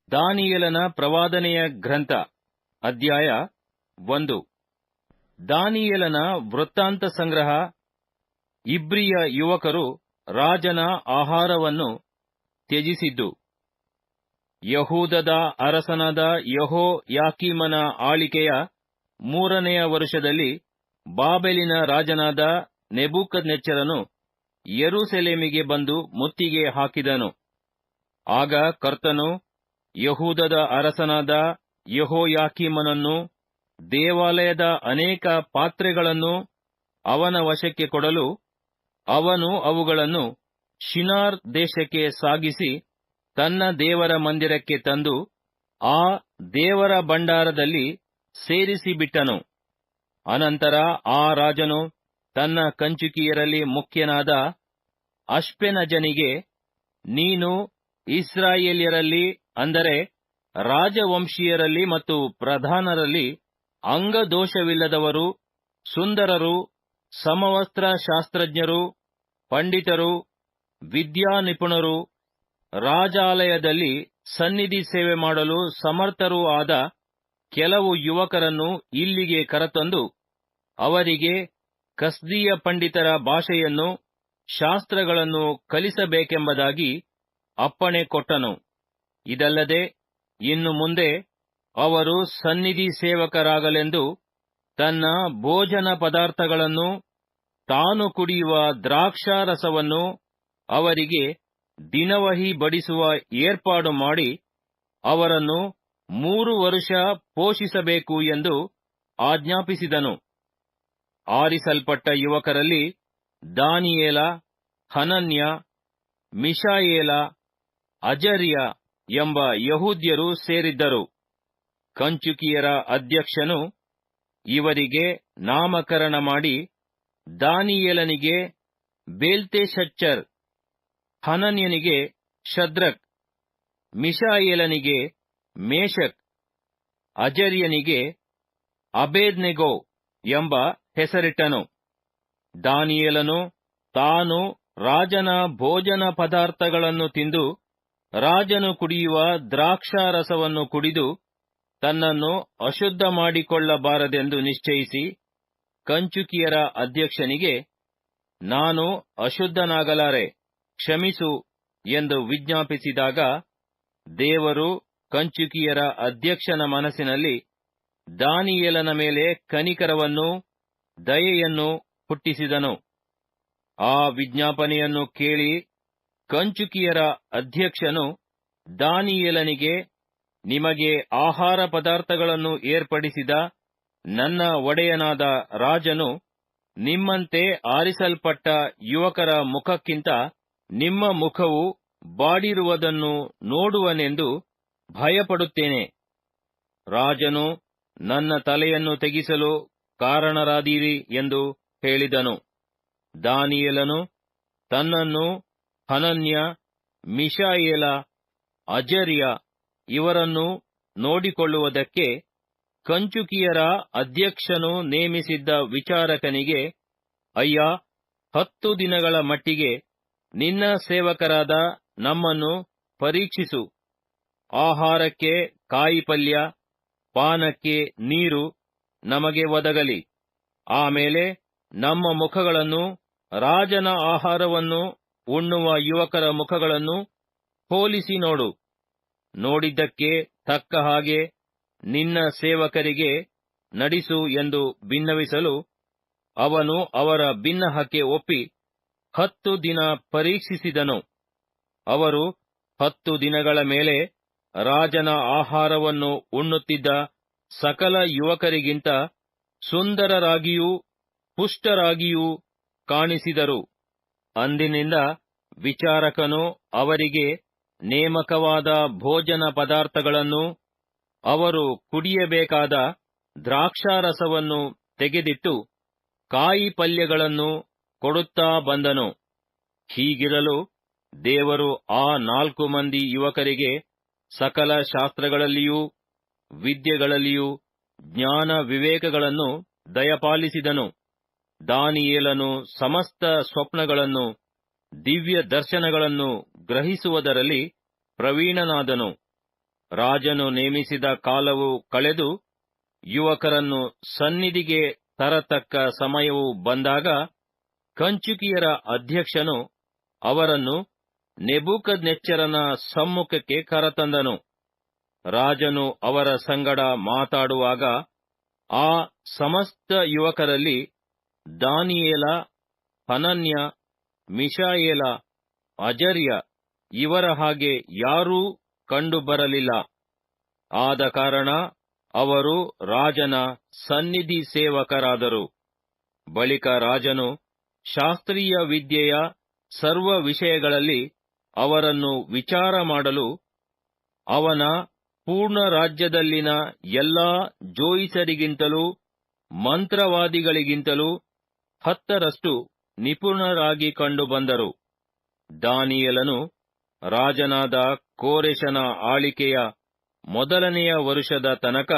ದಾನಿಯೇಲನ ಪ್ರವಾದನೆಯ ಗ್ರಂಥ ಅಧ್ಯಾಯ 1. ದಾನಿಯೇಲನ ವೃತ್ತಾಂತ ಸಂಗ್ರಹ. ಇಬ್ರಿಯ ಯುವಕರು ರಾಜನ ಆಹಾರವನ್ನು ತ್ಯಜಿಸಿದ್ದು. ಯಹೂದದ ಅರಸನಾದ ಯೆಹೋಯಾಕೀಮನ ಆಳಿಕೆಯ 3ನೆಯ ವರುಷದಲ್ಲಿ ಬಾಬೆಲಿನ ರಾಜನಾದ ನೆಬೂಕದ್ನೆಚ್ಚರನು ಯೆರೂಸಲೇಮಿಗೆ ಬಂದು ಮುತ್ತಿಗೆ ಹಾಕಿದನು. ಆಗ ಕರ್ತನು ಯಹೂದದ ಅರಸನಾದ ಯೆಹೋಯಾಕೀಮನನ್ನು ದೇವಾಲಯದ ಅನೇಕ ಪಾತ್ರೆಗಳನ್ನು ಅವನ ವಶಕ್ಕೆ ಕೊಡಲು, ಅವನು ಅವುಗಳನ್ನು ಶಿನಾರ್ ದೇಶಕ್ಕೆ ಸಾಗಿಸಿ ತನ್ನ ದೇವರ ಮಂದಿರಕ್ಕೆ ತಂದು ಆ ದೇವರ ಭಂಡಾರದಲ್ಲಿ ಸೇರಿಸಿಬಿಟ್ಟನು. ಅನಂತರ ಆ ರಾಜನು ತನ್ನ ಕಂಚುಕಿಯರಲ್ಲಿ ಮುಖ್ಯನಾದ ಅಷ್ಪೆನಜನಿಗೆ, ನೀನು ಇಸ್ರಾಯೇಲ್ಯರಲ್ಲಿ, ಅಂದರೆ ರಾಜವಂಶೀಯರಲ್ಲಿ ಮತ್ತು ಪ್ರಧಾನರಲ್ಲಿ ಅಂಗದೋಷವಿಲ್ಲದವರು, ಸುಂದರರು, ಸಮವಸ್ತ್ರ ಶಾಸ್ತ್ರಜ್ಞರು, ಪಂಡಿತರು, ವಿದ್ಯಾನಿಪುಣರು, ರಾಜಾಲಯದಲ್ಲಿ ಸನ್ನಿಧಿ ಸೇವೆ ಮಾಡಲು ಸಮರ್ಥರೂ ಆದ ಕೆಲವು ಯುವಕರನ್ನು ಇಲ್ಲಿಗೆ ಕರತಂದು ಅವರಿಗೆ ಕಸ್ದೀಯ ಪಂಡಿತರ ಭಾಷೆಯನ್ನು, ಶಾಸ್ತ್ರಗಳನ್ನು ಕಲಿಸಬೇಕೆಂಬುದಾಗಿ ಅಪ್ಪಣೆ ಕೊಟ್ಟನು. ಇದಲ್ಲದೆ ಇನ್ನು ಮುಂದೆ ಅವರು ಸನ್ನಿಧಿ ಸೇವಕರಾಗಲೆಂದು ತನ್ನ ಭೋಜನ ಪದಾರ್ಥಗಳನ್ನು, ತಾನು ಕುಡಿಯುವ ದ್ರಾಕ್ಷಾರಸವನ್ನು ಅವರಿಗೆ ದಿನವಹಿ ಬಡಿಸುವ ಏರ್ಪಾಡು ಮಾಡಿ ಅವರನ್ನು 3 ವರುಷ ಪೋಷಿಸಬೇಕು ಎಂದು ಆಜ್ಞಾಪಿಸಿದನು. ಆರಿಸಲ್ಪಟ್ಟ ಯುವಕರಲ್ಲಿ ದಾನಿಯೇಲ, ಹನನ್ಯ, ಮಿಶಾಯೇಲ, ಅಜರ್ಯ ಎಂಬ ಯಹೂದ್ಯರು ಸೇರಿದ್ದರು. ಕಂಚುಕಿಯರ ಅಧ್ಯಕ್ಷನು ಇವರಿಗೆ ನಾಮಕರಣ ಮಾಡಿ ದಾನಿಯೇಲನಿಗೆ ಬೇಲ್ತೆಶಚ್ಚರ್, ಹನನ್ಯನಿಗೆ ಶದ್ರಕ್, ಮಿಶಾಯೇಲನಿಗೆ ಮೇಷಕ್, ಅಜರ್ಯನಿಗೆ ಅಬೇದ್ನೆಗೋ ಎಂಬ ಹೆಸರಿಟ್ಟನು. ದಾನಿಯೇಲನು ತಾನು ರಾಜನ ಭೋಜನ ಪದಾರ್ಥಗಳನ್ನು ತಿಂದು ರಾಜನು ಕುಡಿಯುವ ದ್ರಾಕ್ಷಾರಸವನ್ನು ಕುಡಿದು ತನ್ನನ್ನು ಅಶುದ್ಧ ಮಾಡಿಕೊಳ್ಳಬಾರದೆಂದು ನಿಶ್ಚಯಿಸಿ ಕಂಚುಕಿಯರ ಅಧ್ಯಕ್ಷನಿಗೆ, ನಾನು ಅಶುದ್ಧನಾಗಲಾರೆ, ಕ್ಷಮಿಸು ಎಂದು ವಿಜ್ಞಾಪಿಸಿದಾಗ ದೇವರು ಕಂಚುಕಿಯರ ಅಧ್ಯಕ್ಷನ ಮನಸ್ಸಿನಲ್ಲಿ ದಾನಿಯೇಲನ ಮೇಲೆ ಕನಿಕರವನ್ನೂ ದಯೆಯನ್ನು ಹುಟ್ಟಿಸಿದನು. ಆ ವಿಜ್ಞಾಪನೆಯನ್ನು ಕೇಳಿ ಕಂಚುಕಿಯರ ಅಧ್ಯಕ್ಷನು ದಾನಿಯೇಲನಿಗೆ, ನಿಮಗೆ ಆಹಾರ ಪದಾರ್ಥಗಳನ್ನು ಏರ್ಪಡಿಸಿದ ನನ್ನ ಒಡೆಯನಾದ ರಾಜನು ನಿಮ್ಮಂತೆ ಆರಿಸಲ್ಪಟ್ಟ ಯುವಕರ ಮುಖಕ್ಕಿಂತ ನಿಮ್ಮ ಮುಖವು ಬಾಡಿರುವುದನ್ನು ನೋಡುವನೆಂದು ಭಯಪಡುತ್ತೇನೆ. ರಾಜನು ನನ್ನ ತಲೆಯನ್ನು ತೆಗೆಸಲು ಕಾರಣರಾದೀರಿ ಎಂದು ಹೇಳಿದನು. ದಾನಿಯೇಲನು ತನ್ನನ್ನು ಹನನ್ಯ, ಮಿಶಾಯೇಲ, ಅಜರ್ಯ ಇವರನ್ನು ನೋಡಿಕೊಳ್ಳುವುದಕ್ಕೆ ಕಂಚುಕಿಯರ ಅಧ್ಯಕ್ಷನು ನೇಮಿಸಿದ್ದ ವಿಚಾರಕನಿಗೆ, ಅಯ್ಯ, 10 ದಿನಗಳ ಮಟ್ಟಿಗೆ ನಿನ್ನ ಸೇವಕರಾದ ನಮ್ಮನ್ನು ಪರೀಕ್ಷಿಸು. ಆಹಾರಕ್ಕೆ ಕಾಯಿಪಲ್ಯ, ಪಾನಕ್ಕೆ ನೀರು ನಮಗೆ ಒದಗಲಿ. ಆಮೇಲೆ ನಮ್ಮ ಮುಖಗಳನ್ನು, ರಾಜನ ಆಹಾರವನ್ನು ಉಣ್ಣುವ ಯುವಕರ ಮುಖಗಳನ್ನು ಹೋಲಿಸಿ ನೋಡು. ನೋಡಿದ್ದಕ್ಕೆ ತಕ್ಕ ಹಾಗೆ ನಿನ್ನ ಸೇವಕರಿಗೆ ನಡಿಸು ಎಂದು ಬಿನ್ನವಿಸಲು, ಅವನು ಅವರ ಬಿನ್ನಹಕ್ಕೆ ಒಪ್ಪಿ 10 ದಿನ ಪರೀಕ್ಷಿಸಿದನು. ಅವರು 10 ದಿನಗಳ ಮೇಲೆ ರಾಜನ ಆಹಾರವನ್ನು ಉಣ್ಣುತ್ತಿದ್ದ ಸಕಲ ಯುವಕರಿಗಿಂತ ಸುಂದರರಾಗಿಯೂ ಪುಷ್ಟರಾಗಿಯೂ ಕಾಣಿಸಿದರು. ಅಂದಿನಿಂದ ವಿಚಾರಕನು ಅವರಿಗೆ ನೇಮಕವಾದ ಭೋಜನ ಪದಾರ್ಥಗಳನ್ನು, ಅವರು ಕುಡಿಯಬೇಕಾದ ದ್ರಾಕ್ಷಾರಸವನ್ನು ತೆಗೆದಿಟ್ಟು ಕಾಯಿ ಪಲ್ಯಗಳನ್ನು ಕೊಡುತ್ತಾ ಬಂದನು. ಹೀಗಿರಲು ದೇವರು ಆ 4 ಮಂದಿ ಯುವಕರಿಗೆ ಸಕಲ ಶಾಸ್ತ್ರಗಳಲ್ಲಿಯೂ ವಿದ್ಯೆಗಳಲ್ಲಿಯೂ ಜ್ಞಾನ ವಿವೇಕಗಳನ್ನು ದಯಪಾಲಿಸಿದನು. ದಾನಿಯೇಲನು ಸಮಸ್ತ ಸ್ವಪ್ನಗಳನ್ನು, ದಿವ್ಯ ದರ್ಶನಗಳನ್ನು ಗ್ರಹಿಸುವುದರಲ್ಲಿ ಪ್ರವೀಣನಾದನು. ರಾಜನು ನೇಮಿಸಿದ ಕಾಲವು ಕಳೆದು ಯುವಕರನ್ನು ಸನ್ನಿಧಿಗೆ ತರತಕ್ಕ ಸಮಯವು ಬಂದಾಗ ಕಂಚುಕಿಯರ ಅಧ್ಯಕ್ಷನು ಅವರನ್ನು ನೆಬೂಕದ್ನೆಚ್ಚರನ ಸಮ್ಮುಖಕ್ಕೆ ಕರತಂದನು. ರಾಜನು ಅವರ ಸಂಗಡ ಮಾತಾಡುವಾಗ ಆ ಸಮಸ್ತ ಯುವಕರಲ್ಲಿ ದಾನಿಯೇಲ, ಹನನ್ಯ, ಮಿಶಾಯೇಲ, ಅಜರ್ಯ ಇವರ ಹಾಗೆ ಯಾರೂ ಕಂಡುಬರಲಿಲ್ಲ. ಆದ ಕಾರಣ ಅವರು ರಾಜನ ಸನ್ನಿಧಿ ಸೇವಕರಾದರು. ಬಳಿಕ ರಾಜನು ಶಾಸ್ತ್ರೀಯ ವಿದ್ಯೆಯ ಸರ್ವ ವಿಷಯಗಳಲ್ಲಿ ಅವರನ್ನು ವಿಚಾರ ಮಾಡಲು ಅವನ ಪೂರ್ಣ ರಾಜ್ಯದಲ್ಲಿನ ಎಲ್ಲಾ ಜೋಯಿಸರಿಗಿಂತಲೂ ಮಂತ್ರವಾದಿಗಳಿಗಿಂತಲೂ 10ರಷ್ಟು ನಿಪುಣರಾಗಿ ಕಂಡುಬಂದರು. ದಾನಿಯೇಲನು ರಾಜನಾದ ಕೋರೆಷನ ಆಳಿಕೆಯ ಮೊದಲನೆಯ ವರುಷದ ತನಕ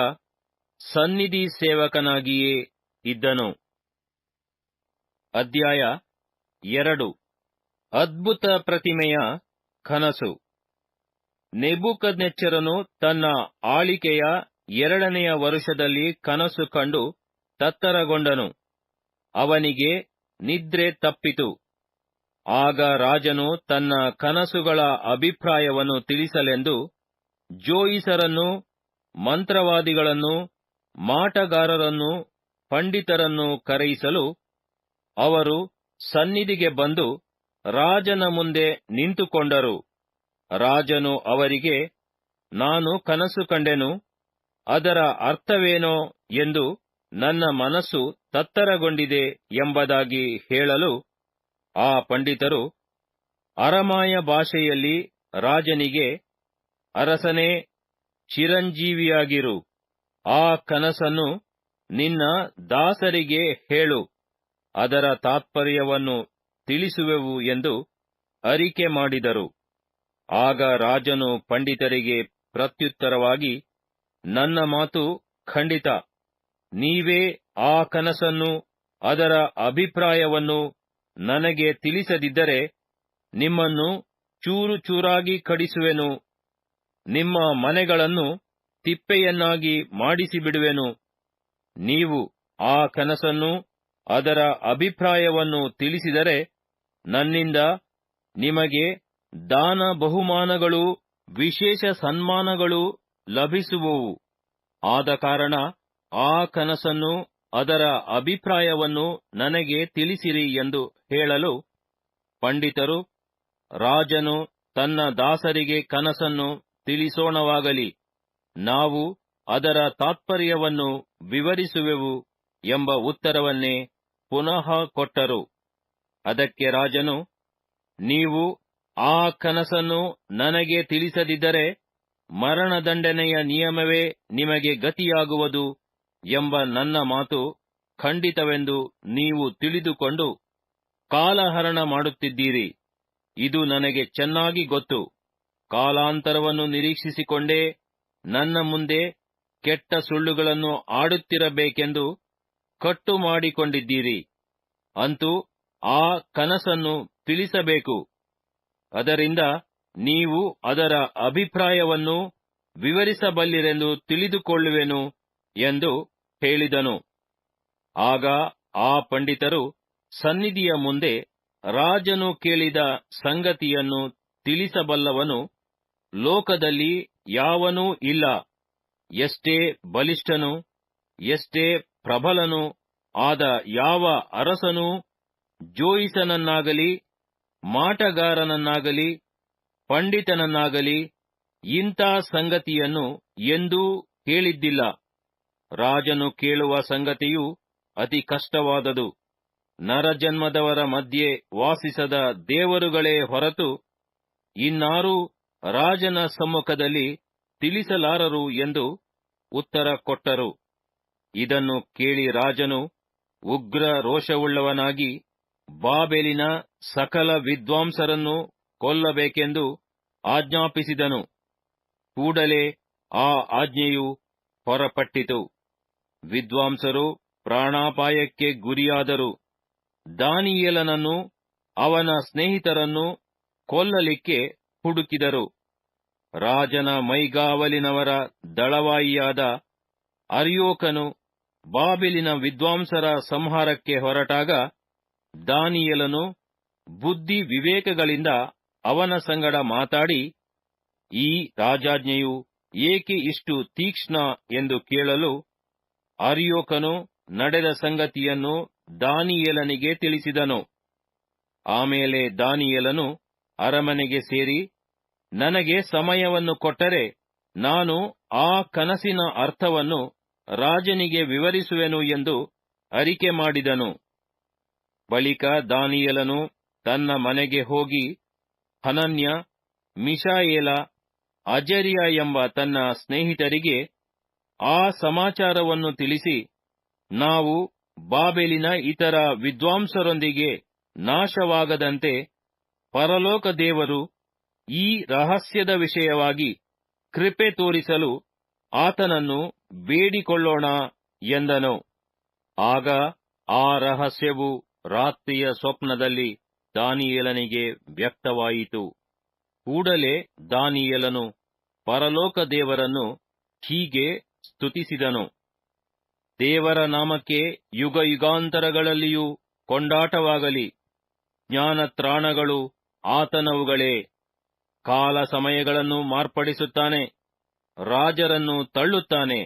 ಸನ್ನಿಧಿ ಸೇವಕನಾಗಿಯೇ ಇದ್ದನು. ಅಧ್ಯಾಯ 2. ಅದ್ಭುತ ಪ್ರತಿಮೆಯ ಕನಸು. ನೆಬೂಕದ್ನೆಚ್ಚರನು ತನ್ನ ಆಳಿಕೆಯ 2ನೆಯ ವರುಷದಲ್ಲಿ ಕನಸು ಕಂಡು ತತ್ತರಗೊಂಡನು. ಅವನಿಗೆ ನಿದ್ರೆ ತಪ್ಪಿತು. ಆಗ ರಾಜನು ತನ್ನ ಕನಸುಗಳ ಅಭಿಪ್ರಾಯವನ್ನು ತಿಳಿಸಲೆಂದು ಜೋಯಿಸರನ್ನು, ಮಂತ್ರವಾದಿಗಳನ್ನು, ಮಾಟಗಾರರನ್ನು, ಪಂಡಿತರನ್ನು ಕರೆಯಿಸಲು ಅವರು ಸನ್ನಿಧಿಗೆ ಬಂದು ರಾಜನ ಮುಂದೆ ನಿಂತುಕೊಂಡರು. ರಾಜನು ಅವರಿಗೆ, ನಾನು ಕನಸು ಕಂಡೆನು, ಅದರ ಅರ್ಥವೇನೋ ಎಂದು ನನ್ನ ಮನಸ್ಸು ತತ್ತರಗೊಂಡಿದೆ ಎಂಬುದಾಗಿ ಹೇಳಲು, ಆ ಪಂಡಿತರು ಅರಮಾಯ ಭಾಷೆಯಲ್ಲಿ ರಾಜನಿಗೆ, ಅರಸನೇ, ಚಿರಂಜೀವಿಯಾಗಿರು, ಆ ಕನಸನ್ನು ನಿನ್ನ ದಾಸರಿಗೆ ಹೇಳು, ಅದರ ತಾತ್ಪರ್ಯವನ್ನು ತಿಳಿಸುವೆವು ಎಂದು ಅರಿಕೆ ಮಾಡಿದರು. ಆಗ ರಾಜನು ಪಂಡಿತರಿಗೆ ಪ್ರತ್ಯುತ್ತರವಾಗಿ, ನನ್ನ ಮಾತು ಖಂಡಿತ. ನೀವೇ ಆ ಕನಸನ್ನು ಅದರ ಅಭಿಪ್ರಾಯವನ್ನು ನನಗೆ ತಿಳಿಸದಿದ್ದರೆ ನಿಮ್ಮನ್ನು ಚೂರು ಚೂರಾಗಿ ಕಡಿಸುವೆನು, ನಿಮ್ಮ ಮನೆಗಳನ್ನು ತಿಪ್ಪೆಯನ್ನಾಗಿ ಮಾಡಿಸಿಬಿಡುವೆನು. ನೀವು ಆ ಕನಸನ್ನು ಅದರ ಅಭಿಪ್ರಾಯವನ್ನು ತಿಳಿಸಿದರೆ ನನ್ನಿಂದ ನಿಮಗೆ ದಾನ ಬಹುಮಾನಗಳೂ ವಿಶೇಷ ಸನ್ಮಾನಗಳೂ ಲಭಿಸುವವು. ಆದ ಕಾರಣ ಆ ಕನಸನ್ನು ಅದರ ಅಭಿಪ್ರಾಯವನ್ನು ನನಗೆ ತಿಳಿಸಿರಿ ಎಂದು ಹೇಳಲು, ಪಂಡಿತರು, ರಾಜನು ತನ್ನ ದಾಸರಿಗೆ ಕನಸನ್ನು ತಿಳಿಸೋಣವಾಗಲಿ, ನಾವು ಅದರ ತಾತ್ಪರ್ಯವನ್ನು ವಿವರಿಸುವೆವು ಎಂಬ ಉತ್ತರವನ್ನೇ ಪುನಃ ಕೊಟ್ಟರು. ಅದಕ್ಕೆ ರಾಜನು, ನೀವು ಆ ಕನಸನ್ನು ನನಗೆ ತಿಳಿಸದಿದ್ದರೆ ಮರಣದಂಡನೆಯ ನಿಯಮವೇ ನಿಮಗೆ ಗತಿಯಾಗುವುದು ಎಂಬ ನನ್ನ ಮಾತು ಖಂಡಿತವೆಂದು ನೀವು ತಿಳಿದುಕೊಂಡು ಕಾಲಹರಣ ಮಾಡುತ್ತಿದ್ದೀರಿ. ಇದು ನನಗೆ ಚೆನ್ನಾಗಿ ಗೊತ್ತು. ಕಾಲಾಂತರವನ್ನು ನಿರೀಕ್ಷಿಸಿಕೊಂಡೇ ನನ್ನ ಮುಂದೆ ಕೆಟ್ಟ ಸುಳ್ಳುಗಳನ್ನು ಆಡುತ್ತಿರಬೇಕೆಂದು ಕಟ್ಟು ಮಾಡಿಕೊಂಡಿದ್ದೀರಿ. ಅಂತೂ ಆ ಕನಸನ್ನು ತಿಳಿಸಬೇಕು, ಅದರಿಂದ ನೀವು ಅದರ ಅಭಿಪ್ರಾಯವನ್ನು ವಿವರಿಸಬಲ್ಲಿರೆಂದು ತಿಳಿದುಕೊಳ್ಳುವೆನು ಎಂದು ಹೇಳಿದನು. ಆಗ ಆ ಪಂಡಿತರು ಸನ್ನಿಧಿಯ ಮುಂದೆ ರಾಜನು ಕೇಳಿದ ಸಂಗತಿಯನ್ನು ತಿಳಿಸಬಲ್ಲವನು ಲೋಕದಲ್ಲಿ ಯಾವನೂ ಇಲ್ಲ, ಎಷ್ಟೇ ಬಲಿಷ್ಠನು, ಎಷ್ಟೇ ಪ್ರಬಲನೂ ಆದ ಯಾವ ಅರಸನೂ ಜೋಯಿಸನನ್ನಾಗಲಿ, ಮಾಟಗಾರನನ್ನಾಗಲಿ, ಪಂಡಿತನನ್ನಾಗಲಿ ಇಂಥ ಸಂಗತಿಯನ್ನು ಎಂದೂ ಕೇಳಿದ್ದಿಲ್ಲ. ರಾಜನು ಕೇಳುವ ಸಂಗತಿಯು ಅತಿ ಕಷ್ಟವಾದದು. ನರಜನ್ಮದವರ ಮಧ್ಯೆ ವಾಸಿಸದ ದೇವರುಗಳೇ ಹೊರತು ಇನ್ನಾರೂ ರಾಜನ ಸಮ್ಮುಖದಲ್ಲಿ ತಿಳಿಸಲಾರರು ಎಂದು ಉತ್ತರ ಕೊಟ್ಟರು. ಇದನ್ನು ಕೇಳಿ ರಾಜನು ಉಗ್ರ ರೋಷವುಳ್ಳವನಾಗಿ ಬಾಬೆಲಿನ ಸಕಲ ವಿದ್ವಾಂಸರನ್ನು ಕೊಲ್ಲಬೇಕೆಂದು ಆಜ್ಞಾಪಿಸಿದನು. ಕೂಡಲೇ ಆ ಆಜ್ಞೆಯು ಹೊರಪಟ್ಟಿತು. ವಿದ್ವಾಂಸರು ಪ್ರಾಣಾಪಾಯಕ್ಕೆ ಗುರಿಯಾದರು. ದಾನಿಯೇಲನನ್ನು ಅವನ ಸ್ನೇಹಿತರನ್ನು ಕೊಲ್ಲಲಿಕ್ಕೆ ಹುಡುಕಿದರು. ರಾಜನ ಮೈಗಾವಲಿನವರ ದಳವಾಯಿಯಾದ ಅರ್ಯೋಕನು ಬಾಬೆಲಿನ ವಿದ್ವಾಂಸರ ಸಂಹಾರಕ್ಕೆ ಹೊರಟಾಗ, ದಾನಿಯೇಲನು ಬುದ್ಧಿ ವಿವೇಕಗಳಿಂದ ಅವನ ಸಂಗಡ ಮಾತಾಡಿ, ಈ ರಾಜಾಜ್ಞೆಯು ಏಕೆ ಇಷ್ಟು ತೀಕ್ಷ್ಣ ಎಂದು ಕೇಳಲು, ಅರ್ಯೋಕನು ನಡೆದ ಸಂಗತಿಯನ್ನು ದಾನಿಯೇಲನಿಗೆ ತಿಳಿಸಿದನು. ಆಮೇಲೆ ದಾನಿಯೇಲನು ಅರಮನೆಗೆ ಸೇರಿ, ನನಗೆ ಸಮಯವನ್ನು ಕೊಟ್ಟರೆ ನಾನು ಆ ಕನಸಿನ ಅರ್ಥವನ್ನು ರಾಜನಿಗೆ ವಿವರಿಸುವೆನು ಎಂದು ಅರಿಕೆ ಮಾಡಿದನು. ಬಳಿಕ ದಾನಿಯೇಲನು ತನ್ನ ಮನೆಗೆ ಹೋಗಿ ಹನನ್ಯ, ಮಿಶಾಯೇಲ, ಅಜರ್ಯ ಎಂಬ ತನ್ನ ಸ್ನೇಹಿತರಿಗೆ ಆ ಸಮಾಚಾರವನ್ನು ತಿಳಿಸಿ, ನಾವು ಬಾಬೆಲಿನ ಇತರ ವಿದ್ವಾಂಸರೊಂದಿಗೆ ನಾಶವಾಗದಂತೆ ಪರಲೋಕ ದೇವರು ಈ ರಹಸ್ಯದ ವಿಷಯವಾಗಿ ಕೃಪೆ ತೋರಿಸಲು ಆತನನ್ನು ಬೇಡಿಕೊಳ್ಳೋಣ ಎಂದನು. ಆಗ ಆ ರಹಸ್ಯವು ರಾತ್ರಿಯ ಸ್ವಪ್ನದಲ್ಲಿ ದಾನಿಯೇಲನಿಗೆ ವ್ಯಕ್ತವಾಯಿತು. ಕೂಡಲೇ ದಾನಿಯೇಲನು ಪರಲೋಕ ದೇವರನ್ನು ಹೀಗೆ ಸ್ತುತಿಸಿದನು: ದೇವರ ನಾಮಕ್ಕೆ ಯುಗಯುಗಾಂತರಗಳಲ್ಲಿಯೂ ಕೊಂಡಾಟವಾಗಲಿ. ಜ್ಞಾನತ್ರಾಣಗಳು ಆತನವುಗಳೇ. ಕಾಲ ಸಮಯಗಳನ್ನು ಮಾರ್ಪಡಿಸುತ್ತಾನೆ, ರಾಜರನ್ನು ತಳ್ಳುತ್ತಾನೆ,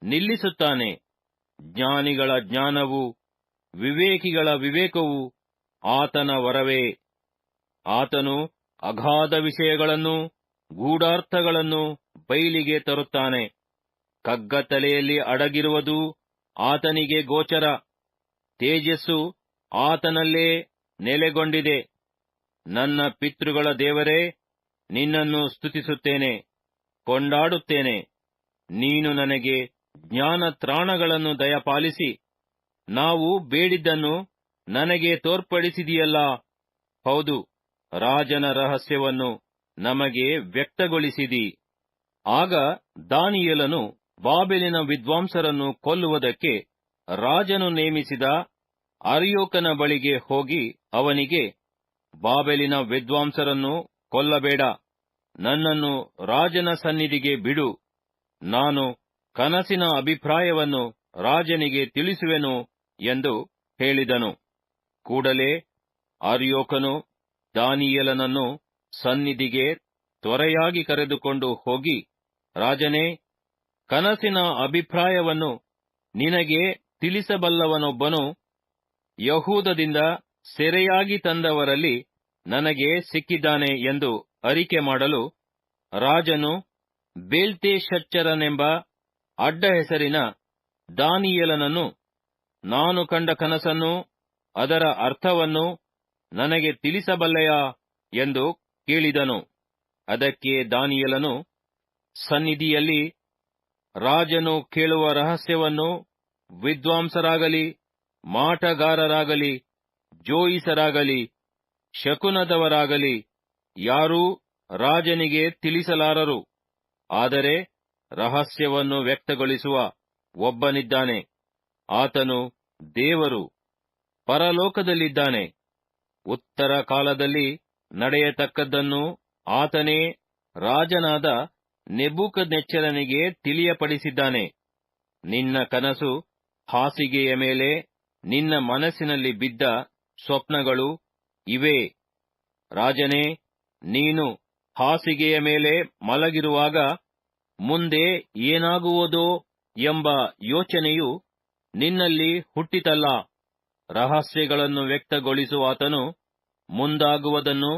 ನಿಲ್ಲಿಸುತ್ತಾನೆ. ಜ್ಞಾನಿಗಳ ಜ್ಞಾನವೂ ವಿವೇಕಿಗಳ ವಿವೇಕವೂ ಆತನ ವರವೇ. ಆತನು ಅಗಾಧ ವಿಷಯಗಳನ್ನೂ ಗೂಢಾರ್ಥಗಳನ್ನೂ ಬಯಲಿಗೆ ತರುತ್ತಾನೆ. ಕಗ್ಗತ್ತಲೆಯಲ್ಲಿ ಅಡಗಿರುವುದೂ ಆತನಿಗೆ ಗೋಚರ. ತೇಜಸ್ಸು ಆತನಲ್ಲೇ ನೆಲೆಗೊಂಡಿದೆ. ನನ್ನ ಪಿತೃಗಳ ದೇವರೇ, ನಿನ್ನನ್ನು ಸ್ತುತಿಸುತ್ತೇನೆ, ಕೊಂಡಾಡುತ್ತೇನೆ. ನೀನು ನನಗೆ ಜ್ಞಾನತ್ರಾಣಗಳನ್ನು ದಯಪಾಲಿಸಿ, ನಾವು ಬೇಡಿದ್ದನ್ನು ನನಗೆ ತೋರ್ಪಡಿಸಿದಿಯಲ್ಲ. ಹೌದು, ರಾಜನ ರಹಸ್ಯವನ್ನು ನಮಗೆ ವ್ಯಕ್ತಗೊಳಿಸಿದಿ. ಆಗ ದಾನಿಯೇಲನು ಬಾಬೆಲಿನ ವಿದ್ವಾಂಸರನ್ನು ಕೊಲ್ಲುವುದಕ್ಕೆ ರಾಜನು ನೇಮಿಸಿದ ಅರ್ಯೋಕನ ಬಳಿಗೆ ಹೋಗಿ ಅವನಿಗೆ, ಬಾಬೆಲಿನ ವಿದ್ವಾಂಸರನ್ನು ಕೊಲ್ಲಬೇಡ, ನನ್ನನ್ನು ರಾಜನ ಸನ್ನಿಧಿಗೆ ಬಿಡು. ನಾನು ಕನಸಿನ ಅಭಿಪ್ರಾಯವನ್ನು ರಾಜನಿಗೆ ತಿಳಿಸುವೆನು ಎಂದು ಹೇಳಿದನು. ಕೂಡಲೇ ಅರ್ಯೋಕನು ದಾನಿಯೇಲನನ್ನು ಸನ್ನಿಧಿಗೆ ತ್ವರೆಯಾಗಿ ಕರೆದುಕೊಂಡು ಹೋಗಿ, ರಾಜನೇ, ಕನಸಿನ ಅಭಿಪ್ರಾಯವನ್ನು ನಿನಗೆ ತಿಳಿಸಬಲ್ಲವನೊಬ್ಬನು ಯಹೂದದಿಂದ ಸೆರೆಯಾಗಿ ತಂದವರಲ್ಲಿ ನನಗೆ ಸಿಕ್ಕಿದ್ದಾನೆ ಎಂದು ಅರಿಕೆ ಮಾಡಲು, ರಾಜನು ಬೇಲ್ತೆಶಚ್ಚರನೆಂಬ ಅಡ್ಡ ಹೆಸರಿನ ದಾನಿಯೇಲನನ್ನು, ನಾನು ಕಂಡ ಕನಸನ್ನು ಅದರ ಅರ್ಥವನ್ನು ನನಗೆ ತಿಳಿಸಬಲ್ಲೆಯಾ ಎಂದು ಕೇಳಿದನು. ಅದಕ್ಕೆ ದಾನಿಯೇಲನು, ಸನ್ನಿಧಿಯಲ್ಲಿ ರಾಜನು ಕೇಳುವ ರಹಸ್ಯವನ್ನು ವಿದ್ವಾಂಸರಾಗಲಿ, ಮಾಟಗಾರರಾಗಲಿ, ಜೋಯಿಸರಾಗಲಿ, ಶಕುನದವರಾಗಲಿ ಯಾರೂ ರಾಜನಿಗೆ ತಿಳಿಸಲಾರರು. ಆದರೆ ರಹಸ್ಯವನ್ನು ವ್ಯಕ್ತಗೊಳಿಸುವ ಒಬ್ಬನಿದ್ದಾನೆ. ಆತನು ದೇವರು, ಪರಲೋಕದಲ್ಲಿದ್ದಾನೆ. ಉತ್ತರ ಕಾಲದಲ್ಲಿ ನಡೆಯತಕ್ಕದ್ದನ್ನು ಆತನೇ ರಾಜನಾದ ನೆಬೂಕದ್ನೆಚ್ಚರನಿಗೆ ತಿಳಿಯಪಡಿಸಿದ್ದಾನೆ. ನಿನ್ನ ಕನಸು, ಹಾಸಿಗೆಯ ಮೇಲೆ ನಿನ್ನ ಮನಸ್ಸಿನಲ್ಲಿ ಬಿದ್ದ ಸ್ವಪ್ನಗಳು ಇವೇ. ರಾಜನೇ, ನೀನು ಹಾಸಿಗೆಯ ಮೇಲೆ ಮಲಗಿರುವಾಗ ಮುಂದೆ ಏನಾಗುವುದೋ ಎಂಬ ಯೋಚನೆಯು ನಿನ್ನಲ್ಲಿ ಹುಟ್ಟಿತಲ್ಲ. ರಹಸ್ಯಗಳನ್ನು ವ್ಯಕ್ತಗೊಳಿಸುವಾತನು ಮುಂದಾಗುವುದನ್ನು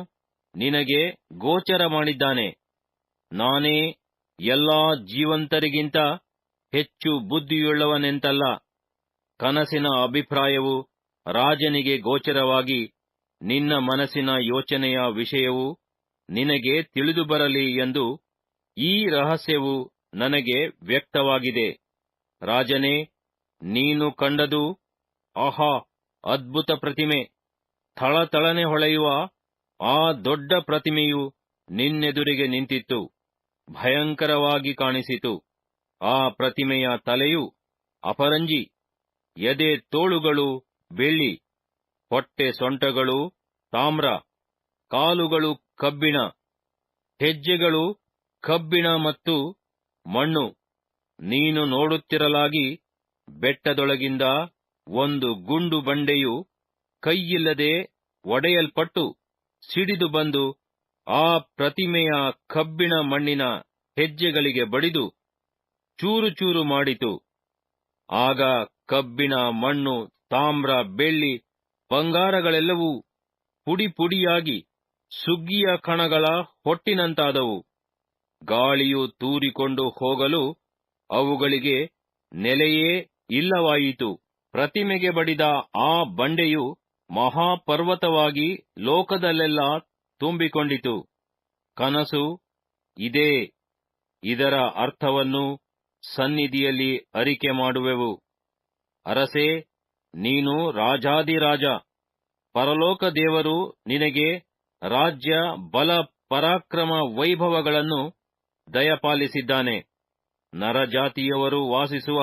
ನಿನಗೆ ಗೋಚರ ಮಾಡಿದ್ದಾನೆ. ನಾನೇ ಎಲ್ಲಾ ಜೀವಂತರಿಗಿಂತ ಹೆಚ್ಚು ಬುದ್ಧಿಯುಳ್ಳವನೆಂತಲ್ಲ. ಕನಸಿನ ಅಭಿಪ್ರಾಯವು ರಾಜನಿಗೆ ಗೋಚರವಾಗಿ ನಿನ್ನ ಮನಸ್ಸಿನ ಯೋಚನೆಯ ವಿಷಯವು ನಿನಗೆ ತಿಳಿದುಬರಲಿ ಎಂದು ಈ ರಹಸ್ಯವು ನನಗೆ ವ್ಯಕ್ತವಾಗಿದೆ. ರಾಜನೇ, ನೀನು ಕಂಡದು ಆಹಾ ಅದ್ಭುತ ಪ್ರತಿಮೆ. ಥಳಥಳನೆ ಹೊಳೆಯುವ ಆ ದೊಡ್ಡ ಪ್ರತಿಮೆಯು ನಿನ್ನೆದುರಿಗೆ ನಿಂತಿತ್ತು. ಭಯಂಕರವಾಗಿ ಕಾಣಿಸಿತು. ಆ ಪ್ರತಿಮೆಯ ತಲೆಯು ಅಪರಂಜಿ, ಎದೆ ತೋಳುಗಳು ಬೆಳ್ಳಿ, ಹೊಟ್ಟೆ ಸೊಂಟಗಳು ತಾಮ್ರ, ಕಾಲುಗಳು ಕಬ್ಬಿಣ, ಹೆಜ್ಜೆಗಳು ಕಬ್ಬಿಣ ಮತ್ತು ಮಣ್ಣು. ನೀನು ನೋಡುತ್ತಿರಲಾಗಿ ಬೆಟ್ಟದೊಳಗಿಂದ ಒಂದು ಗುಂಡು ಬಂಡೆಯು ಕೈಯಿಲ್ಲದೆ ಒಡೆಯಲ್ಪಟ್ಟು ಸಿಡಿದು ಬಂದು ಆ ಪ್ರತಿಮೆಯ ಕಬ್ಬಿಣ ಮಣ್ಣಿನ ಹೆಜ್ಜೆಗಳಿಗೆ ಬಡಿದು ಚೂರು ಚೂರು ಮಾಡಿತು. ಆಗ ಕಬ್ಬಿಣ, ಮಣ್ಣು, ತಾಮ್ರ, ಬೆಳ್ಳಿ, ಬಂಗಾರಗಳೆಲ್ಲವೂ ಪುಡಿ ಪುಡಿಯಾಗಿ ಸುಗ್ಗಿಯ ಕಣಗಳ ಹೊಟ್ಟಿನಂತಾದವು. ಗಾಳಿಯು ತೂರಿಕೊಂಡು ಹೋಗಲು ಅವುಗಳಿಗೆ ನೆಲೆಯೇ ಇಲ್ಲವಾಯಿತು. ಪ್ರತಿಮೆಗೆ ಬಡಿದ ಆ ಬಂಡೆಯು ಮಹಾಪರ್ವತವಾಗಿ ಲೋಕದಲ್ಲೆಲ್ಲ ತುಂಬಿಕೊಂಡಿತು. ಕನಸು ಇದೇ. ಇದರ ಅರ್ಥವನ್ನು ಸನ್ನಿಧಿಯಲ್ಲಿ ಅರಿಕೆ ಮಾಡುವೆವು. ಅರಸೇ, ನೀನು ರಾಜಾಧಿರಾಜ. ಪರಲೋಕ ದೇವರು ನಿನಗೆ ರಾಜ್ಯ, ಬಲ, ಪರಾಕ್ರಮ, ವೈಭವಗಳನ್ನು ದಯಪಾಲಿಸಿದ್ದಾನೆ. ನರಜಾತಿಯವರು ವಾಸಿಸುವ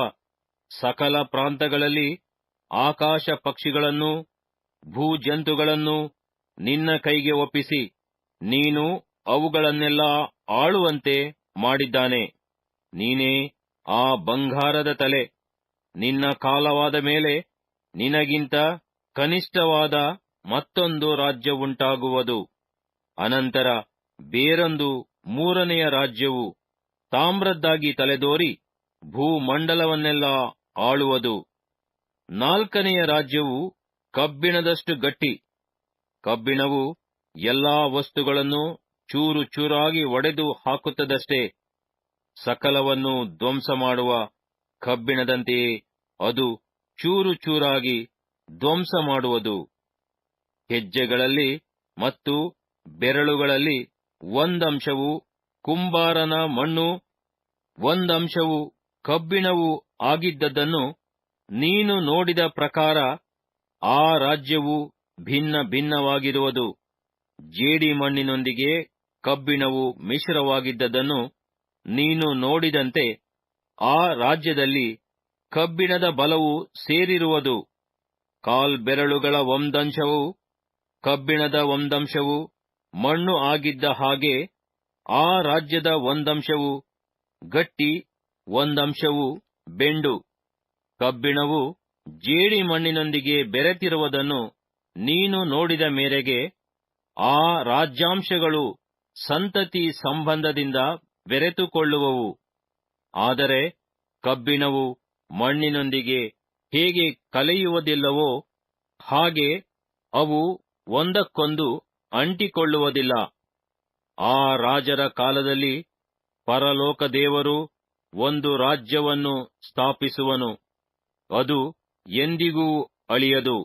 ಸಕಲ ಪ್ರಾಂತಗಳಲ್ಲಿ ಆಕಾಶ ಪಕ್ಷಿಗಳನ್ನೂ ಭೂಜಂತುಗಳನ್ನೂ ನಿನ್ನ ಕೈಗೆ ಒಪ್ಪಿಸಿ ನೀನು ಅವುಗಳನ್ನೆಲ್ಲ ಆಳುವಂತೆ ಮಾಡಿದ್ದಾನೆ. ನೀನೇ ಆ ಬಂಗಾರದ ತಲೆ. ನಿನ್ನ ಕಾಲವಾದ ಮೇಲೆ ನಿನಗಿಂತ ಕನಿಷ್ಠವಾದ ಮತ್ತೊಂದು ರಾಜ್ಯವುಂಟಾಗುವುದು. ಅನಂತರ ಬೇರೊಂದು ಮೂರನೆಯ ರಾಜ್ಯವು ತಾಮ್ರದ್ದಾಗಿ ತಲೆದೋರಿ ಭೂಮಂಡಲವನ್ನೆಲ್ಲ ಆಳುವುದು. ನಾಲ್ಕನೆಯ ರಾಜ್ಯವು ಕಬ್ಬಿಣದಷ್ಟು ಗಟ್ಟಿ. ಕಬ್ಬಿಣವು ಎಲ್ಲಾ ವಸ್ತುಗಳನ್ನು ಚೂರು ಚೂರಾಗಿ ಒಡೆದು ಹಾಕುತ್ತದಷ್ಟೇ. ಸಕಲವನ್ನು ಧ್ವಂಸ ಮಾಡುವ ಕಬ್ಬಿಣದಂತೆಯೇ ಅದು ಚೂರು ಚೂರಾಗಿ ಧ್ವಂಸ ಮಾಡುವುದು. ಹೆಜ್ಜೆಗಳಲ್ಲಿ ಮತ್ತು ಬೆರಳುಗಳಲ್ಲಿ ಒಂದಂಶವು ಕುಂಬಾರನ ಮಣ್ಣು, ಒಂದಂಶವು ಕಬ್ಬಿಣವೂ ಆಗಿದ್ದದ್ದನ್ನು ನೀನು ನೋಡಿದ ಪ್ರಕಾರ ಆ ರಾಜ್ಯವು ಭಿನ್ನ ಭಿನ್ನವಾಗಿರುವುದು. ಜೇಡಿ ಮಣ್ಣಿನೊಂದಿಗೆ ಕಬ್ಬಿಣವು ಮಿಶ್ರವಾಗಿದ್ದದ್ದನ್ನು ನೀನು ನೋಡಿದಂತೆ ಆ ರಾಜ್ಯದಲ್ಲಿ ಕಬ್ಬಿಣದ ಬಲವು ಸೇರಿರುವುದು. ಕಾಲ್ಬೆರಳುಗಳ ಒಂದಂಶವು ಕಬ್ಬಿಣದ ಒಂದಂಶವು ಮಣ್ಣು ಆಗಿದ್ದ ಹಾಗೆ ಆ ರಾಜ್ಯದ ಒಂದಂಶವು ಗಟ್ಟಿ, ಒಂದಂಶವು ಬೆಂಡು. ಕಬ್ಬಿಣವು ಜೇಡಿ ಮಣ್ಣಿನೊಂದಿಗೆ ಬೆರೆತಿರುವುದನ್ನು ನೀನು ನೋಡಿದ ಮೇರೆಗೆ ಆ ರಾಜ್ಯಾಂಶಗಳು ಸಂತತಿ ಸಂಬಂಧದಿಂದ ಬೆರೆತುಕೊಳ್ಳುವವು. ಆದರೆ ಕಬ್ಬಿಣವು ಮಣ್ಣಿನೊಂದಿಗೆ ಹೇಗೆ ಕಲೆಯುವುದಿಲ್ಲವೋ ಹಾಗೆ ಅವು ಒಂದಕ್ಕೊಂದು ಅಂಟಿಕೊಳ್ಳುವುದಿಲ್ಲ. ಆ ರಾಜರ ಕಾಲದಲ್ಲಿ ಪರಲೋಕ ದೇವರು ಒಂದು ರಾಜ್ಯವನ್ನು ಸ್ಥಾಪಿಸುವನು. ಅದು ಎಂದಿಗೂ ಅಳಿಯದು.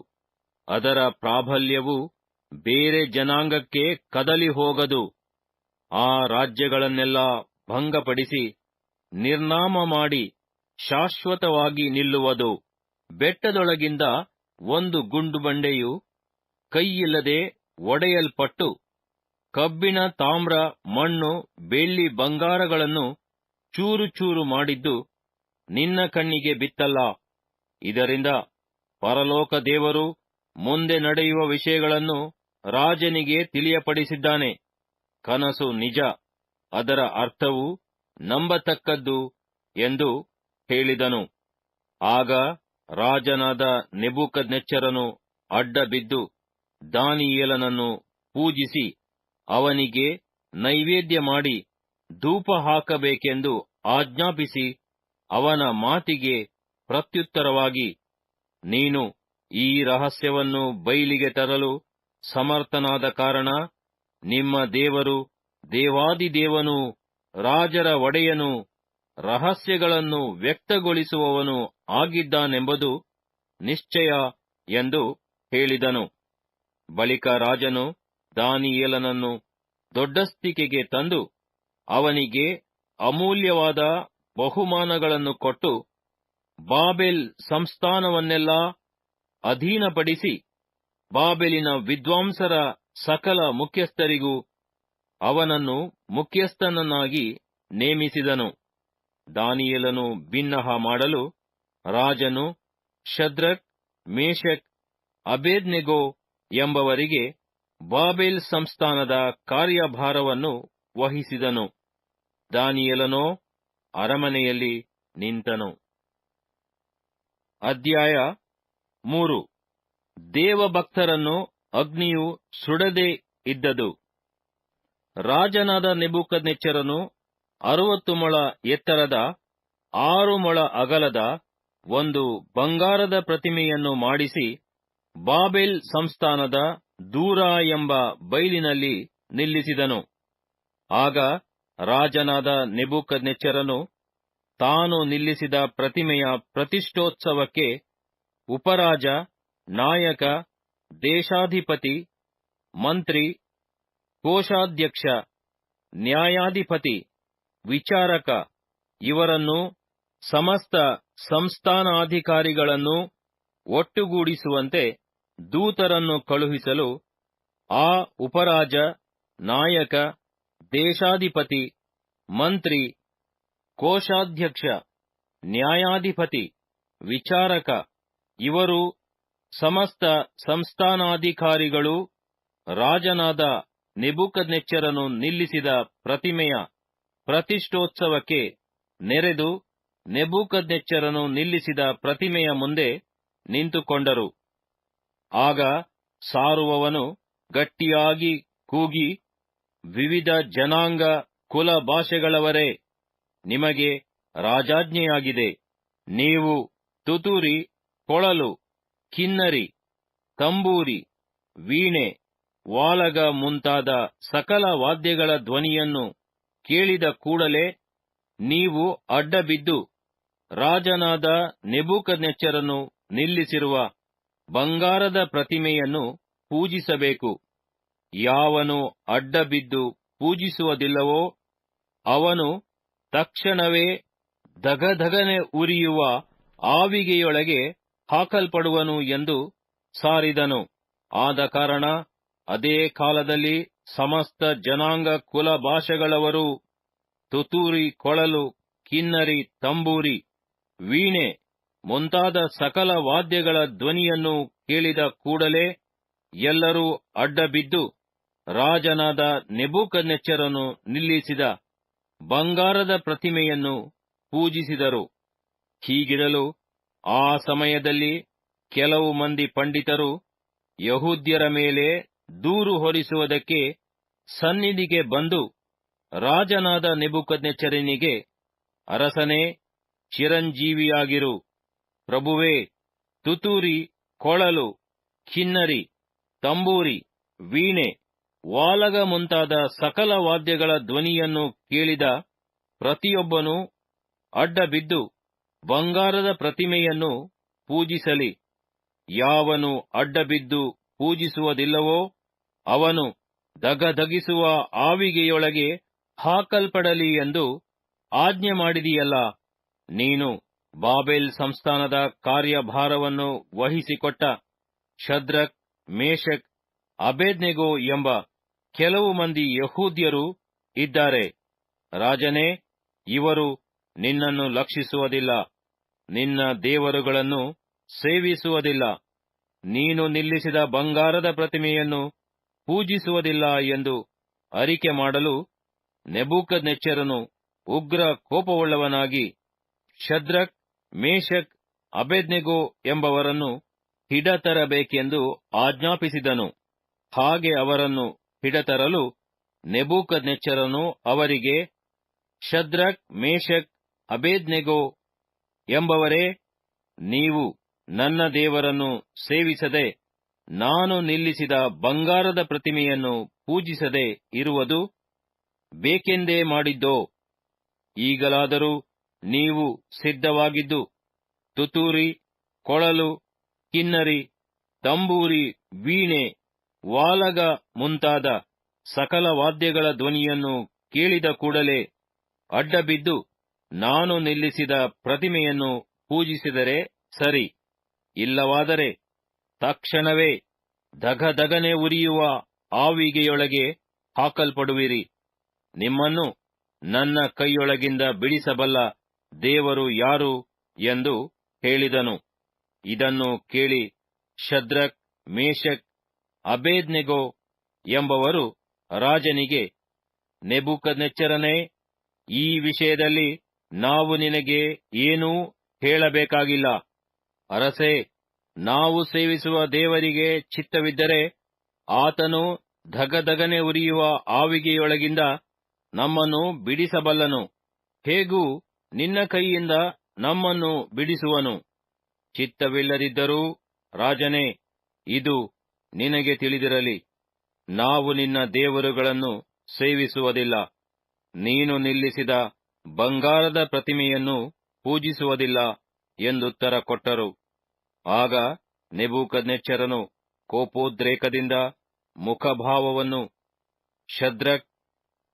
ಅದರ ಪ್ರಾಬಲ್ಯವು ಬೇರೆ ಜನಾಂಗಕ್ಕೆ ಕದಲಿ ಹೋಗದು. ಆ ರಾಜ್ಯಗಳನ್ನೆಲ್ಲ ಭಂಗಪಡಿಸಿ ನಿರ್ನಾಮ ಮಾಡಿ ಶಾಶ್ವತವಾಗಿ ನಿಲ್ಲುವುದು. ಬೆಟ್ಟದೊಳಗಿಂದ ಒಂದು ಗುಂಡು ಬಂಡೆಯು ಕೈಯಿಲ್ಲದೆ ಒಡೆಯಲ್ಪಟ್ಟು ಕಬ್ಬಿಣ, ತಾಮ್ರ, ಮಣ್ಣು, ಬೆಳ್ಳಿ, ಬಂಗಾರಗಳನ್ನು ಚೂರು ಚೂರು ಮಾಡಿದ್ದು ನಿನ್ನ ಕಣ್ಣಿಗೆ ಬಿತ್ತಲ್ಲ. ಇದರಿಂದ ಪರಲೋಕ ದೇವರು ಮುಂದೆ ನಡೆಯುವ ವಿಷಯಗಳನ್ನು ರಾಜನಿಗೆ ತಿಳಿಯಪಡಿಸಿದ್ದಾನೆ. ಕನಸು ನಿಜ, ಅದರ ಅರ್ಥವು ನಂಬತಕ್ಕದ್ದು ಎಂದು ಹೇಳಿದನು. ಆಗ ರಾಜನಾದ ನೆಬೂಕದ್ನೆಚ್ಚರನು ಅಡ್ಡಬಿದ್ದು ದಾನಿಯೇಲನನ್ನು ಪೂಜಿಸಿ ಅವನಿಗೆ ನೈವೇದ್ಯ ಮಾಡಿ ಧೂಪ ಹಾಕಬೇಕೆಂದು ಆಜ್ಞಾಪಿಸಿ ಅವನ ಮಾತಿಗೆ ಪ್ರತ್ಯುತ್ತರವಾಗಿ, ನೀನು ಈ ರಹಸ್ಯವನ್ನು ಬಯಲಿಗೆ ತರಲು ಸಮರ್ಥನಾದ ಕಾರಣ ನಿಮ್ಮ ದೇವರು ದೇವಾದಿದೇವನೂ ರಾಜರ ಒಡೆಯನೂ ರಹಸ್ಯಗಳನ್ನು ವ್ಯಕ್ತಗೊಳಿಸುವವನು ಆಗಿದ್ದಾನೆಂಬುದು ನಿಶ್ಚಯ ಎಂದು ಹೇಳಿದನು. ಬಳಿಕ ರಾಜನು ದಾನಿಯೇಲನನ್ನು ದೊಡ್ಡಸ್ತಿಕೆಗೆ ತಂದು ಅವನಿಗೆ ಅಮೂಲ್ಯವಾದ ಬಹುಮಾನಗಳನ್ನು ಕೊಟ್ಟು ಬಾಬೆಲ್ ಸಂಸ್ಥಾನವನ್ನೆಲ್ಲ ಅಧೀನಪಡಿಸಿ ಬಾಬೆಲಿನ ವಿದ್ವಾಂಸರ ಸಕಲ ಮುಖ್ಯಸ್ಥರಿಗೂ ಅವನನ್ನು ಮುಖ್ಯಸ್ಥನನ್ನಾಗಿ ನೇಮಿಸಿದನು. ದಾನಿಯೇಲನು ಬಿನ್ನಹ ಮಾಡಲು ರಾಜನು ಶದ್ರಕ್, ಮೇಷಕ್, ಅಬೇದ್ನೆಗೋ ಎಂಬವರಿಗೆ ಬಾಬೆಲ್ ಸಂಸ್ಥಾನದ ಕಾರ್ಯಭಾರವನ್ನು ವಹಿಸಿದನು. ದಾನಿಯೇಲನೋ ಅರಮನೆಯಲ್ಲಿ ನಿಂತನು. ಅಧ್ಯಾಯ 3. ದೇವಭಕ್ತರನ್ನು ಅಗ್ನಿಯು ಸುಡದೆ ಇದ್ದದು. ರಾಜನಾದ ನೆಬೂಕದ್ನೆಚ್ಚರನು 60 ಮೊಳ ಎತ್ತರದ 6 ಮೊಳ ಅಗಲದ ಒಂದು ಬಂಗಾರದ ಪ್ರತಿಮೆಯನ್ನು ಮಾಡಿಸಿ ಬಾಬೆಲ್ ಸಂಸ್ಥಾನದ ದೂರ ಎಂಬ ಬೈಲಿನಲ್ಲಿ ನಿಲ್ಲಿಸಿದನು. ಆಗ ರಾಜನಾದ ನೆಬೂಕದ್ನೆಚ್ಚರನು ತಾನು ನಿಲ್ಲಿಸಿದ ಪ್ರತಿಮೆಯ ಪ್ರತಿಷ್ಠೋತ್ಸವಕ್ಕೆ ಉಪರಾಜ, ನಾಯಕ, ದೇಶಾಧಿಪತಿ, ಮಂತ್ರಿ, ಕೋಶಾಧ್ಯಕ್ಷ, ನ್ಯಾಯಾಧಿಪತಿ, ವಿಚಾರಕ ಇವರನ್ನು ಸಮಸ್ತ ಸಂಸ್ಥಾನಾಧಿಕಾರಿಗಳನ್ನು ಒಟ್ಟುಗೂಡಿಸುವಂತೆ ದೂತರನ್ನು ಕಳುಹಿಸಲು ಆ ಉಪರಾಜ, ನಾಯಕ, ದೇಶಾಧಿಪತಿ, ಮಂತ್ರಿ, ಕೋಶಾಧ್ಯಕ್ಷ, ನ್ಯಾಯಾಧಿಪತಿ, ವಿಚಾರಕ ಇವರು ಸಮಸ್ತ ಸಂಸ್ಥಾನಾಧಿಕಾರಿಗಳು ರಾಜನಾದ ನೆಬೂಕದ್ನೆಚ್ಚರನು ನಿಲ್ಲಿಸಿದ ಪ್ರತಿಮೆಯ ಪ್ರತಿಷ್ಠೋತ್ಸವಕ್ಕೆ ನೆರೆದು ನೆಬೂಕದ್ನೆಚ್ಚರನು ನಿಲ್ಲಿಸಿದ ಪ್ರತಿಮೆಯ ಮುಂದೆ ನಿಂತುಕೊಂಡರು. ಆಗ ಸಾರುವವನು ಗಟ್ಟಿಯಾಗಿ ಕೂಗಿ, ವಿವಿಧ ಜನಾಂಗ ಕುಲ ಭಾಷೆಗಳವರೇ, ನಿಮಗೆ ರಾಜಾಜ್ಞೆಯಾಗಿದೆ. ನೀವು ತುತ್ತೂರಿ, ಕೊಳಲು, ಕಿನ್ನರಿ, ತಂಬೂರಿ, ವೀಣೆ, ವಾಲಗ ಮುಂತಾದ ಸಕಲ ವಾದ್ಯಗಳ ಧ್ವನಿಯನ್ನು ಕೇಳಿದ ಕೂಡಲೇ ನೀವು ಅಡ್ಡಬಿದ್ದು ರಾಜನಾದ ನೆಬೂಕದ್ನೆಚ್ಚರನು ನಿಲ್ಲಿಸಿರುವ ಬಂಗಾರದ ಪ್ರತಿಮೆಯನ್ನು ಪೂಜಿಸಬೇಕು. ಯಾವನು ಅಡ್ಡಬಿದ್ದು ಪೂಜಿಸುವುದಿಲ್ಲವೋ ಅವನು ತಕ್ಷಣವೇ ಧಗಧಗನೆ ಉರಿಯುವ ಆವಿಗೆಯೊಳಗೆ ಹಾಕಲ್ಪಡುವನು ಎಂದು ಸಾರಿದನು. ಆದ ಕಾರಣ ಅದೇ ಕಾಲದಲ್ಲಿ ಸಮಸ್ತ ಜನಾಂಗ ಕುಲ ಭಾಷೆಗಳವರು ತುತ್ತೂರಿ, ಕೊಳಲು, ಕಿನ್ನರಿ, ತಂಬೂರಿ, ವೀಣೆ ಮುಂತಾದ ಸಕಲ ವಾದ್ಯಗಳ ಧ್ವನಿಯನ್ನು ಕೇಳಿದ ಕೂಡಲೇ ಎಲ್ಲರೂ ಅಡ್ಡಬಿದ್ದು ರಾಜನಾದ ನೆಬೂಕದ್ನೆಚ್ಚರನು ನಿಲ್ಲಿಸಿದ ಬಂಗಾರದ ಪ್ರತಿಮೆಯನ್ನು ಪೂಜಿಸಿದರು. ಹೀಗಿರಲು ಆ ಸಮಯದಲ್ಲಿ ಕೆಲವು ಮಂದಿ ಪಂಡಿತರು ಯಹೂದ್ಯರ ಮೇಲೆ ದೂರು ಹೊರಿಸುವುದಕ್ಕೆ ಸನ್ನಿಧಿಗೆ ಬಂದು ರಾಜನಾದ ನೆಬೂಕದ್ನೆಚ್ಚರನಿಗೆ, ಅರಸನೇ, ಚಿರಂಜೀವಿಯಾಗಿರು. ಪ್ರಭುವೇ, ತುತ್ತೂರಿ, ಕೊಳಲು, ಕಿನ್ನರಿ, ತಂಬೂರಿ, ವೀಣೆ, ವಾಲಗ ಮುಂತಾದ ಸಕಲ ವಾದ್ಯಗಳ ಧ್ವನಿಯನ್ನು ಕೇಳಿದ ಪ್ರತಿಯೊಬ್ಬನೂ ಅಡ್ಡಬಿದ್ದು ಬಂಗಾರದ ಪ್ರತಿಮೆಯನ್ನು ಪೂಜಿಸಲಿ. ಯಾವನು ಅಡ್ಡಬಿದ್ದು ಪೂಜಿಸುವುದಿಲ್ಲವೋ ಅವನು ಧಗಧಗಿಸುವ ಆವಿಗೆಯೊಳಗೆ ಹಾಕಲ್ಪಡಲಿ ಎಂದು ಆಜ್ಞೆ ಮಾಡಿದೆಯಲ್ಲ. ನೀನು ಬಾಬೆಲ್ ಸಂಸ್ಥಾನದ ಕಾರ್ಯಭಾರವನ್ನು ವಹಿಸಿಕೊಟ್ಟ ಶದ್ರಕ್, ಮೇಷಕ್, ಅಬೇದ್ನೆಗೋ ಎಂಬ ಕೆಲವು ಮಂದಿ ಯಹೂದ್ಯರು ಇದ್ದಾರೆ. ರಾಜನೇ, ಇವರು ನಿನ್ನನ್ನು ಲಕ್ಷಿಸುವುದಿಲ್ಲ, ನಿನ್ನ ದೇವರುಗಳನ್ನು ಸೇವಿಸುವುದಿಲ್ಲ, ನೀನು ನಿಲ್ಲಿಸಿದ ಬಂಗಾರದ ಪ್ರತಿಮೆಯನ್ನು ಪೂಜಿಸುವುದಿಲ್ಲ ಎಂದು ಅರಿಕೆ ಮಾಡಲು ನೆಬೂಕದ್ನೆಚ್ಚರನು ಉಗ್ರ ಕೋಪವುಳ್ಳವನಾಗಿ ಶದ್ರಕ್, ಮೇಷಕ್, ಅಬೇದ್ನೆಗೋ ಎಂಬವರನ್ನು ಹಿಡತರಬೇಕೆಂದು ಆಜ್ಞಾಪಿಸಿದನು. ಹಾಗೆ ಅವರನ್ನು ಹಿಡತರಲು ನೆಬೂಕದ್ನೆಚ್ಚರನು ಅವರಿಗೆ, ಶದ್ರಕ್, ಮೇಷಕ್, ಅಬೇದ್ನೆಗೋ ಎಂಬವರೇ, ನೀವು ನನ್ನ ದೇವರನ್ನು ಸೇವಿಸದೆ ನಾನು ನಿಲ್ಲಿಸಿದ ಬಂಗಾರದ ಪ್ರತಿಮೆಯನ್ನು ಪೂಜಿಸದೆ ಇರುವುದು ಬೇಕೆಂದೇ ಮಾಡಿದ್ದೋ? ಈಗಲಾದರೂ ನೀವು ಸಿದ್ಧವಾಗಿದ್ದು ತುತ್ತೂರಿ, ಕೊಳಲು, ಕಿನ್ನರಿ, ತಂಬೂರಿ, ವೀಣೆ, ವಾಲಗ ಮುಂತಾದ ಸಕಲ ವಾದ್ಯಗಳ ಧ್ವನಿಯನ್ನು ಕೇಳಿದ ಕೂಡಲೇ ಅಡ್ಡಬಿದ್ದು ನಾನು ನಿಲ್ಲಿಸಿದ ಪ್ರತಿಮೆಯನ್ನು ಪೂಜಿಸಿದರೆ ಸರಿ. ಇಲ್ಲವಾದರೆ ತಕ್ಷಣವೇ ಧಗಧಗನೆ ಉರಿಯುವ ಆವಿಗೆಯೊಳಗೆ ಹಾಕಲ್ಪಡುವಿರಿ. ನಿಮ್ಮನ್ನು ನನ್ನ ಕೈಯೊಳಗಿಂದ ಬಿಡಿಸಬಲ್ಲ ದೇವರು ಯಾರು ಎಂದು ಹೇಳಿದನು. ಇದನ್ನು ಕೇಳಿ ಶದ್ರಕ್, ಮೇಷಕ್, ಅಬೇದ್ನೆಗೋ ಎಂಬವರು ರಾಜನಿಗೆ, ನೆಬೂಕದ್ನೆಚ್ಚರನೇ, ಈ ವಿಷಯದಲ್ಲಿ ನಾವು ನಿನಗೆ ಏನೂ ಹೇಳಬೇಕಾಗಿಲ್ಲ. ಅರಸೇ, ನಾವು ಸೇವಿಸುವ ದೇವರಿಗೆ ಚಿತ್ತವಿದ್ದರೆ ಆತನು ಧಗಧಗನೆ ಉರಿಯುವ ಆವಿಗೆಯೊಳಗಿಂದ ನಮ್ಮನ್ನು ಬಿಡಿಸಬಲ್ಲನು. ಹೇಗೂ ನಿನ್ನ ಕೈಯಿಂದ ನಮ್ಮನ್ನು ಬಿಡಿಸುವನು. ಚಿತ್ತವಿಲ್ಲದಿದ್ದರೂ ರಾಜನೇ, ಇದು ನಿನಗೆ ತಿಳಿದಿರಲಿ, ನಾವು ನಿನ್ನ ದೇವರುಗಳನ್ನು ಸೇವಿಸುವುದಿಲ್ಲ, ನೀನು ನಿಲ್ಲಿಸಿದ ಬಂಗಾರದ ಪ್ರತಿಮೆಯನ್ನು ಪೂಜಿಸುವುದಿಲ್ಲ ಎಂದುತ್ತರ ಕೊಟ್ಟರು. ಆಗ ನೆಬೂಕದ್ನೆಚ್ಚರನು ಕೋಪೋದ್ರೇಕದಿಂದ ಮುಖಭಾವವನ್ನು ಶದ್ರಕ್,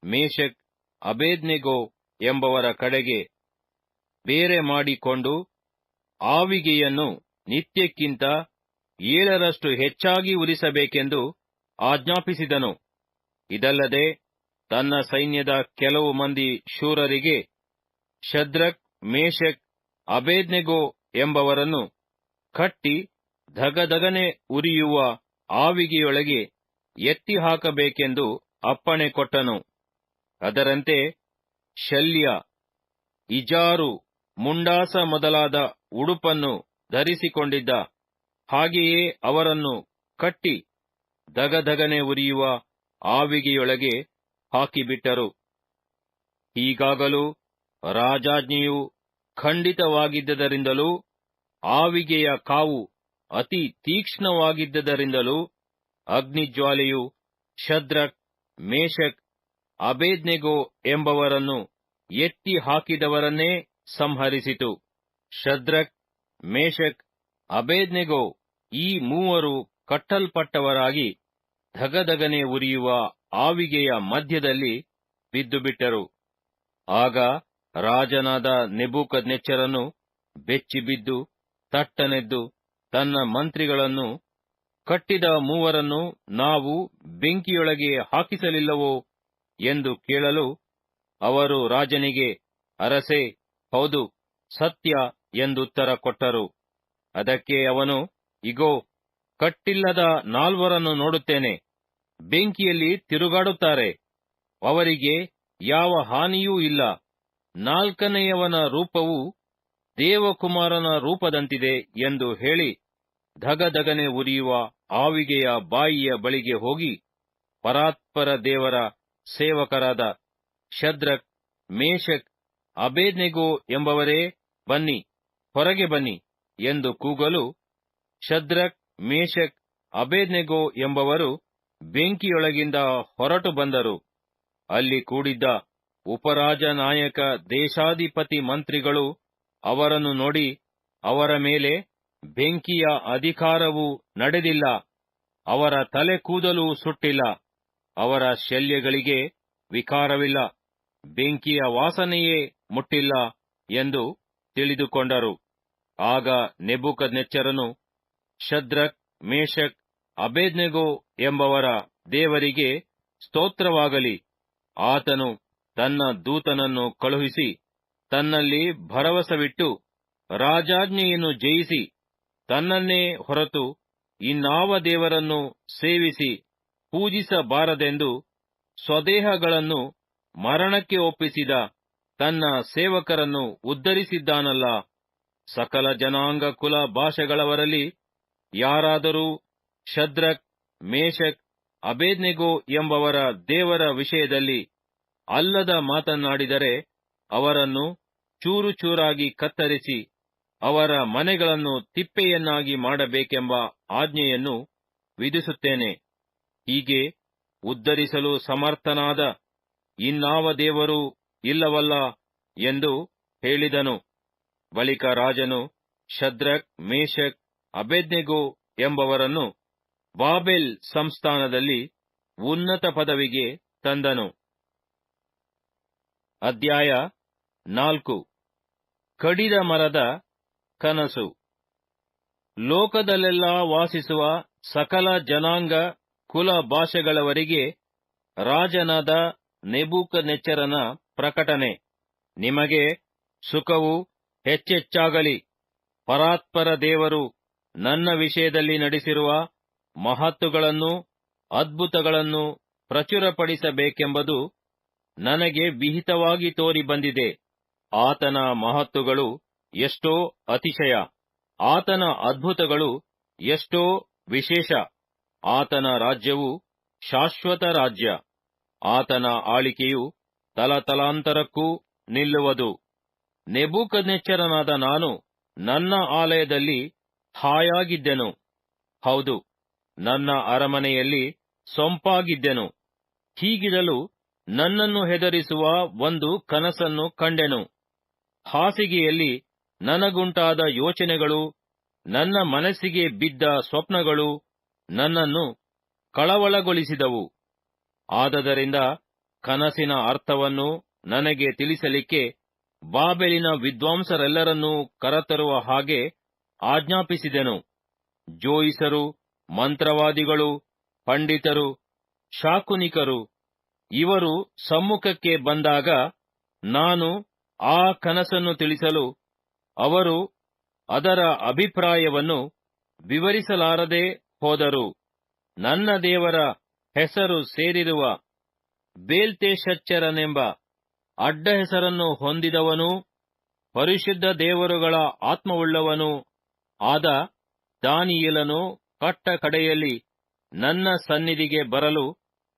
ಮೇಷಕ್, ಅಬೇದ್ನೆಗೋ ಎಂಬವರ ಕಡೆಗೆ ಬೇರೆ ಮಾಡಿಕೊಂಡು ಆವಿಗೆಯನ್ನು ನಿತ್ಯಕ್ಕಿಂತ 7ರಷ್ಟು ಹೆಚ್ಚಾಗಿ ಉರಿಸಬೇಕೆಂದು ಆಜ್ಞಾಪಿಸಿದನು. ಇದಲ್ಲದೆ ತನ್ನ ಸೈನ್ಯದ ಕೆಲವು ಮಂದಿ ಶೂರರಿಗೆ ಶದ್ರಕ್, ಮೇಷಕ್, ಅಬೇದ್ನೆಗೋ ಎಂಬವರನ್ನು ಕಟ್ಟಿ ಧಗಧಗನೆ ಉರಿಯುವ ಆವಿಗೆಯೊಳಗೆ ಎತ್ತಿ ಹಾಕಬೇಕೆಂದು ಅಪ್ಪಣೆ ಕೊಟ್ಟನು. ಅದರಂತೆ ಶಲ್ಯ, ಇಜಾರು, ಮುಂಡಾಸ ಮೊದಲಾದ ಉಡುಪನ್ನು ಧರಿಸಿಕೊಂಡಿದ್ದ ಹಾಗೆಯೇ ಅವರನ್ನು ಕಟ್ಟಿ ಧಗಧಗನೆ ಉರಿಯುವ ಆವಿಗೆಯೊಳಗೆ ಹಾಕಿಬಿಟ್ಟರು. ಹೀಗಾಗಲೂ ರಾಜಾಜ್ಞೆಯು ಖಂಡಿತವಾಗಿದ್ದದರಿಂದಲೂ ಆವಿಗೆಯ ಕಾವು ಅತಿ ತೀಕ್ಷ್ಣವಾಗಿದ್ದದರಿಂದಲೂ ಅಗ್ನಿಜ್ವಾಲೆಯು ಶದ್ರಕ್, ಮೇಷಕ್, ಅಬೇದ್ನೆಗೋ ಎಂಬವರನ್ನು ಎತ್ತಿ ಹಾಕಿದವರನ್ನೇ ಸಂಹರಿಸಿತು. ಶದ್ರಕ್, ಮೇಷಕ್, ಅಬೇದ್ನೆಗೋ ಈ ಮೂವರು ಕಟ್ಟಲ್ಪಟ್ಟವರಾಗಿ ಧಗಧಗನೆ ಉರಿಯುವ ಆವಿಗೆಯ ಮಧ್ಯದಲ್ಲಿ ಬಿದ್ದುಬಿಟ್ಟರು. ಆಗ ರಾಜನಾದ ನೆಬೂಕದ್ನೆಚ್ಚರನು ಬೆಚ್ಚಿಬಿದ್ದು ತಟ್ಟನೆದ್ದು ತನ್ನ ಮಂತ್ರಿಗಳನ್ನು, ಕಟ್ಟಿದ ಮೂವರನ್ನು ನಾವು ಬೆಂಕಿಯೊಳಗೆ ಹಾಕಿಸಲಿಲ್ಲವೋ ಎಂದು ಕೇಳಲು, ಅವರು ರಾಜನಿಗೆ, ಅರಸೇ, ಹೌದು, ಸತ್ಯ ಎಂದುತ್ತರ ಕೊಟ್ಟರು. ಅದಕ್ಕೆ ಅವನು, ಇಗೋ, ಕಟ್ಟಿಲ್ಲದ 4 ನೋಡುತ್ತೇನೆ, ಬೆಂಕಿಯಲ್ಲಿ ತಿರುಗಾಡುತ್ತಾರೆ, ಅವರಿಗೆ ಯಾವ ಹಾನಿಯೂ ಇಲ್ಲ. 4ನೆಯವನ ರೂಪವು ದೇವಕುಮಾರನ ರೂಪದಂತಿದೆ ಎಂದು ಹೇಳಿ ಧಗಧಗನೆ ಉರಿಯುವ ಆವಿಗೆಯ ಬಾಯಿಯ ಬಳಿಗೆ ಹೋಗಿ, ಪರಾತ್ಪರ ದೇವರ ಸೇವಕರಾದ ಶದ್ರಕ್, ಮೇಷಕ್, ಅಬೇದ್ನೆಗೋ ಎಂಬವರೇ, ಬನ್ನಿ, ಹೊರಗೆ ಬನ್ನಿ ಎಂದು ಕೂಗಲು, ಶದ್ರಕ್, ಮೇಷಕ್, ಅಬೇದ್ನೆಗೋ ಎಂಬವರು ಬೆಂಕಿಯೊಳಗಿಂದ ಹೊರಟು ಬಂದರು. ಅಲ್ಲಿ ಕೂಡಿದ್ದ ಉಪರಾಜ ನಾಯಕ ದೇಶಾಧಿಪತಿ ಮಂತ್ರಿಗಳು ಅವರನ್ನು ನೋಡಿ, ಅವರ ಮೇಲೆ ಬೆಂಕಿಯ ಅಧಿಕಾರವು ನಡೆದಿಲ್ಲ, ಅವರ ತಲೆ ಕೂದಲು ಸುಟ್ಟಿಲ್ಲ, ಅವರ ಶಲ್ಯಗಳಿಗೆ ವಿಕಾರವಿಲ್ಲ, ಬೆಂಕಿಯ ವಾಸನೆಯೇ ಮುಟ್ಟಿಲ್ಲ ಎಂದು ತಿಳಿದುಕೊಂಡರು. ಆಗ ನೆಬೂಕದ್ನೆಚ್ಚರನು ಶದ್ರಕ್, ಮೇಷಕ್, ಅಬೇದ್ನೆಗೋ ಎಂಬವರ ದೇವರಿಗೆ ಸ್ತೋತ್ರವಾಗಲಿ, ಆತನು ತನ್ನ ದೂತನನ್ನು ಕಳುಹಿಸಿ ತನ್ನಲ್ಲಿ ಭರವಸವಿಟ್ಟು ರಾಜಾಜ್ಞೆಯನ್ನು ಜಯಿಸಿ ತನ್ನನ್ನೇ ಹೊರತು ಇನ್ನಾವ ದೇವರನ್ನು ಸೇವಿಸಿ ಪೂಜಿಸಬಾರದೆಂದು ಸ್ವದೇಹಗಳನ್ನು ಮರಣಕ್ಕೆ ಒಪ್ಪಿಸಿದ ತನ್ನ ಸೇವಕರನ್ನು ಉದ್ಧರಿಸಿದ್ದಾನಲ್ಲ. ಸಕಲ ಜನಾಂಗ ಕುಲ ಭಾಷೆಗಳವರಲ್ಲಿ ಯಾರಾದರೂ ಶದ್ರಕ್, ಮೇಷಕ್, ಅಬೇದ್ನೆಗೋ ಎಂಬವರ ದೇವರ ವಿಷಯದಲ್ಲಿ ಅಲ್ಲದ ಮಾತನ್ನಾಡಿದರೆ ಅವರನ್ನು ಚೂರು ಚೂರಾಗಿ ಕತ್ತರಿಸಿ ಅವರ ಮನೆಗಳನ್ನು ತಿಪ್ಪೆಯನ್ನಾಗಿ ಮಾಡಬೇಕೆಂಬ ಆಜ್ಞೆಯನ್ನು ವಿಧಿಸುತ್ತೇನೆ. ಹೀಗೆ ಉದ್ಧರಿಸಲು ಸಮರ್ಥನಾದ ಇನ್ನಾವ ದೇವರೂ ಇಲ್ಲವಲ್ಲ ಎಂದು ಹೇಳಿದನು. ಬಳಿಕ ರಾಜನು ಶದ್ರಕ್, ಮೇಷಕ್, ಅಬೇದ್ನೆಗೋ ಎಂಬವರನ್ನು ಬಾಬೆಲ್ ಸಂಸ್ಥಾನದಲ್ಲಿ ಉನ್ನತ ಪದವಿಗೆ ತಂದನು. ಅಧ್ಯಾಯ 4. ಕಡಿದ ಮರದ ಕನಸು. ಲೋಕದಲ್ಲೆಲ್ಲ ವಾಸಿಸುವ ಸಕಲ ಜನಾಂಗ ಕುಲ ಭಾಷೆಗಳವರಿಗೆ ರಾಜನಾದ ನೆಬೂಕದ್ನೆಚ್ಚರನ ಪ್ರಕಟಣೆ. ನಿಮಗೆ ಸುಖವು ಹೆಚ್ಚೆಚ್ಚಾಗಲಿ. ಪರಾತ್ಪರ ದೇವರು ನನ್ನ ವಿಷಯದಲ್ಲಿ ನಡೆಸಿರುವ ಮಹತ್ತುಗಳನ್ನು, ಅದ್ಭುತಗಳನ್ನು ಪ್ರಚುರಪಡಿಸಬೇಕೆಂಬುದು ನನಗೆ ವಿಹಿತವಾಗಿ ತೋರಿ ಬಂದಿದೆ. ಆತನ ಮಹತ್ತುಗಳು ಎಷ್ಟೋ ಅತಿಶಯ, ಆತನ ಅದ್ಭುತಗಳು ಎಷ್ಟೋ ವಿಶೇಷ. ಆತನ ರಾಜ್ಯವು ಶಾಶ್ವತ ರಾಜ್ಯ, ಆತನ ಆಳಿಕೆಯು ತಲತಲಾಂತರಕ್ಕೂ ನಿಲ್ಲುವುದು. ನೆಬೂಕದ್ನೆಚ್ಚರನಾದ ನಾನು ನನ್ನ ಆಲಯದಲ್ಲಿ ಹಾಯಾಗಿದ್ದೆನು, ಹೌದು, ನನ್ನ ಅರಮನೆಯಲ್ಲಿ ಸೊಂಪಾಗಿದ್ದೆನು. ಹೀಗಿರಲು ನನ್ನನ್ನು ಹೆದರಿಸುವ ಒಂದು ಕನಸನ್ನು ಕಂಡೆನು. ಹಾಸಿಗೆಯಲ್ಲಿ ನನಗುಂಟಾದ ಯೋಚನೆಗಳು, ನನ್ನ ಮನಸ್ಸಿಗೆ ಬಿದ್ದ ಸ್ವಪ್ನಗಳು ನನ್ನನ್ನು ಕಳವಳಗೊಳಿಸಿದವು. ಆದದರಿಂದ ಕನಸಿನ ಅರ್ಥವನ್ನು ನನಗೆ ತಿಳಿಸಲಿಕ್ಕೆ ಬಾಬೆಲಿನ ವಿದ್ವಾಂಸರೆಲ್ಲರನ್ನೂ ಕರತರುವ ಹಾಗೆ ಆಜ್ಞಾಪಿಸಿದೆನು. ಜೋಯಿಸರು, ಮಂತ್ರವಾದಿಗಳು, ಪಂಡಿತರು, ಶಾಕುನಿಕರು ಇವರು ಸಮ್ಮುಖಕ್ಕೆ ಬಂದಾಗ ನಾನು ಆ ಕನಸನ್ನು ತಿಳಿಸಲು ಅವರು ಅದರ ಅಭಿಪ್ರಾಯವನ್ನು ವಿವರಿಸಲಾರದೆ ಹೋದರು. ನನ್ನ ದೇವರ ಹೆಸರು ಸೇರಿರುವ ಬೇಲ್ತೆಶಚ್ಚರನೆಂಬ ಅಡ್ಡ ಹೆಸರನ್ನು ಹೊಂದಿದವನೂ ಪರಿಶುದ್ಧ ದೇವರುಗಳ ಆತ್ಮವುಳ್ಳವನೂ ಆದ ದಾನಿಯೇಲನು ಕಟ್ಟ ಕಡೆಯಲ್ಲಿ ನನ್ನ ಸನ್ನಿಧಿಗೆ ಬರಲು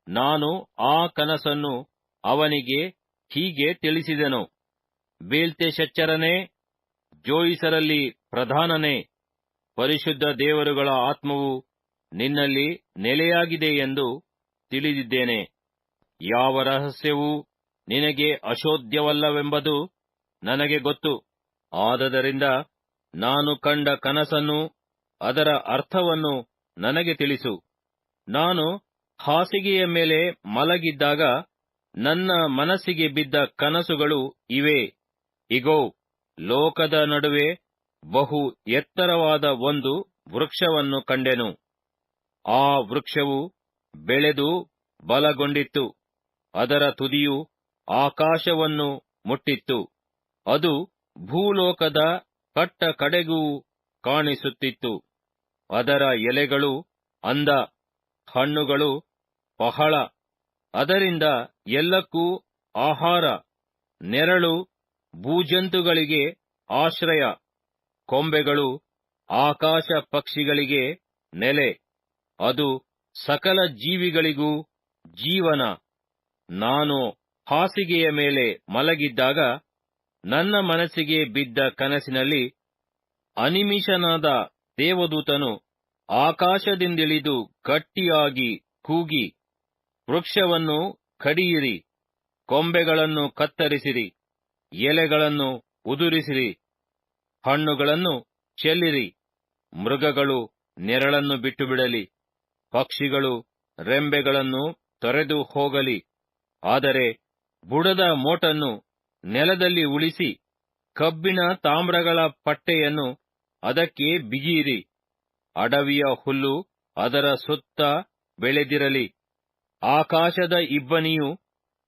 ನಾನು ಆ ಕನಸನ್ನು ಅವನಿಗೆ ಹೀಗೆ ತಿಳಿಸಿದೆನು. ಬೇಲ್ತೆಶಚ್ಚರನೇ, ಜೋಯಿಸರಲ್ಲಿ ಪ್ರಧಾನನೇ, ಪರಿಶುದ್ಧ ದೇವರುಗಳ ಆತ್ಮವು ನಿನ್ನಲ್ಲಿ ನೆಲೆಯಾಗಿದೆ ಎಂದು ತಿಳಿದಿದ್ದೇನೆ. ಯಾವ ರಹಸ್ಯವೂ ನಿನಗೆ ಅಶೋಧ್ಯವಲ್ಲವೆಂಬುದು ನನಗೆ ಗೊತ್ತು. ಆದದರಿಂದ ನಾನು ಕಂಡ ಕನಸನ್ನು ಅದರ ಅರ್ಥವನ್ನು ನನಗೆ ತಿಳಿಸು. ನಾನು ಹಾಸಿಗೆಯ ಮೇಲೆ ಮಲಗಿದ್ದಾಗ ನನ್ನ ಮನಸ್ಸಿಗೆ ಬಿದ್ದ ಕನಸುಗಳು ಇವೇ. ಇಗೋ, ಲೋಕದ ನಡುವೆ ಬಹು ಎತ್ತರವಾದ ಒಂದು ವೃಕ್ಷವನ್ನು ಕಂಡೆನು. ಆ ವೃಕ್ಷವು ಬೆಳೆದು ಬಲಗೊಂಡಿತ್ತು. ಅದರ ತುದಿಯು ಆಕಾಶವನ್ನು ಮುಟ್ಟಿತ್ತು. ಅದು ಭೂಲೋಕದ ಕಟ್ಟ ಕಡೆಗೂ ಕಾಣಿಸುತ್ತಿತ್ತು. ಅದರ ಎಲೆಗಳು ಅಂದ, ಹಣ್ಣುಗಳು ಬಹಳ, ಅದರಿಂದ ಎಲ್ಲಕ್ಕೂ ಆಹಾರ, ನೆರಳು, ಭೂಜಂತುಗಳಿಗೆ ಆಶ್ರಯ, ಕೊಂಬೆಗಳು ಆಕಾಶ ಪಕ್ಷಿಗಳಿಗೆ ನೆಲೆ. ಅದು ಸಕಲ ಜೀವಿಗಳಿಗೂ ಜೀವನ. ನಾನು ಹಾಸಿಗೆಯ ಮೇಲೆ ಮಲಗಿದ್ದಾಗ ನನ್ನ ಮನಸ್ಸಿಗೆ ಬಿದ್ದ ಕನಸಿನಲ್ಲಿ ಅನಿಮಿಷನಾದ ದೇವದೂತನು ಆಕಾಶದಿಂದಿಳಿದು ಗಟ್ಟಿಯಾಗಿ ಕೂಗಿ, ವೃಕ್ಷವನ್ನು ಕಡಿಯಿರಿ, ಕೊಂಬೆಗಳನ್ನು ಕತ್ತರಿಸಿರಿ, ಎಲೆಗಳನ್ನು ಉದುರಿಸಿರಿ, ಹಣ್ಣುಗಳನ್ನು ಚೆಲ್ಲಿರಿ, ಮೃಗಗಳು ನೆರಳನ್ನು ಬಿಟ್ಟುಬಿಡಲಿ, ಪಕ್ಷಿಗಳು ರೆಂಬೆಗಳನ್ನು ತೊರೆದು ಹೋಗಲಿ. ಆದರೆ ಬುಡದ ಮೋಟನ್ನು ನೆಲದಲ್ಲಿ ಉಳಿಸಿ, ಕಬ್ಬಿಣ ತಾಮ್ರಗಳ ಪಟ್ಟೆಯನ್ನು ಅದಕ್ಕೆ ಬಿಗಿಯಿರಿ. ಅಡವಿಯ ಹುಲ್ಲು ಅದರ ಸುತ್ತ ಬೆಳೆದಿರಲಿ, ಆಕಾಶದ ಇಬ್ಬನಿಯು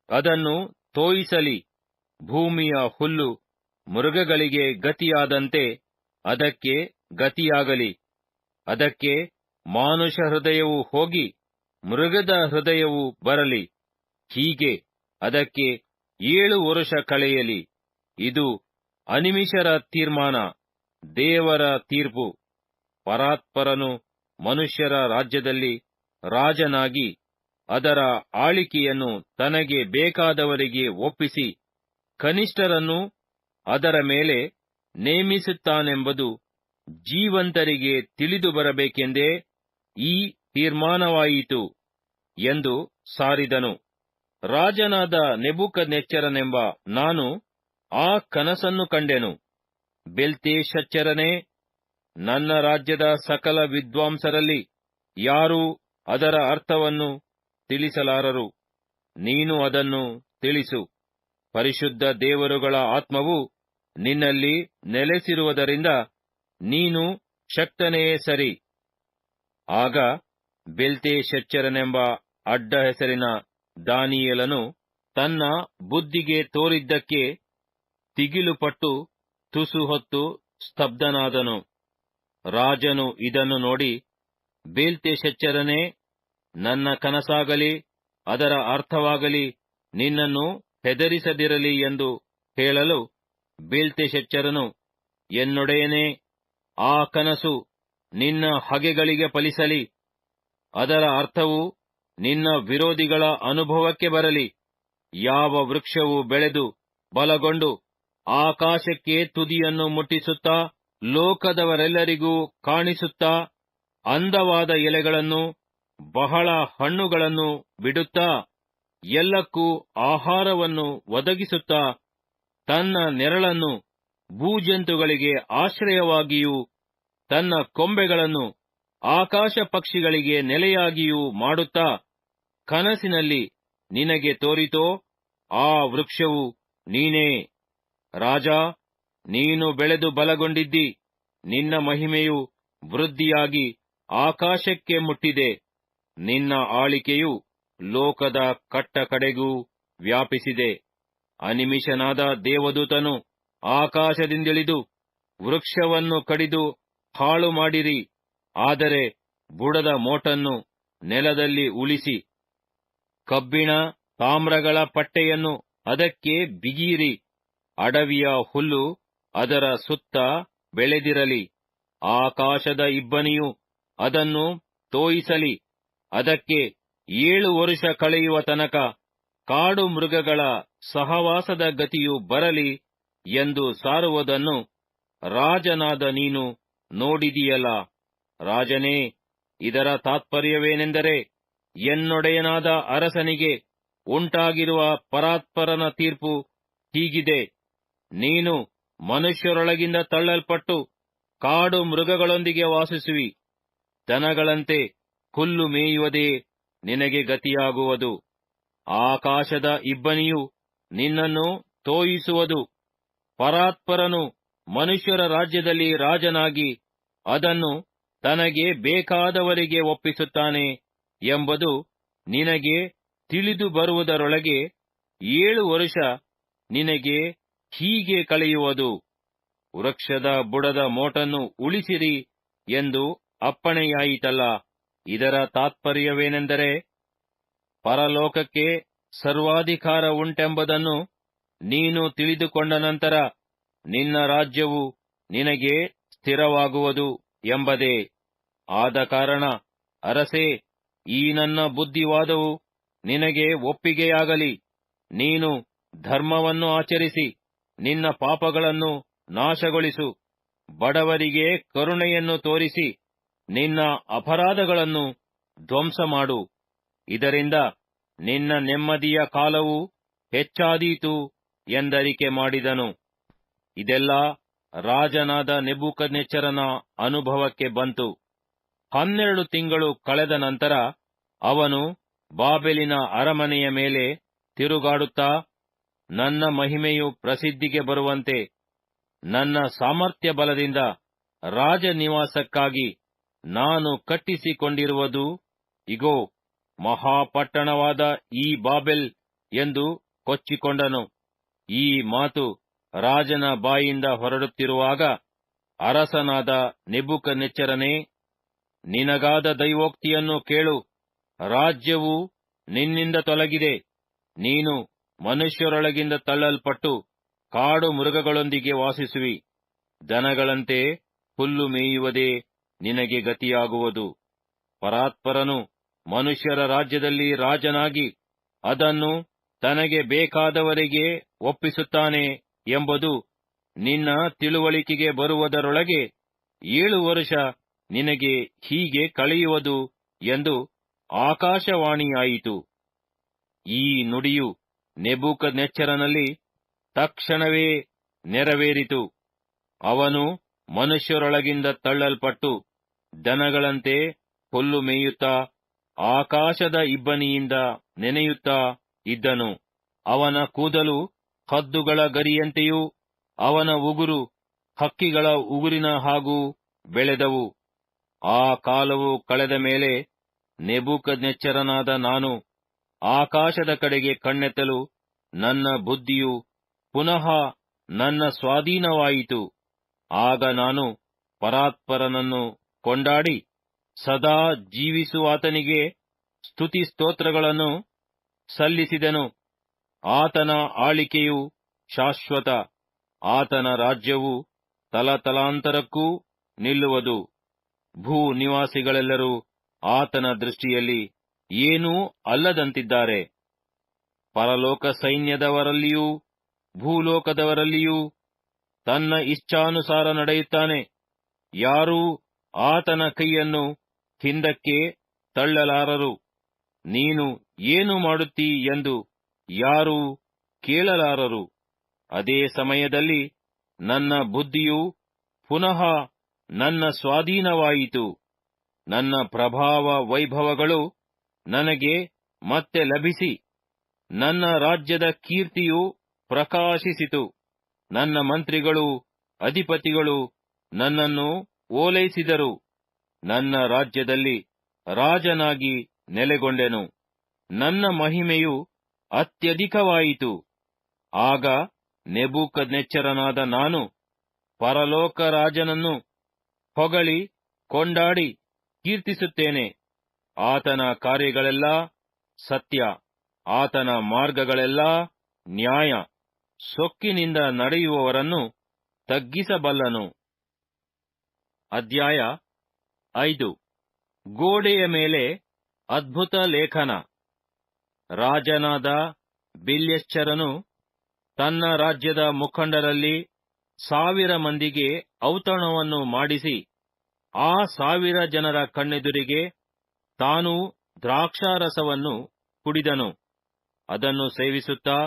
ಅದನ್ನು ತೋಯಿಸಲಿ. ಭೂಮಿಯ ಹುಲ್ಲು ಮೃಗಗಳಿಗೆ ಗತಿಯಾದಂತೆ ಅದಕ್ಕೆ ಗತಿಯಾಗಲಿ. ಅದಕ್ಕೆ ಮಾನುಷ ಹೃದಯವು ಹೋಗಿ ಮೃಗದ ಹೃದಯವು ಬರಲಿ. ಹೀಗೆ ಅದಕ್ಕೆ 7 ವರುಷ ಕಳೆಯಲಿ. ಇದು ಅನಿಮಿಷರ ತೀರ್ಮಾನ, ದೇವರ ತೀರ್ಪು. ಪರಾತ್ಪರನು ಮನುಷ್ಯರ ರಾಜ್ಯದಲ್ಲಿ ರಾಜನಾಗಿ ಅದರ ಆಳಿಕೆಯನ್ನು ತನಗೆ ಬೇಕಾದವರಿಗೆ ಒಪ್ಪಿಸಿ ಕನಿಷ್ಠರನ್ನು ಅದರ ಮೇಲೆ ನೇಮಿಸುತ್ತಾನೆಂಬುದು ಜೀವಂತರಿಗೆ ತಿಳಿದು ಬರಬೇಕೆಂದೇ ಈ ತೀರ್ಮಾನವಾಯಿತು ಎಂದು ಸಾರಿದನು. ರಾಜನಾದ ನೆಬೂಕದ್ನೆಚ್ಚರನೆಂಬ ನಾನು ಆ ಕನಸನ್ನು ಕಂಡೆನು. ಬೆಲ್ತೆಶಚ್ಚರನೇ, ನನ್ನ ರಾಜ್ಯದ ಸಕಲ ವಿದ್ವಾಂಸರಲ್ಲಿ ಯಾರೂ ಅದರ ಅರ್ಥವನ್ನು ತಿಳಿಸಲಾರರು. ನೀನು ಅದನ್ನು ತಿಳಿಸು. ಪರಿಶುದ್ಧ ದೇವರುಗಳ ಆತ್ಮವು ನಿನ್ನಲ್ಲಿ ನೆಲೆಸಿರುವುದರಿಂದ ನೀನು ಶಕ್ತನೇ ಸರಿ. ಆಗ ಬೆಲ್ತೆಶಚ್ಚರನೆಂಬ ಅಡ್ಡ ಹೆಸರಿನ ದಾನಿಯೇಲನು ತನ್ನ ಬುದ್ಧಿಗೆ ತೋರಿದ್ದಕ್ಕೆ ತಿಗಿಲುಪಟ್ಟು ತುಸು ಹೊತ್ತು ಸ್ತಬ್ಧನಾದನು. ರಾಜನು ಇದನ್ನು ನೋಡಿ, ಬೇಲ್ತೆಶಚ್ಚರನೇ, ನನ್ನ ಕನಸಾಗಲಿ ಅದರ ಅರ್ಥವಾಗಲಿ ನಿನ್ನನ್ನು ಹೆದರಿಸದಿರಲಿ ಎಂದು ಹೇಳಲು ಬೇಲ್ತೆಶಚ್ಚರನು, ಎನ್ನೊಡೆಯನೇ, ಆ ಕನಸು ನಿನ್ನ ಹಗೆಗಳಿಗೆ ಫಲಿಸಲಿ. ಅದರ ಅರ್ಥವು ನಿನ್ನ ವಿರೋಧಿಗಳ ಅನುಭವಕ್ಕೆ ಬರಲಿ. ಯಾವ ವೃಕ್ಷವು ಬೆಳೆದು ಬಲಗೊಂಡು ಆಕಾಶಕ್ಕೆ ತುದಿಯನ್ನು ಮುಟ್ಟಿಸುತ್ತಾ ಲೋಕದವರೆಲ್ಲರಿಗೂ ಕಾಣಿಸುತ್ತಾ ಅಂದವಾದ ಎಲೆಗಳನ್ನು ಬಹಳ ಹಣ್ಣುಗಳನ್ನು ಬಿಡುತ್ತಾ ಎಲ್ಲಕ್ಕೂ ಆಹಾರವನ್ನು ಒದಗಿಸುತ್ತಾ ತನ್ನ ನೆರಳನ್ನು ಭೂಜಂತುಗಳಿಗೆ ಆಶ್ರಯವಾಗಿಯೂ ತನ್ನ ಕೊಂಬೆಗಳನ್ನು ಆಕಾಶ ಪಕ್ಷಿಗಳಿಗೆ ನೆಲೆಯಾಗಿಯೂ ಮಾಡುತ್ತಾ ಕನಸಿನಲ್ಲಿ ನಿನಗೆ ತೋರಿತೋ ಆ ವೃಕ್ಷವು ನೀನೇ. ರಾಜ, ನೀನು ಬೆಳೆದು ಬಲಗೊಂಡಿದ್ದಿ. ನಿನ್ನ ಮಹಿಮೆಯು ವೃದ್ಧಿಯಾಗಿ ಆಕಾಶಕ್ಕೆ ಮುಟ್ಟಿದೆ. ನಿನ್ನ ಆಳಿಕೆಯು ಲೋಕದ ಕಟ್ಟಕಡೆಗೂ ವ್ಯಾಪಿಸಿದೆ. ಅನಿಮಿಷನಾದ ದೇವದೂತನು ಆಕಾಶದಿಂದಿಳಿದು ವೃಕ್ಷವನ್ನು ಕಡಿದು ಹಾಳು ಮಾಡಿರಿ, ಆದರೆ ಬುಡದ ಮೋಟನ್ನು ನೆಲದಲ್ಲಿ ಉಳಿಸಿ ಕಬ್ಬಿಣ ತಾಮ್ರಗಳ ಪಟ್ಟೆಯನ್ನು ಅದಕ್ಕೆ ಬಿಗಿಯಿರಿ. ಅಡವಿಯ ಹುಲ್ಲು ಅದರ ಸುತ್ತ ಬೆಳೆದಿರಲಿ. ಆಕಾಶದ ಇಬ್ಬನಿಯು ಅದನ್ನು ತೋಯಿಸಲಿ. ಅದಕ್ಕೆ 7 ವರುಷ ಕಳೆಯುವ ತನಕ ಕಾಡು ಮೃಗಗಳ ಸಹವಾಸದ ಗತಿಯು ಬರಲಿ ಎಂದು ಸಾರುವುದನ್ನು ರಾಜನಾದ ನೀನು ನೋಡಿದಿಯಲ್ಲ. ರಾಜನೇ, ಇದರ ತಾತ್ಪರ್ಯವೇನೆಂದರೆ, ಎನ್ನೊಡೆಯನಾದ ಅರಸನಿಗೆ ಉಂಟಾಗಿರುವ ಪರಾತ್ಪರನ ತೀರ್ಪು ಹೀಗಿದೆ. ನೀನು ಮನುಷ್ಯರೊಳಗಿಂದ ತಳ್ಳಲ್ಪಟ್ಟು ಕಾಡು ಮೃಗಗಳೊಂದಿಗೆ ವಾಸಿಸುವಿ. ದನಗಳಂತೆ ಹುಲ್ಲು ಮೇಯುವುದೇ ನಿನಗೆ ಗತಿಯಾಗುವುದು. ಆಕಾಶದ ಇಬ್ಬನಿಯು ನಿನ್ನನ್ನು ತೋಯಿಸುವುದು. ಪರಾತ್ಪರನು ಮನುಷ್ಯರ ರಾಜ್ಯದಲ್ಲಿ ರಾಜನಾಗಿ ಅದನ್ನು ತನಗೆ ಬೇಕಾದವರಿಗೆ ಒಪ್ಪಿಸುತ್ತಾನೆ ಎಂಬುದು ನಿನಗೆ ತಿಳಿದು ಬರುವುದರೊಳಗೆ 7 ವರುಷ ನಿನಗೆ ಹೀಗೆ ಕಳೆಯುವುದು. ವೃಕ್ಷದ ಬುಡದ ಮೋಟನ್ನು ಉಳಿಸಿರಿ ಎಂದು ಅಪ್ಪಣೆಯಾಯಿತಲ್ಲ. ಇದರ ತಾತ್ಪರ್ಯವೇನೆಂದರೆ, ಪರಲೋಕಕ್ಕೆ ಸರ್ವಾಧಿಕಾರ ಉಂಟೆಂಬುದನ್ನು ನೀನು ತಿಳಿದುಕೊಂಡ ನಂತರ ನಿನ್ನ ರಾಜ್ಯವು ನಿನಗೆ ಸ್ಥಿರವಾಗುವುದು ಎಂಬುದೇ. ಆದ ಕಾರಣ ಅರಸೇ, ಈ ನನ್ನ ಬುದ್ಧಿವಾದವು ನಿನಗೆ ಒಪ್ಪಿಗೆಯಾಗಲಿ. ನೀನು ಧರ್ಮವನ್ನು ಆಚರಿಸಿ ನಿನ್ನ ಪಾಪಗಳನ್ನು ನಾಶಗೊಳಿಸು. ಬಡವರಿಗೆ ಕರುಣೆಯನ್ನು ತೋರಿಸಿ ನಿನ್ನ ಅಪರಾಧಗಳನ್ನು ಧ್ವಂಸ ಮಾಡು. ಇದರಿಂದ ನಿನ್ನ ನೆಮ್ಮದಿಯ ಕಾಲವು ಹೆಚ್ಚಾದೀತು ಎಂದರಿಕೆ ಮಾಡಿದನು. ಇದೆಲ್ಲ ರಾಜನಾದ ನೆಬೂಕದ್ನೆಚ್ಚರನ ಅನುಭವಕ್ಕೆ ಬಂತು. 12 ತಿಂಗಳು ಕಳೆದ ನಂತರ ಅವನು ಬಾಬೆಲಿನ ಅರಮನೆಯ ಮೇಲೆ ತಿರುಗಾಡುತ್ತಾ, ನನ್ನ ಮಹಿಮೆಯು ಪ್ರಸಿದ್ಧಿಗೆ ಬರುವಂತೆ ನನ್ನ ಸಾಮರ್ಥ್ಯ ಬಲದಿಂದ ರಾಜನಿವಾಸಕ್ಕಾಗಿ ನಾನು ಕಟ್ಟಿಸಿಕೊಂಡಿರುವುದು ಇಗೋ ಮಹಾಪಟ್ಟಣವಾದ ಈ ಬಾಬೆಲ್ ಎಂದು ಕೊಚ್ಚಿಕೊಂಡನು. ಈ ಮಾತು ರಾಜನ ಬಾಯಿಂದ ಹೊರಡುತ್ತಿರುವಾಗ, ಅರಸನಾದ ನೆಬೂಕದ್ನೆಚ್ಚರನೇ, ನಿನಗಾದ ದೈವೋಕ್ತಿಯನ್ನು ಕೇಳು. ರಾಜ್ಯವು ನಿನ್ನಿಂದ ತೊಲಗಿದೆ. ನೀನು ಮನುಷ್ಯರೊಳಗಿಂದ ತಳ್ಳಲ್ಪಟ್ಟು ಕಾಡು ಮೃಗಗಳೊಂದಿಗೆ ವಾಸಿಸುವಿ. ದನಗಳಂತೆ ಹುಲ್ಲು ಮೇಯುವುದೇ ನಿನಗೆ ಗತಿಯಾಗುವುದು. ಪರಾತ್ಪರನು ಮನುಷ್ಯರ ರಾಜ್ಯದಲ್ಲಿ ರಾಜನಾಗಿ ಅದನ್ನು ತನಗೆ ಬೇಕಾದವರಿಗೆ ಒಪ್ಪಿಸುತ್ತಾನೆ ಎಂಬುದು ನಿನ್ನ ತಿಳುವಳಿಕೆಗೆ ಬರುವುದರೊಳಗೆ 7 ವರುಷ ನಿನಗೆ ಹೀಗೆ ಕಳೆಯುವುದು ಎಂದು ಆಕಾಶವಾಣಿಯಾಯಿತು. ಈ ನುಡಿಯು ನೆಬೂಕದ್ನೆಚ್ಚರನಲ್ಲಿ ತಕ್ಷಣವೇ ನೆರವೇರಿತು. ಅವನು ಮನುಷ್ಯರೊಳಗಿಂದ ತಳ್ಳಲ್ಪಟ್ಟು ದನಗಳಂತೆ ಹುಲ್ಲು ಮೇಯುತ್ತಾ ಆಕಾಶದ ಇಬ್ಬನಿಯಿಂದ ನೆನೆಯುತ್ತಾ ಇದ್ದನು. ಅವನ ಕೂದಲು ಹದ್ದುಗಳ ಗರಿಯಂತೆಯೂ ಅವನ ಉಗುರು ಹಕ್ಕಿಗಳ ಉಗುರಿನ ಹಾಗೂ ಬೆಳೆದವು. ಆ ಕಾಲವು ಕಳೆದ ಮೇಲೆ ನೆಬೂಕದ್ನೆಚ್ಚರನಾದ ನಾನು ಆಕಾಶದ ಕಡೆಗೆ ಕಣ್ಣೆತ್ತಲು ನನ್ನ ಬುದ್ಧಿಯು ಪುನಃ ನನ್ನ ಸ್ವಾಧೀನವಾಯಿತು. ಆಗ ನಾನು ಪರಾತ್ಪರನನ್ನು ಕೊಂಡಾಡಿ ಸದಾ ಜೀವಿಸುವಾತನಿಗೆ ಸ್ತುತಿ ಸ್ತೋತ್ರಗಳನ್ನು ಸಲ್ಲಿಸಿದೆನು. ಆತನ ಆಳಿಕೆಯು ಶಾಶ್ವತ, ಆತನ ರಾಜ್ಯವು ತಲತಲಾಂತರಕ್ಕೂ ನಿಲ್ಲುವುದು. ಭೂ ನಿವಾಸಿಗಳೆಲ್ಲರೂ ಆತನ ದೃಷ್ಟಿಯಲ್ಲಿ ಏನೂ ಅಲ್ಲದಂತಿದ್ದಾರೆ. ಪರಲೋಕ ಸೈನ್ಯದವರಲ್ಲಿಯೂ ಭೂಲೋಕದವರಲ್ಲಿಯೂ ತನ್ನ ಇಚ್ಛಾನುಸಾರ ನಡೆಯುತ್ತಾನೆ. ಯಾರೂ ಆತನ ಕೈಯನ್ನು ಹಿಂದಕ್ಕೆ ತಳ್ಳಲಾರರು. ನೀನು ಏನು ಮಾಡುತ್ತೀ ಎಂದು ಯಾರೂ ಕೇಳಲಾರರು. ಅದೇ ಸಮಯದಲ್ಲಿ ನನ್ನ ಬುದ್ಧಿಯು ಪುನಃ ನನ್ನ ಸ್ವಾಧೀನವಾಯಿತು. ನನ್ನ ಪ್ರಭಾವ ವೈಭವಗಳು ನನಗೆ ಮತ್ತೆ ಲಭಿಸಿ, ನನ್ನ ರಾಜ್ಯದ ಕೀರ್ತಿಯು ಪ್ರಕಾಶಿಸಿತು. ನನ್ನ ಮಂತ್ರಿಗಳು, ಅಧಿಪತಿಗಳು ನನ್ನನ್ನು ಓಲೈಸಿದರು. ನನ್ನ ರಾಜ್ಯದಲ್ಲಿ ರಾಜನಾಗಿ ನೆಲೆಗೊಂಡೆನು. ನನ್ನ ಮಹಿಮೆಯು ಅತ್ಯಧಿಕವಾಯಿತು. ಆಗ ನೆಬೂಕದ್ನೆಚ್ಚರನಾದ ನಾನು ಪರಲೋಕ ರಾಜನನ್ನು ಹೊಗಳಿ ಕೊಂಡಾಡಿ ಕೀರ್ತಿಸುತ್ತೇನೆ. ಆತನ ಕಾರ್ಯಗಳೆಲ್ಲಾ ಸತ್ಯ, ಆತನ ಮಾರ್ಗಗಳೆಲ್ಲಾ ನ್ಯಾಯ. ಸೊಕ್ಕಿನಿಂದ ನಡೆಯುವವರನ್ನು ತಗ್ಗಿಸಬಲ್ಲನು. ಅಧ್ಯಾಯ 5. ಗೋಡೆಯ ಮೇಲೆ ಅದ್ಭುತ ಲೇಖನ. ರಾಜನಾದ ಬಿಲ್ಯಶ್ಚರನು ತನ್ನ ರಾಜ್ಯದ ಮುಖಂಡರಲ್ಲಿ 1000 ಮಂದಿಗೆ ಔತಣವನ್ನು ಮಾಡಿಸಿ, ಆ 1000 ಜನರ ಕಣ್ಣೆದುರಿಗೆ ತಾನು ದ್ರಾಕ್ಷಾರಸವನ್ನು ಕುಡಿದನು. ಅದನ್ನು ಸೇವಿಸುತ್ತಾ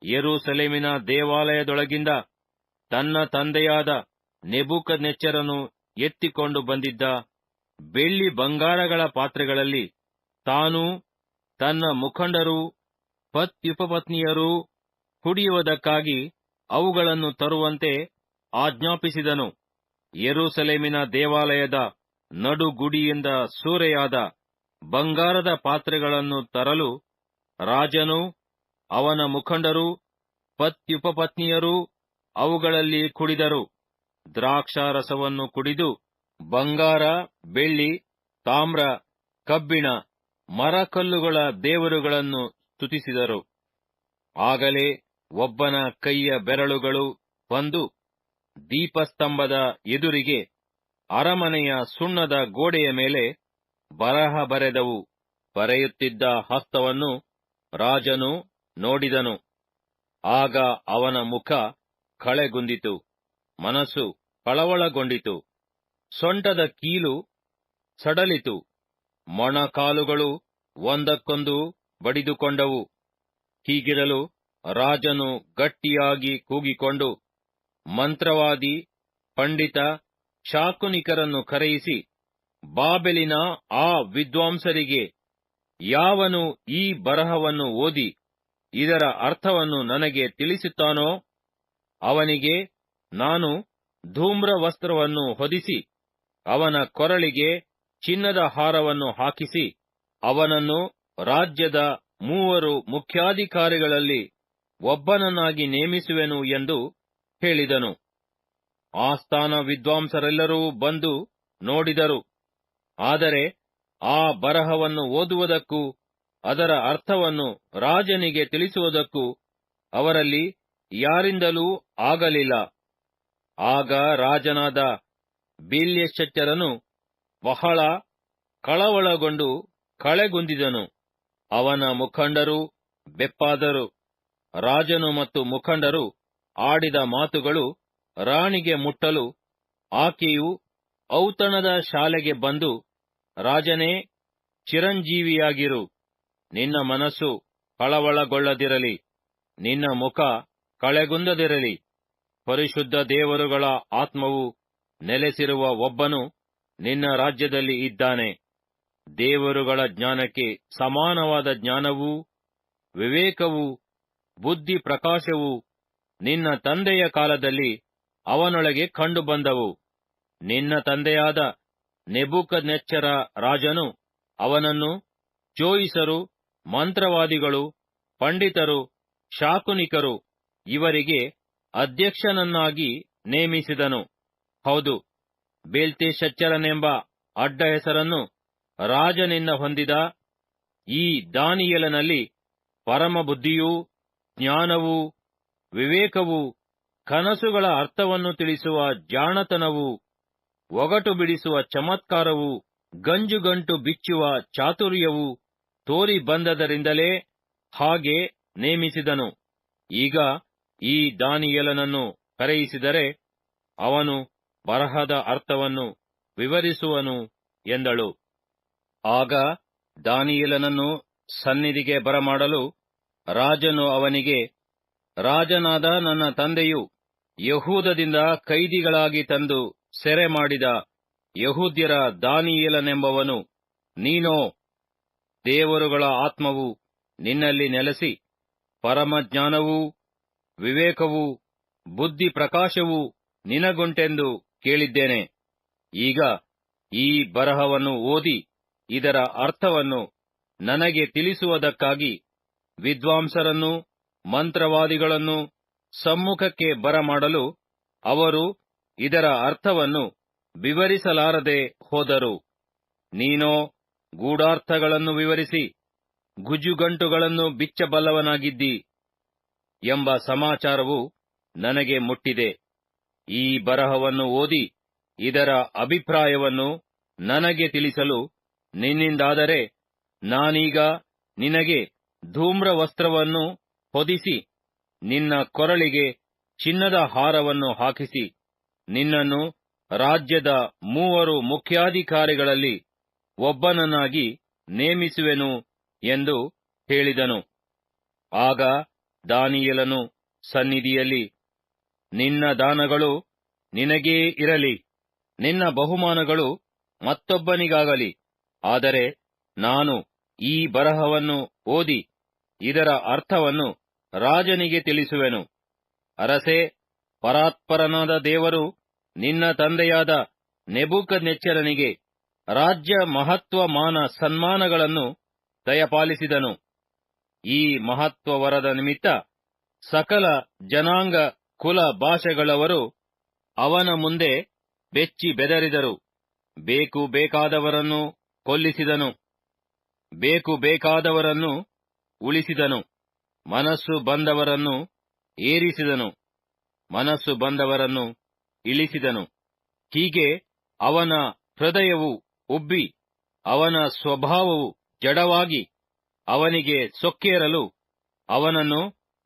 ಯೆರೂಸಲೇಮಿನ ದೇವಾಲಯದೊಳಗಿಂದ ತನ್ನ ತಂದೆಯಾದ ನೆಬೂಕದ್ನೆಚ್ಚರನು ಎತ್ತಿಕೊಂಡು ಬಂದಿದ್ದ ಬೆಳ್ಳಿ ಬಂಗಾರಗಳ ಪಾತ್ರೆಗಳಲ್ಲಿ ತಾನೂ ತನ್ನ ಮುಖಂಡರೂ ಪತ್ಯುಪಪತ್ನಿಯರೂ ಕುಡಿಯುವುದಕ್ಕಾಗಿ ಅವುಗಳನ್ನು ತರುವಂತೆ ಆಜ್ಞಾಪಿಸಿದನು. ಯೆರೂಸಲೇಮಿನ ದೇವಾಲಯದ ನಡುಗುಡಿಯಿಂದ ಸೂರೆಯಾದ ಬಂಗಾರದ ಪಾತ್ರೆಗಳನ್ನು ತರಲು ರಾಜನೂ ಅವನ ಮುಖಂಡರೂ ಪತ್ಯುಪಪತ್ನಿಯರೂ ಅವುಗಳಲ್ಲಿ ಕುಡಿದರು. ದ್ರಾಕ್ಷಾರಸವನ್ನು ಕುಡಿದು ಬಂಗಾರ, ಬೆಳ್ಳಿ, ತಾಮ್ರ, ಕಬ್ಬಿಣ, ಮರಕಲ್ಲುಗಳ ದೇವರುಗಳನ್ನು ಸ್ತುತಿಸಿದರು. ಆಗಲೇ ಒಬ್ಬನ ಕೈಯ ಬೆರಳುಗಳು ಬಂದು ದೀಪಸ್ತಂಭದ ಎದುರಿಗೆ ಅರಮನೆಯ ಸುಣ್ಣದ ಗೋಡೆಯ ಮೇಲೆ ಬರಹ ಬರೆದವು. ಬರೆಯುತ್ತಿದ್ದ ಹಸ್ತವನ್ನು ರಾಜನು ನೋಡಿದನು. ಆಗ ಅವನ ಮುಖ ಕಳೆಗುಂದಿತು, ಮನಸ್ಸು ಕಳವಳಗೊಂಡಿತು. ಸೊಂಟದ ಕೀಲು ಸಡಲಿತು, ಮೊಣಕಾಲುಗಳು ಒಂದಕ್ಕೊಂದು ಬಡಿದುಕೊಂಡವು. ಹೀಗಿರಲು ರಾಜನು ಗಟ್ಟಿಯಾಗಿ ಕೂಗಿಕೊಂಡು ಮಂತ್ರವಾದಿ, ಪಂಡಿತ, ಶಾಕುನಿಕರನ್ನು ಕರೆಯಿಸಿ, ಬಾಬೆಲಿನ ಆ ವಿದ್ವಾಂಸರಿಗೆ, ಯಾವನು ಈ ಬರಹವನ್ನು ಓದಿ ಇದರ ಅರ್ಥವನ್ನು ನನಗೆ ತಿಳಿಸುತ್ತಾನೋ ಅವನಿಗೆ ನಾನು ಧೂಮ್ರ ವಸ್ತ್ರವನ್ನು ಹೊದಿಸಿ, ಅವನ ಕೊರಳಿಗೆ ಚಿನ್ನದ ಹಾರವನ್ನು ಹಾಕಿಸಿ, ಅವನನ್ನು ರಾಜ್ಯದ 3 ಮುಖ್ಯಾಧಿಕಾರಿಗಳಲ್ಲಿ ಒಬ್ಬನನ್ನಾಗಿ ನೇಮಿಸುವೆನು ಎಂದು ಹೇಳಿದನು. ಆಸ್ಥಾನ ವಿದ್ವಾಂಸರೆಲ್ಲರೂ ಬಂದು ನೋಡಿದರು. ಆದರೆ ಆ ಬರಹವನ್ನು ಓದುವುದಕ್ಕೂ ಅದರ ಅರ್ಥವನ್ನು ರಾಜನಿಗೆ ತಿಳಿಸುವುದಕ್ಕೂ ಅವರಲ್ಲಿ ಯಾರಿಂದಲೂ ಆಗಲಿಲ್ಲ. ಆಗ ರಾಜನಾದ ಬೇಲ್ತೆಶಚ್ಚರನು ಬಹಳ ಕಳವಳಗೊಂಡು ಕಳೆಗುಂದಿದನು. ಅವನ ಮುಖಂಡರು ಬೆಪ್ಪಾದರು. ರಾಜನು ಮತ್ತು ಮುಖಂಡರು ಆಡಿದ ಮಾತುಗಳು ರಾಣಿಗೆ ಮುಟ್ಟಲು ಆಕೆಯು ಔತಣದ ಶಾಲೆಗೆ ಬಂದು, ರಾಜನೇ, ಚಿರಂಜೀವಿಯಾಗಿರು, ನಿನ್ನ ಮನಸ್ಸು ಕಳವಳಗೊಳ್ಳದಿರಲಿ, ನಿನ್ನ ಮುಖ ಕಳೆಗುಂದದಿರಲಿ. ಪರಿಶುದ್ಧ ದೇವರುಗಳ ಆತ್ಮವು ನೆಲೆಸಿರುವ ಒಬ್ಬನು ನಿನ್ನ ರಾಜ್ಯದಲ್ಲಿ ಇದ್ದಾನೆ. ದೇವರುಗಳ ಜ್ಞಾನಕ್ಕೆ ಸಮಾನವಾದ ಜ್ಞಾನವೂ ವಿವೇಕವೂ ಬುದ್ಧಿ ಪ್ರಕಾಶವೂ ನಿನ್ನ ತಂದೆಯ ಕಾಲದಲ್ಲಿ ಅವನೊಳಗೆ ಕಂಡುಬಂದವು. ನಿನ್ನ ತಂದೆಯಾದ ನೆಬೂಕದ್ನೆಚ್ಚರ ರಾಜನು ಅವನನ್ನು ಜೋಯಿಸರು, ಮಂತ್ರವಾದಿಗಳು, ಪಂಡಿತರು, ಶಾಕುನಿಕರು ಇವರಿಗೆ ಅಧ್ಯಕ್ಷನನ್ನಾಗಿ ನೇಮಿಸಿದನು. ಹೌದು, ಬೇಲ್ತೆಶಚ್ಚರನೆಂಬ ಅಡ್ಡ ಹೆಸರನ್ನು ರಾಜನಿಂದ ಹೊಂದಿದ ಈ ದಾನಿಯೇಲನಲ್ಲಿ ಪರಮಬುದ್ಧಿಯೂ ಜ್ಞಾನವು, ವಿವೇಕವು, ಕನಸುಗಳ ಅರ್ಥವನ್ನು ತಿಳಿಸುವ ಜಾಣತನವು, ಒಗಟು ಬಿಡಿಸುವ ಚಮತ್ಕಾರವು, ಗಂಜುಗಂಟು ಬಿಚ್ಚುವ ಚಾತುರ್ಯವು ತೋರಿ ಬಂದದರಿಂದಲೇ ಹಾಗೆ ನೇಮಿಸಿದನು. ಈಗ ಈ ದಾನಿಯೇಲನನ್ನು ಕರೆಯಿಸಿದರೆ ಅವನು ಬರಹದ ಅರ್ಥವನ್ನು ವಿವರಿಸುವನು ಎಂದಳು. ಆಗ ದಾನಿಯೇಲನನ್ನು ಸನ್ನಿಧಿಗೆ ಬರಮಾಡಲು ರಾಜನು ಅವನಿಗೆ, ರಾಜನಾದ ನನ್ನ ತಂದೆಯು ಯಹೂದದಿಂದ ಕೈದಿಗಳಾಗಿ ತಂದು ಸೆರೆ ಮಾಡಿದ ಯಹೂದ್ಯರ ದಾನಿಯೇಲನೆಂಬವನು ನೀನೋ? ದೇವರುಗಳ ಆತ್ಮವು ನಿನ್ನಲ್ಲಿ ನೆಲೆಸಿ ಪರಮಜ್ಞಾನವೂ ವಿವೇಕವೂ ಬುದ್ಧಿ ಪ್ರಕಾಶವೂ ನಿನಗುಂಟೆಂದು ಕೇಳಿದ್ದೇನೆ. ಈಗ ಈ ಬರಹವನ್ನು ಓದಿ ಇದರ ಅರ್ಥವನ್ನು ನನಗೆ ತಿಳಿಸುವುದಕ್ಕಾಗಿ ವಿದ್ವಾಂಸರನ್ನೂ ಮಂತ್ರವಾದಿಗಳನ್ನು ಸಮ್ಮುಖಕ್ಕೆ ಬರಮಾಡಲು ಅವರು ಇದರ ಅರ್ಥವನ್ನು ವಿವರಿಸಲಾರದೆ ಹೋದರು. ನೀನೋ ಗೂಢಾರ್ಥಗಳನ್ನು ವಿವರಿಸಿ ಗುಜುಗಂಟುಗಳನ್ನು ಬಿಚ್ಚಬಲ್ಲವನಾಗಿದ್ದಿ ಎಂಬ ಸಮಾಚಾರವು ನನಗೆ ಮುಟ್ಟಿದೆ. ಈ ಬರಹವನ್ನು ಓದಿ ಇದರ ಅಭಿಪ್ರಾಯವನ್ನು ನನಗೆ ತಿಳಿಸಲು ನಿನ್ನಿಂದಾದರೆ ನಾನೀಗ ನಿನಗೆ ಧೂಮ್ರ ವಸ್ತ್ರವನ್ನು ಹೊದಿಸಿ ನಿನ್ನ ಕೊರಳಿಗೆ ಚಿನ್ನದ ಹಾರವನ್ನು ಹಾಕಿಸಿ ನಿನ್ನನ್ನು ರಾಜ್ಯದ 3 ಮುಖ್ಯಾಧಿಕಾರಿಗಳಲ್ಲಿ ಒಬ್ಬನನ್ನಾಗಿ ನೇಮಿಸುವೆನು ಎಂದು ಹೇಳಿದನು. ಆಗ ದಾನಿಯೇಲನು ಸನ್ನಿಧಿಯಲ್ಲಿ, ನಿನ್ನ ದಾನಗಳು ನಿನಗೇ ಇರಲಿ, ನಿನ್ನ ಬಹುಮಾನಗಳು ಮತ್ತೊಬ್ಬನಿಗಾಗಲಿ, ಆದರೆ ನಾನು ಈ ಬರಹವನ್ನು ಓದಿ ಇದರ ಅರ್ಥವನ್ನು ರಾಜನಿಗೆ ತಿಳಿಸುವೆನು. ಅರಸೇ, ಪರಾತ್ಪರನಾದ ದೇವರು ನಿನ್ನ ತಂದೆಯಾದ ನೆಬೂಕದ್ನೆಚ್ಚರನಿಗೆ ರಾಜ್ಯ ಮಹತ್ವ ಮಾನ ಸನ್ಮಾನಗಳನ್ನು ದಯಪಾಲಿಸಿದನು. ಈ ಮಹತ್ವ ವರದ ನಿಮಿತ್ತ ಸಕಲ ಜನಾಂಗ ಕುಲ ಭಾಷೆಗಳವರು ಅವನ ಮುಂದೆ ಬೆಚ್ಚಿ ಬೆದರಿದರು. ಬೇಕು ಬೇಕಾದವರನ್ನು ಕೊಲ್ಲಿಸಿದನು, ಬೇಕು ಬೇಕಾದವರನ್ನು ಉಳಿಸಿದನು. ಮನಸ್ಸು ಬಂದವರನ್ನು ಏರಿಸಿದನು, ಮನಸ್ಸು ಬಂದವರನ್ನು ಇಳಿಸಿದನು. ಹೀಗೆ ಅವನ ಹೃದಯವು ಉಬ್ಬಿ ಅವನ ಸ್ವಭಾವವು ಜಡವಾಗಿ ಅವನಿಗೆ ಸೊಕ್ಕೇರಲು ಅವನನ್ನು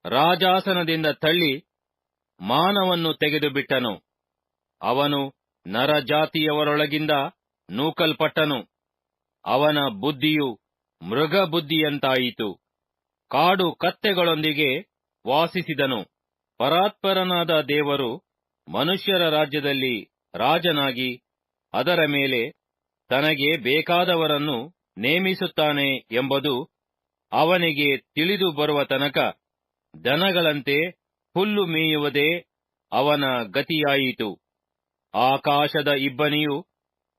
ರಾಜಾಸನದಿಂದ ತಳ್ಳಿ ಮಾನವನ್ನು ತೆಗೆದುಬಿಟ್ಟನು. ಅವನು ನರಜಾತಿಯವರೊಳಗಿಂದ ನೂಕಲ್ಪಟ್ಟನು. ಅವನ ಬುದ್ಧಿಯು ಮೃಗಬುದ್ಧಿಯಂತಾಯಿತು. ಕಾಡು ಕತ್ತೆಗಳೊಂದಿಗೆ ವಾಸಿಸಿದನು. ಪರಾತ್ಪರನಾದ ದೇವರು ಮನುಷ್ಯರ ರಾಜ್ಯದಲ್ಲಿ ರಾಜನಾಗಿ ಅದರ ಮೇಲೆ ತನಗೆ ಬೇಕಾದವರನ್ನು ನೇಮಿಸುತ್ತಾನೆ ಎಂಬುದು ಅವನಿಗೆ ತಿಳಿದು ಬರುವ ತನಕ ದನಗಳಂತೆ ಹುಲ್ಲು ಮೇಯುವುದೇ ಅವನ ಗತಿಯಾಯಿತು. ಆಕಾಶದ ಇಬ್ಬನಿಯು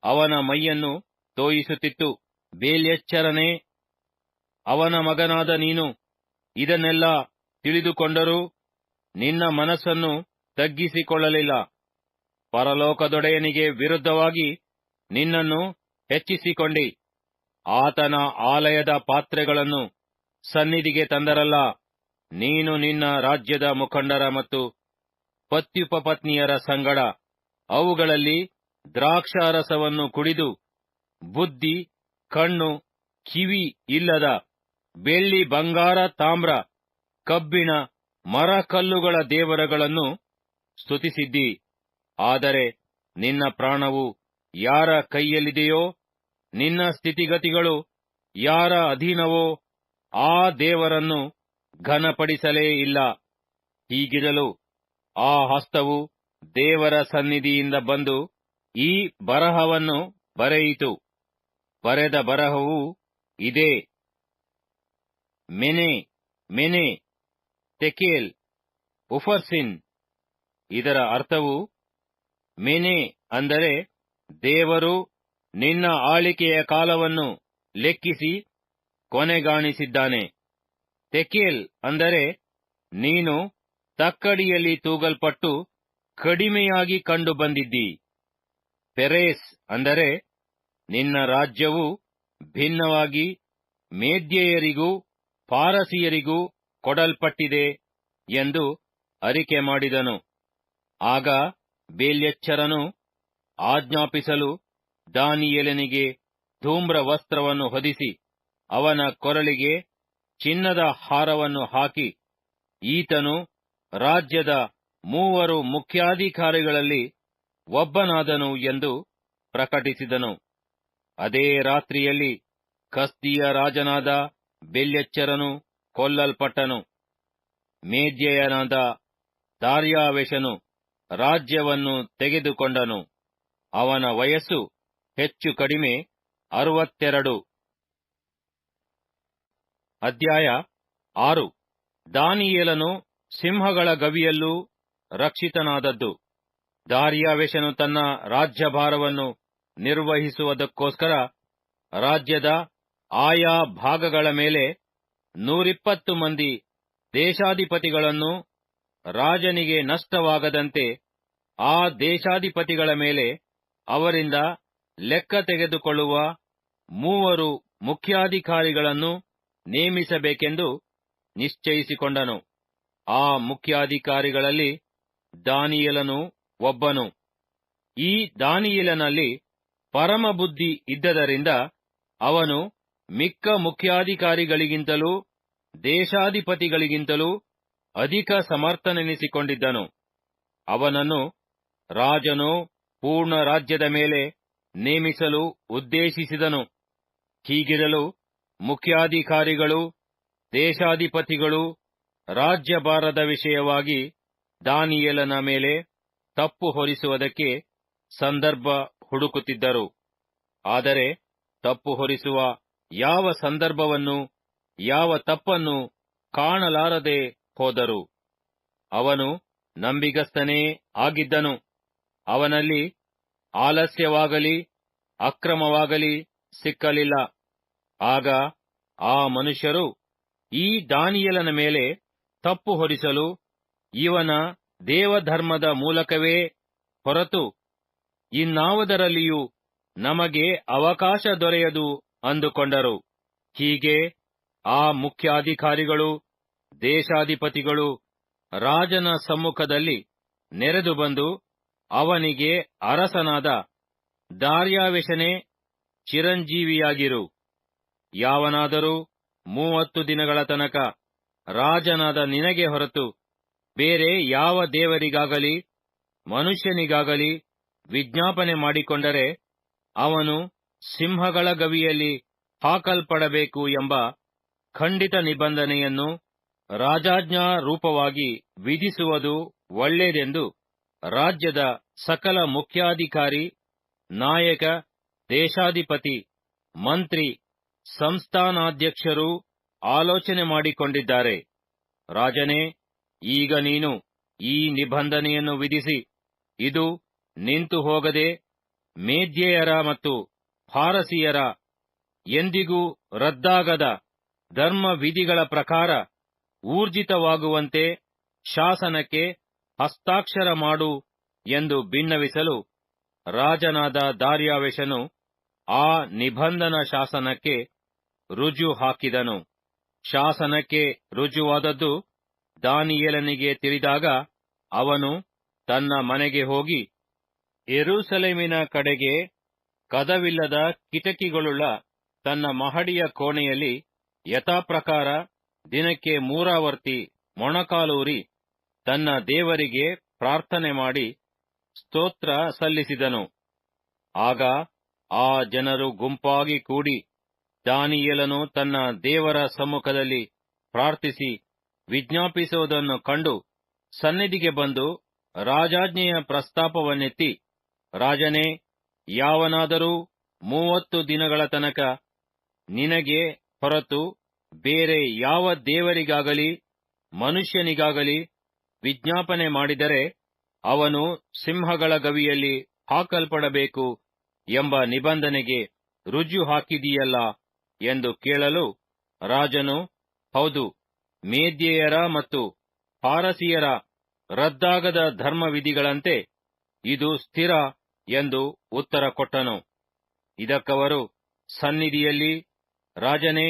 ಅವನ ಮೈಯನ್ನು ತೋಯಿಸುತ್ತಿತ್ತು. ಬೇಲ್ಯಚ್ಚರನೇ, ಅವನ ಮಗನಾದ ನೀನು ಇದನ್ನೆಲ್ಲ ತಿಳಿದುಕೊಂಡರೂ ನಿನ್ನ ಮನಸ್ಸನ್ನು ತಗ್ಗಿಸಿಕೊಳ್ಳಲಿಲ್ಲ. ಪರಲೋಕದೊಡೆಯನಿಗೆ ವಿರುದ್ಧವಾಗಿ ನಿನ್ನನ್ನು ಹೆಚ್ಚಿಸಿಕೊಂಡಿ. ಆತನ ಆಲಯದ ಪಾತ್ರೆಗಳನ್ನು ಸನ್ನಿಧಿಗೆ ತಂದರಲ್ಲ. ನೀನು ನಿನ್ನ ರಾಜ್ಯದ ಮುಖಂಡರ ಮತ್ತು ಪತ್ಯುಪಪತ್ನಿಯರ ಸಂಗಡ ಅವುಗಳಲ್ಲಿ ದ್ರಾಕ್ಷಾರಸವನ್ನು ಕುಡಿದು ಬುದ್ಧಿ, ಕಣ್ಣು, ಕಿವಿ ಇಲ್ಲದ ಬೆಳ್ಳಿ, ಬಂಗಾರ, ತಾಮ್ರ, ಕಬ್ಬಿಣ, ಮರಕಲ್ಲುಗಳ ದೇವರುಗಳನ್ನು ಸ್ತುತಿಸಿದ್ದಿ. ಆದರೆ ನಿನ್ನ ಪ್ರಾಣವು ಯಾರ ಕೈಯಲ್ಲಿದೆಯೋ, ನಿನ್ನ ಸ್ಥಿತಿಗತಿಗಳು ಯಾರ ಅಧೀನವೋ ಆ ದೇವರನ್ನು ಘನಪಡಿಸಲೇ ಇಲ್ಲ. ಹೀಗಿರಲು ಆ ಹಸ್ತವು ದೇವರ ಸನ್ನಿಧಿಯಿಂದ ಬಂದು ಈ ಬರಹವನ್ನು ಬರೆಯಿತು. ಬರೆದ ಬರಹವು ಇದೇ: ಮೆನೆ, ಮೆನೆ, ತೆಕೇಲ್, ಉಫರ್ಸಿನ್. ಇದರ ಅರ್ಥವು, ಮೆನೆ ಅಂದರೆ ದೇವರು ನಿನ್ನ ಆಳಿಕೆಯ ಕಾಲವನ್ನು ಲೆಕ್ಕಿಸಿ ಕೊನೆಗಾಣಿಸಿದ್ದಾನೆ. ತೆಕೇಲ್ ಅಂದರೆ ನೀನು ತಕ್ಕಡಿಯಲ್ಲಿ ತೂಗಲ್ಪಟ್ಟು ಕಡಿಮೆಯಾಗಿ ಕಂಡು ಬಂದಿದ್ದಿ. ಪೆರೇಸ್ ಅಂದರೆ ನಿನ್ನ ರಾಜ್ಯವು ಭಿನ್ನವಾಗಿ ಮೇದ್ಯಯರಿಗೂ ಪಾರಸಿಯರಿಗೂ ಕೊಡಲ್ಪಟ್ಟಿದೆ ಎಂದು ಅರಿಕೆ ಮಾಡಿದನು. ಆಗ ಬೇಲ್ಯಚ್ಚರನು ಆಜ್ಞಾಪಿಸಲು ದಾನಿಯೇಲನಿಗೆ ಧೂಮ್ರ ವಸ್ತ್ರವನ್ನು ಹೊದಿಸಿ ಅವನ ಕೊರಳಿಗೆ ಚಿನ್ನದ ಹಾರವನ್ನು ಹಾಕಿ, ಈತನು ರಾಜ್ಯದ 3 ಮುಖ್ಯಾಧಿಕಾರಿಗಳಲ್ಲಿ ಒಬ್ಬನಾದನು ಎಂದು ಪ್ರಕಟಿಸಿದನು. ಅದೇ ರಾತ್ರಿಯಲ್ಲಿ ಕಸ್ದೀಯ ರಾಜನಾದ ಬೇಲ್ಯಚ್ಚರನು ಕೊಲ್ಲಲ್ಪಟ್ಟನು. ಮೇದ್ಯನಾದ ದಾರ್ಯಾವೆಷನು ರಾಜ್ಯವನ್ನು ತೆಗೆದುಕೊಂಡನು. ಅವನ ವಯಸ್ಸು ಹೆಚ್ಚು ಕಡಿಮೆ 62. ಅಧ್ಯಾಯ 6. ದಾನಿಯೇಲನು ಸಿಂಹಗಳ ಗವಿಯಲ್ಲೂ ರಕ್ಷಿತನಾದದ್ದು. ದಾರ್ಯಾವೆಷನು ತನ್ನ ರಾಜ್ಯಭಾರವನ್ನು ನಿರ್ವಹಿಸುವುದಕ್ಕೋಸ್ಕರ ರಾಜ್ಯದ ಆಯಾ ಭಾಗಗಳ ಮೇಲೆ 120 ಮಂದಿ ದೇಶಾಧಿಪತಿಗಳನ್ನು, ರಾಜನಿಗೆ ನಷ್ಟವಾಗದಂತೆ ಆ ದೇಶಾಧಿಪತಿಗಳ ಮೇಲೆ ಅವರಿಂದ ಲೆಕ್ಕ ತೆಗೆದುಕೊಳ್ಳುವ 3 ಮುಖ್ಯಾಧಿಕಾರಿಗಳನ್ನು ನೇಮಿಸಬೇಕೆಂದು ನಿಶ್ಚಯಿಸಿಕೊಂಡನು. ಆ ಮುಖ್ಯಾಧಿಕಾರಿಗಳಲ್ಲಿ ದಾನಿಯೇಲನು ಒಬ್ಬನು. ಈ ದಾನಿಯೇಲನಲ್ಲಿ ಪರಮಬುದ್ಧಿ ಇದ್ದದರಿಂದ ಅವನು ಮಿಕ್ಕ ಮುಖ್ಯಾಧಿಕಾರಿಗಳಿಗಿಂತಲೂ ದೇಶಾಧಿಪತಿಗಳಿಗಿಂತಲೂ ಅಧಿಕ ಸಮರ್ಥನೆನಿಸಿಕೊಂಡಿದ್ದನು. ಅವನನ್ನು ರಾಜನು ಪೂರ್ಣ ರಾಜ್ಯದ ಮೇಲೆ ನೇಮಿಸಲು ಉದ್ದೇಶಿಸಿದನು. ಹೀಗಿರಲು ಮುಖ್ಯಾಧಿಕಾರಿಗಳು, ದೇಶಾಧಿಪತಿಗಳು ರಾಜ್ಯಭಾರದ ವಿಷಯವಾಗಿ ದಾನಿಯೇಲನ ಮೇಲೆ ತಪ್ಪು ಹೊರಿಸುವುದಕ್ಕೆ ಸಂದರ್ಭ ಹುಡುಕುತ್ತಿದ್ದರು. ಆದರೆ ತಪ್ಪು ಹೊರಿಸುವ ಯಾವ ಸಂದರ್ಭವನ್ನು, ಯಾವ ತಪ್ಪನ್ನು ಕಾಣಲಾರದೆ ಹೋದರು. ಅವನು ನಂಬಿಗಸ್ತನೇ ಆಗಿದ್ದನು. ಅವನಲ್ಲಿ ಆಲಸ್ಯವಾಗಲಿ ಅಕ್ರಮವಾಗಲಿ ಸಿಕ್ಕಲಿಲ್ಲ. ಆಗ ಆ ಮನುಷ್ಯರು ಈ ದಾನಿಯೇಲನ ಮೇಲೆ ತಪ್ಪು ಹೊರಿಸಲು ಇವನ ದೇವಧರ್ಮದ ಮೂಲಕವೇ ಹೊರತು ಇನ್ನಾವುದರಲ್ಲಿಯೂ ನಮಗೆ ಅವಕಾಶ ದೊರೆಯದು ಅಂದುಕೊಂಡರು. ಹೀಗೆ ಆ ಮುಖ್ಯಾಧಿಕಾರಿಗಳು, ದೇಶಾಧಿಪತಿಗಳು ರಾಜನ ಸಮ್ಮುಖದಲ್ಲಿ ನೆರೆದು ಬಂದು ಅವನಿಗೆ, ಅರಸನಾದ ದಾರ್ಯಾವೆಷನೇ ಚಿರಂಜೀವಿಯಾಗಿರು. ಯಾವನಾದರೂ 30 ದಿನಗಳ ತನಕ ರಾಜನಾದ ನಿನಗೆ ಹೊರತು ಬೇರೆ ಯಾವ ದೇವರಿಗಾಗಲಿ ಮನುಷ್ಯನಿಗಾಗಲಿ ವಿಜ್ಞಾಪನೆ ಮಾಡಿಕೊಂಡರೆ ಅವನು ಸಿಂಹಗಳ ಗವಿಯಲ್ಲಿ ಹಾಕಲ್ಪಡಬೇಕು ಎಂಬ ಖಂಡಿತ ನಿಬಂಧನೆಯನ್ನು ರಾಜಾಜ್ಞಾ ರೂಪವಾಗಿ ವಿಧಿಸುವುದು ಒಳ್ಳೆಯದೆಂದು ರಾಜ್ಯದ ಸಕಲ ಮುಖ್ಯಾಧಿಕಾರಿ, ನಾಯಕ, ದೇಶಾಧಿಪತಿ, ಮಂತ್ರಿ, ಸಂಸ್ಥಾನಾಧ್ಯಕ್ಷರೂ ಆಲೋಚನೆ ಮಾಡಿಕೊಂಡಿದ್ದಾರೆ. ರಾಜನೇ, ಈಗ ನೀನು ಈ ನಿಬಂಧನೆಯನ್ನು ವಿಧಿಸಿ, ಇದು ನಿಂತು ಹೋಗದೆ ಮೇದ್ಯೆಯರ ಮತ್ತು ಪಾರಸಿಯರ ಎಂದಿಗೂ ರದ್ದಾಗದ ಧರ್ಮವಿಧಿಗಳ ಪ್ರಕಾರ ಊರ್ಜಿತವಾಗುವಂತೆ ಶಾಸನಕ್ಕೆ ಹಸ್ತಾಕ್ಷರ ಮಾಡು ಎಂದು ಬಿನ್ನವಿಸಲು, ರಾಜನಾದ ದಾರ್ಯಾವೆಷನು ಆ ನಿಬಂಧನ ಶಾಸನಕ್ಕೆ ರುಜು ಹಾಕಿದನು. ಶಾಸನಕ್ಕೆ ರುಜುವಾದದ್ದು ದಾನಿಯೇಲನಿಗೆ ತಿಳಿದಾಗ ಅವನು ತನ್ನ ಮನೆಗೆ ಹೋಗಿ ಯೆರೂಸಲೇಮಿನ ಕಡೆಗೆ ಕದವಿಲ್ಲದ ಕಿಟಕಿಗಳುಳ್ಳ ತನ್ನ ಮಹಡಿಯ ಕೋಣೆಯಲ್ಲಿ ಯಥಾಪ್ರಕಾರ ದಿನಕ್ಕೆ 3 ಆವರ್ತಿ ಮೊಣಕಾಲೂರಿ ತನ್ನ ದೇವರಿಗೆ ಪ್ರಾರ್ಥನೆ ಮಾಡಿ ಸ್ತೋತ್ರ ಸಲ್ಲಿಸಿದನು. ಆಗ ಆ ಜನರು ಗುಂಪಾಗಿ ಕೂಡಿ ದಾನಿಯೇಲನು ತನ್ನ ದೇವರ ಸಮ್ಮುಖದಲ್ಲಿ ಪ್ರಾರ್ಥಿಸಿ ವಿಜ್ಞಾಪಿಸುವುದನ್ನು ಕಂಡು ಸನ್ನಿಧಿಗೆ ಬಂದು ರಾಜಾಜ್ಞೆಯ ಪ್ರಸ್ತಾಪವನ್ನೆತ್ತಿ, ರಾಜನೇ, ಯಾವನಾದರೂ 30 ದಿನಗಳ ತನಕ ನಿನಗೆ ಹೊರತು ಬೇರೆ ಯಾವ ದೇವರಿಗಾಗಲಿ ಮನುಷ್ಯನಿಗಾಗಲಿ ವಿಜ್ಞಾಪನೆ ಮಾಡಿದರೆ ಅವನು ಸಿಂಹಗಳ ಗವಿಯಲ್ಲಿ ಹಾಕಲ್ಪಡಬೇಕು ಎಂಬ ನಿಬಂಧನೆಗೆ ರುಜು ಹಾಕಿದೀಯಲ್ಲ ಎಂದು ಕೇಳಲು, ರಾಜನು, ಹೌದು, ಮೇದ್ಯೆಯರ ಮತ್ತು ಪಾರಸಿಯರ ರದ್ದಾಗದ ಧರ್ಮವಿಧಿಗಳಂತೆ ಇದು ಸ್ಥಿರ ಎಂದು ಉತ್ತರ ಕೊಟ್ಟನು. ಇದಕ್ಕವರು ಸನ್ನಿಧಿಯಲ್ಲಿ, ರಾಜನೇ,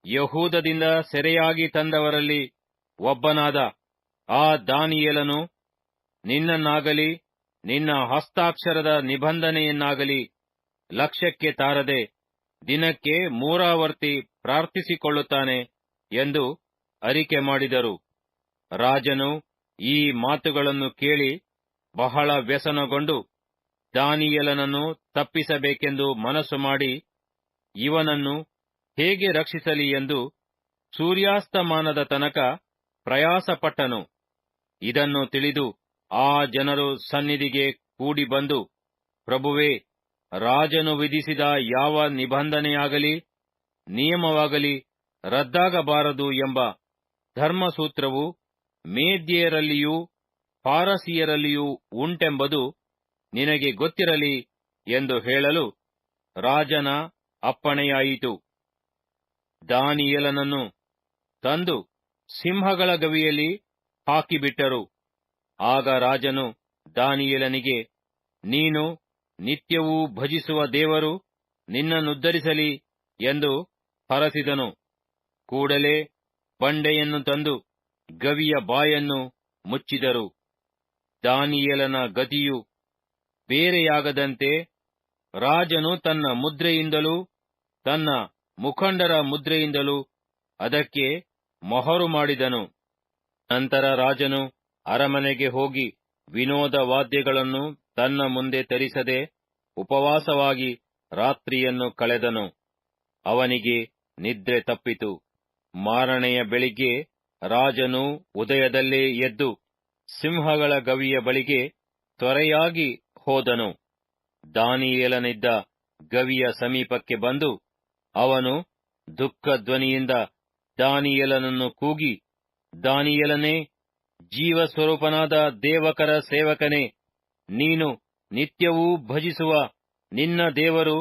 ಯಹೂದದಿಂದ ಸೆರೆಯಾಗಿ ತಂದವರಲ್ಲಿ ಒಬ್ಬನಾದ ಆ ದಾನಿಯೇಲನು ನಿನ್ನನ್ನಾಗಲಿ ನಿನ್ನ ಹಸ್ತಾಕ್ಷರದ ನಿಬಂಧನೆಯನ್ನಾಗಲಿ ಲಕ್ಷ್ಯಕ್ಕೆ ತಾರದೆ ದಿನಕ್ಕೆ 3 ಪ್ರಾರ್ಥಿಸಿಕೊಳ್ಳುತ್ತಾನೆ ಎಂದು ಅರಿಕೆ ಮಾಡಿದರು. ರಾಜನು ಈ ಮಾತುಗಳನ್ನು ಕೇಳಿ ಬಹಳ ವ್ಯಸನಗೊಂಡು ದಾನಿಯೇಲನನ್ನು ತಪ್ಪಿಸಬೇಕೆಂದು ಮನಸ್ಸು ಮಾಡಿ ಇವನನ್ನು ಹೇಗೆ ರಕ್ಷಿಸಲಿ ಎಂದು ಸೂರ್ಯಾಸ್ತಮಾನದ ತನಕ ಪ್ರಯಾಸಪಟ್ಟನು. ಇದನ್ನು ತಿಳಿದು ಆ ಜನರು ಸನ್ನಿಧಿಗೆ ಕೂಡಿ ಬಂದು, ಪ್ರಭುವೇ, ರಾಜನು ವಿಧಿಸಿದ ಯಾವ ನಿಬಂಧನೆಯಾಗಲಿ ನಿಯಮವಾಗಲಿ ರದ್ದಾಗಬಾರದು ಎಂಬ ಧರ್ಮಸೂತ್ರವು ಮೇದ್ಯರಲ್ಲಿಯೂ ಪಾರಸಿಯರಲ್ಲಿಯೂ ಉಂಟೆಂಬುದು ನಿನಗೆ ಗೊತ್ತಿರಲಿ ಎಂದು ಹೇಳಲು ರಾಜನ ಅಪ್ಪಣೆಯಾಯಿತು. ದಾನಿಯೇಲನನ್ನು ತಂದು ಸಿಂಹಗಳ ಗವಿಯಲ್ಲಿ ಹಾಕಿಬಿಟ್ಟರು. ಆಗ ರಾಜನು ದಾನಿಯೇಲನಿಗೆ, ನೀನು ನಿತ್ಯವೂ ಭಜಿಸುವ ದೇವರು ನಿನ್ನನ್ನುದ್ಧರಿಸಲಿ ಎಂದು ಹರಸಿದನು. ಕೂಡಲೇ ಬಂಡೆಯನ್ನು ತಂದು ಗವಿಯ ಬಾಯನ್ನು ಮುಚ್ಚಿದರು. ದಾನಿಯೇಲನ ಗತಿಯು ಬೇರೆಯಾಗದಂತೆ ರಾಜನು ತನ್ನ ಮುದ್ರೆಯಿಂದಲೂ ತನ್ನ ಮುಖಂಡರ ಮುದ್ರೆಯಿಂದಲೂ ಅದಕ್ಕೆ ಮೊಹರು ಮಾಡಿದನು. ನಂತರ ರಾಜನು ಅರಮನೆಗೆ ಹೋಗಿ ವಿನೋದ ವಾದ್ಯಗಳನ್ನು ತನ್ನ ಮುಂದೆ ತರಿಸದೆ ಉಪವಾಸವಾಗಿ ರಾತ್ರಿಯನ್ನು ಕಳೆದನು. ಅವನಿಗೆ ನಿದ್ರೆ ತಪ್ಪಿತು. ಮಾರನೆಯ ಬೆಳಿಗ್ಗೆ ರಾಜನು ಉದಯದಲ್ಲೇ ಎದ್ದು ಸಿಂಹಗಳ ಗವಿಯ ಬಳಿಗೆ ತ್ವರೆಯಾಗಿ ಹೋದನು. ದಾನಿಯೇಲನಿದ್ದ ಗವಿಯ ಸಮೀಪಕ್ಕೆ ಬಂದು ಅವನು ದುಃಖ ಧ್ವನಿಯಿಂದ ದಾನಿಯೇಲನನ್ನು ಕೂಗಿ, ದಾನಿಯೇಲನೇ, ಜೀವಸ್ವರೂಪನಾದ ದೇವಕರ ಸೇವಕನೇ, ನೀನು ನಿತ್ಯವೂ ಭಜಿಸುವ ನಿನ್ನ ದೇವರು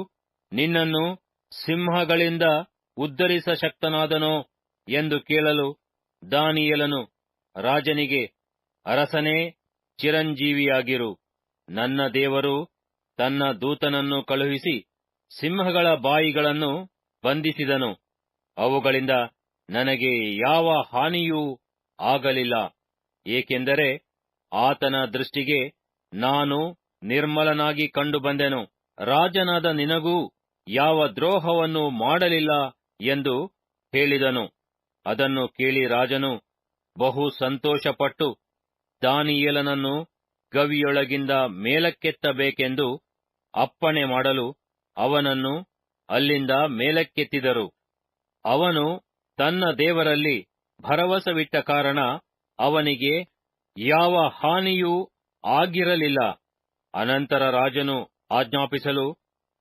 ನಿನ್ನನ್ನು ಸಿಂಹಗಳಿಂದ ಉದ್ಧರಿಸಶಕ್ತನಾದನೋ ಎಂದು ಕೇಳಲು ದಾನಿಯೇಲನು ರಾಜನಿಗೆ, ಅರಸನೇ, ಚಿರಂಜೀವಿಯಾಗಿರು. ನನ್ನ ದೇವರು ತನ್ನ ದೂತನನ್ನು ಕಳುಹಿಸಿ ಸಿಂಹಗಳ ಬಾಯಿಗಳನ್ನು ಬಂಧಿಸಿದನು. ಅವುಗಳಿಂದ ನನಗೆ ಯಾವ ಹಾನಿಯೂ ಆಗಲಿಲ್ಲ, ಏಕೆಂದರೆ ಆತನ ದೃಷ್ಟಿಗೆ ನಾನು ನಿರ್ಮಲನಾಗಿ ಕಂಡುಬಂದೆನು. ರಾಜನಾದ ನಿನಗೂ ಯಾವ ದ್ರೋಹವನ್ನು ಮಾಡಲಿಲ್ಲ ಎಂದು ಹೇಳಿದನು. ಅದನ್ನು ಕೇಳಿ ರಾಜನು ಬಹು ಸಂತೋಷಪಟ್ಟು ದಾನಿಯೇಲನನ್ನು ಗವಿಯೊಳಗಿಂದ ಮೇಲಕ್ಕೆತ್ತಬೇಕೆಂದು ಅಪ್ಪಣೆ ಮಾಡಲು ಅವನನ್ನು ಅಲ್ಲಿಂದ ಮೇಲಕ್ಕೆತ್ತಿದರು. ಅವನು ತನ್ನ ದೇವರಲ್ಲಿ ಭರವಸವಿಟ್ಟ ಕಾರಣ ಅವನಿಗೆ ಯಾವ ಹಾನಿಯೂ ಆಗಿರಲಿಲ್ಲ. ಅನಂತರ ರಾಜನು ಆಜ್ಞಾಪಿಸಲು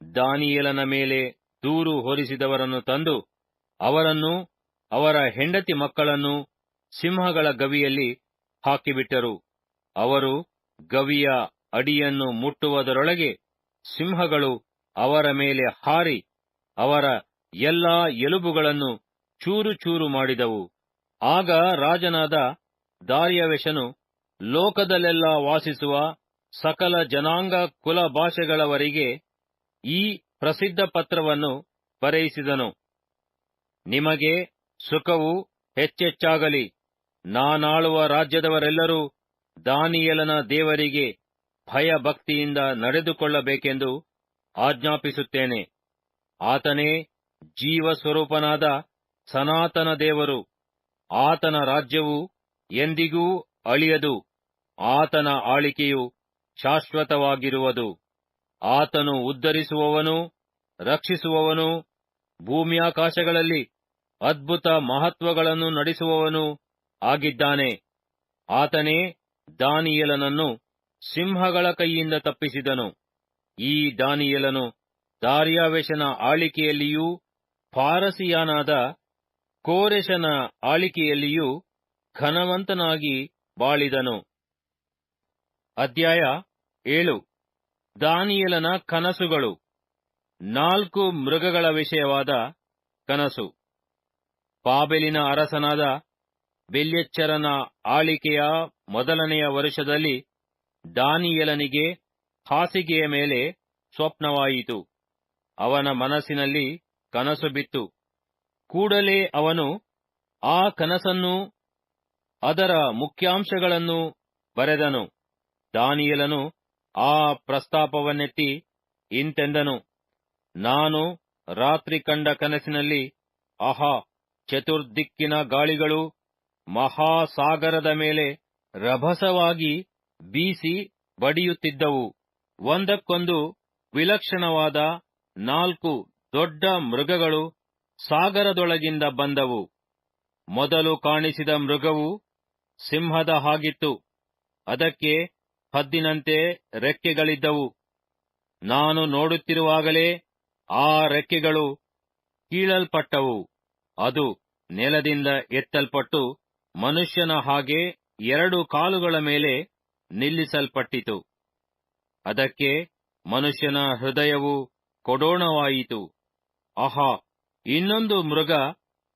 ದಾನಿಯೇಲನ ಮೇಲೆ ದೂರು ಹೊರಿಸಿದವರನ್ನು ತಂದು ಅವರನ್ನೂ ಅವರ ಹೆಂಡತಿ ಮಕ್ಕಳನ್ನೂ ಸಿಂಹಗಳ ಗವಿಯಲ್ಲಿ ಹಾಕಿಬಿಟ್ಟರು. ಅವರು ಗವಿಯ ಅಡಿಯನ್ನು ಮುಟ್ಟುವುದರೊಳಗೆ ಸಿಂಹಗಳು ಅವರ ಮೇಲೆ ಹಾರಿ ಅವರ ಎಲ್ಲಾ ಎಲುಬುಗಳನ್ನು ಚೂರು ಚೂರು ಮಾಡಿದವು. ಆಗ ರಾಜನಾದ ದಾರ್ಯಾವೆಷನು ಲೋಕದಲ್ಲೆಲ್ಲ ವಾಸಿಸುವ ಸಕಲ ಜನಾಂಗ ಕುಲ ಭಾಷೆಗಳವರಿಗೆ ಈ ಪ್ರಸಿದ್ಧ ಪತ್ರವನ್ನು ಬರೆಯಿಸಿದನು. ನಿಮಗೆ ಸುಖವು ಹೆಚ್ಚೆಚ್ಚಾಗಲಿ. ನಾನಾಳುವ ರಾಜ್ಯದವರೆಲ್ಲರೂ ದಾನಿಯೇಲನ ದೇವರಿಗೆ ಭಯಭಕ್ತಿಯಿಂದ ನಡೆದುಕೊಳ್ಳಬೇಕೆಂದು ಆಜ್ಞಾಪಿಸುತ್ತೇನೆ. ಆತನೇ ಜೀವಸ್ವರೂಪನಾದ ಸನಾತನ ದೇವರು. ಆತನ ರಾಜ್ಯವು ಎಂದಿಗೂ ಅಳಿಯದು. ಆತನ ಆಳಿಕೆಯು ಶಾಶ್ವತವಾಗಿರುವುದು. ಆತನು ಉದ್ಧರಿಸುವವನೂ ರಕ್ಷಿಸುವವನೂ ಭೂಮ್ಯಾಕಾಶಗಳಲ್ಲಿ ಅದ್ಭುತ ಮಹತ್ವಗಳನ್ನು ನಡೆಸುವವನೂ ಆಗಿದ್ದಾನೆ. ಆತನೇ ದಾನಿಯೇಲನನ್ನು ಸಿಂಹಗಳ ಕೈಯಿಂದ ತಪ್ಪಿಸಿದನು. ಈ ದಾನಿಯೇಲನು ದಾರ್ಯಾವೆಷನ ಆಳಿಕೆಯಲ್ಲಿಯೂ ಪಾರಸಿಯನಾದ ಕೋರೆಷನ ಆಳಿಕೆಯಲ್ಲಿಯೂ ಘನವಂತನಾಗಿ ಬಾಳಿದನು. ಅಧ್ಯಾಯ 7. ದಾನಿಯೇಲನ ಕನಸುಗಳು. 4 ಮೃಗಗಳ ವಿಷಯವಾದ ಕನಸು. ಬಾಬೆಲಿನ ಅರಸನಾದ ಬೆಲ್ಯಚ್ಚರನ ಆಳಿಕೆಯ ಮೊದಲನೆಯ ವರುಷದಲ್ಲಿ ದಾನಿಯೇಲನಿಗೆ ಹಾಸಿಗೆಯ ಮೇಲೆ ಸ್ವಪ್ನವಾಯಿತು. ಅವನ ಮನಸ್ಸಿನಲ್ಲಿ ಕನಸು ಬಿತ್ತು. ಕೂಡಲೇ ಅವನು ಆ ಕನಸನ್ನೂ ಅದರ ಮುಖ್ಯಾಂಶಗಳನ್ನು ಬರೆದನು. ದಾನಿಯೇಲನು ಆ ಪ್ರಸ್ತಾಪವನ್ನೆತ್ತಿ ಇಂತೆಂದನು: ನಾನು ರಾತ್ರಿ ಕಂಡ ಕನಸಿನಲ್ಲಿ, ಆಹಾ, ಚತುರ್ದಿಕ್ಕಿನ ಗಾಳಿಗಳು ಮಹಾಸಾಗರದ ಮೇಲೆ ರಭಸವಾಗಿ ಬೀಸಿ ಬಡಿಯುತ್ತಿದ್ದವು. ಒಂದಕ್ಕೊಂದು ವಿಲಕ್ಷಣವಾದ 4 ದೊಡ್ಡ ಮೃಗಗಳು ಸಾಗರದೊಳಗಿಂದ ಬಂದವು. ಮೊದಲು ಕಾಣಿಸಿದ ಮೃಗವು ಸಿಂಹದ ಹಾಗಿತ್ತು. ಅದಕ್ಕೆ ಹದ್ದಿನಂತೆ ರೆಕ್ಕೆಗಳಿದ್ದವು. ನಾನು ನೋಡುತ್ತಿರುವಾಗಲೇ ಆ ರೆಕ್ಕೆಗಳು ಕೀಳಲ್ಪಟ್ಟವು. ಅದು ನೆಲದಿಂದ ಎತ್ತಲ್ಪಟ್ಟು ಮನುಷ್ಯನ ಹಾಗೆ 2 ಕಾಲುಗಳ ಮೇಲೆ ನಿಲ್ಲಿಸಲ್ಪಟ್ಟಿತು. ಅದಕ್ಕೆ ಮನುಷ್ಯನ ಹೃದಯವು ಕೊಡೋಣವಾಯಿತು. ಆಹಾ, ಇನ್ನೊಂದು ಮೃಗ,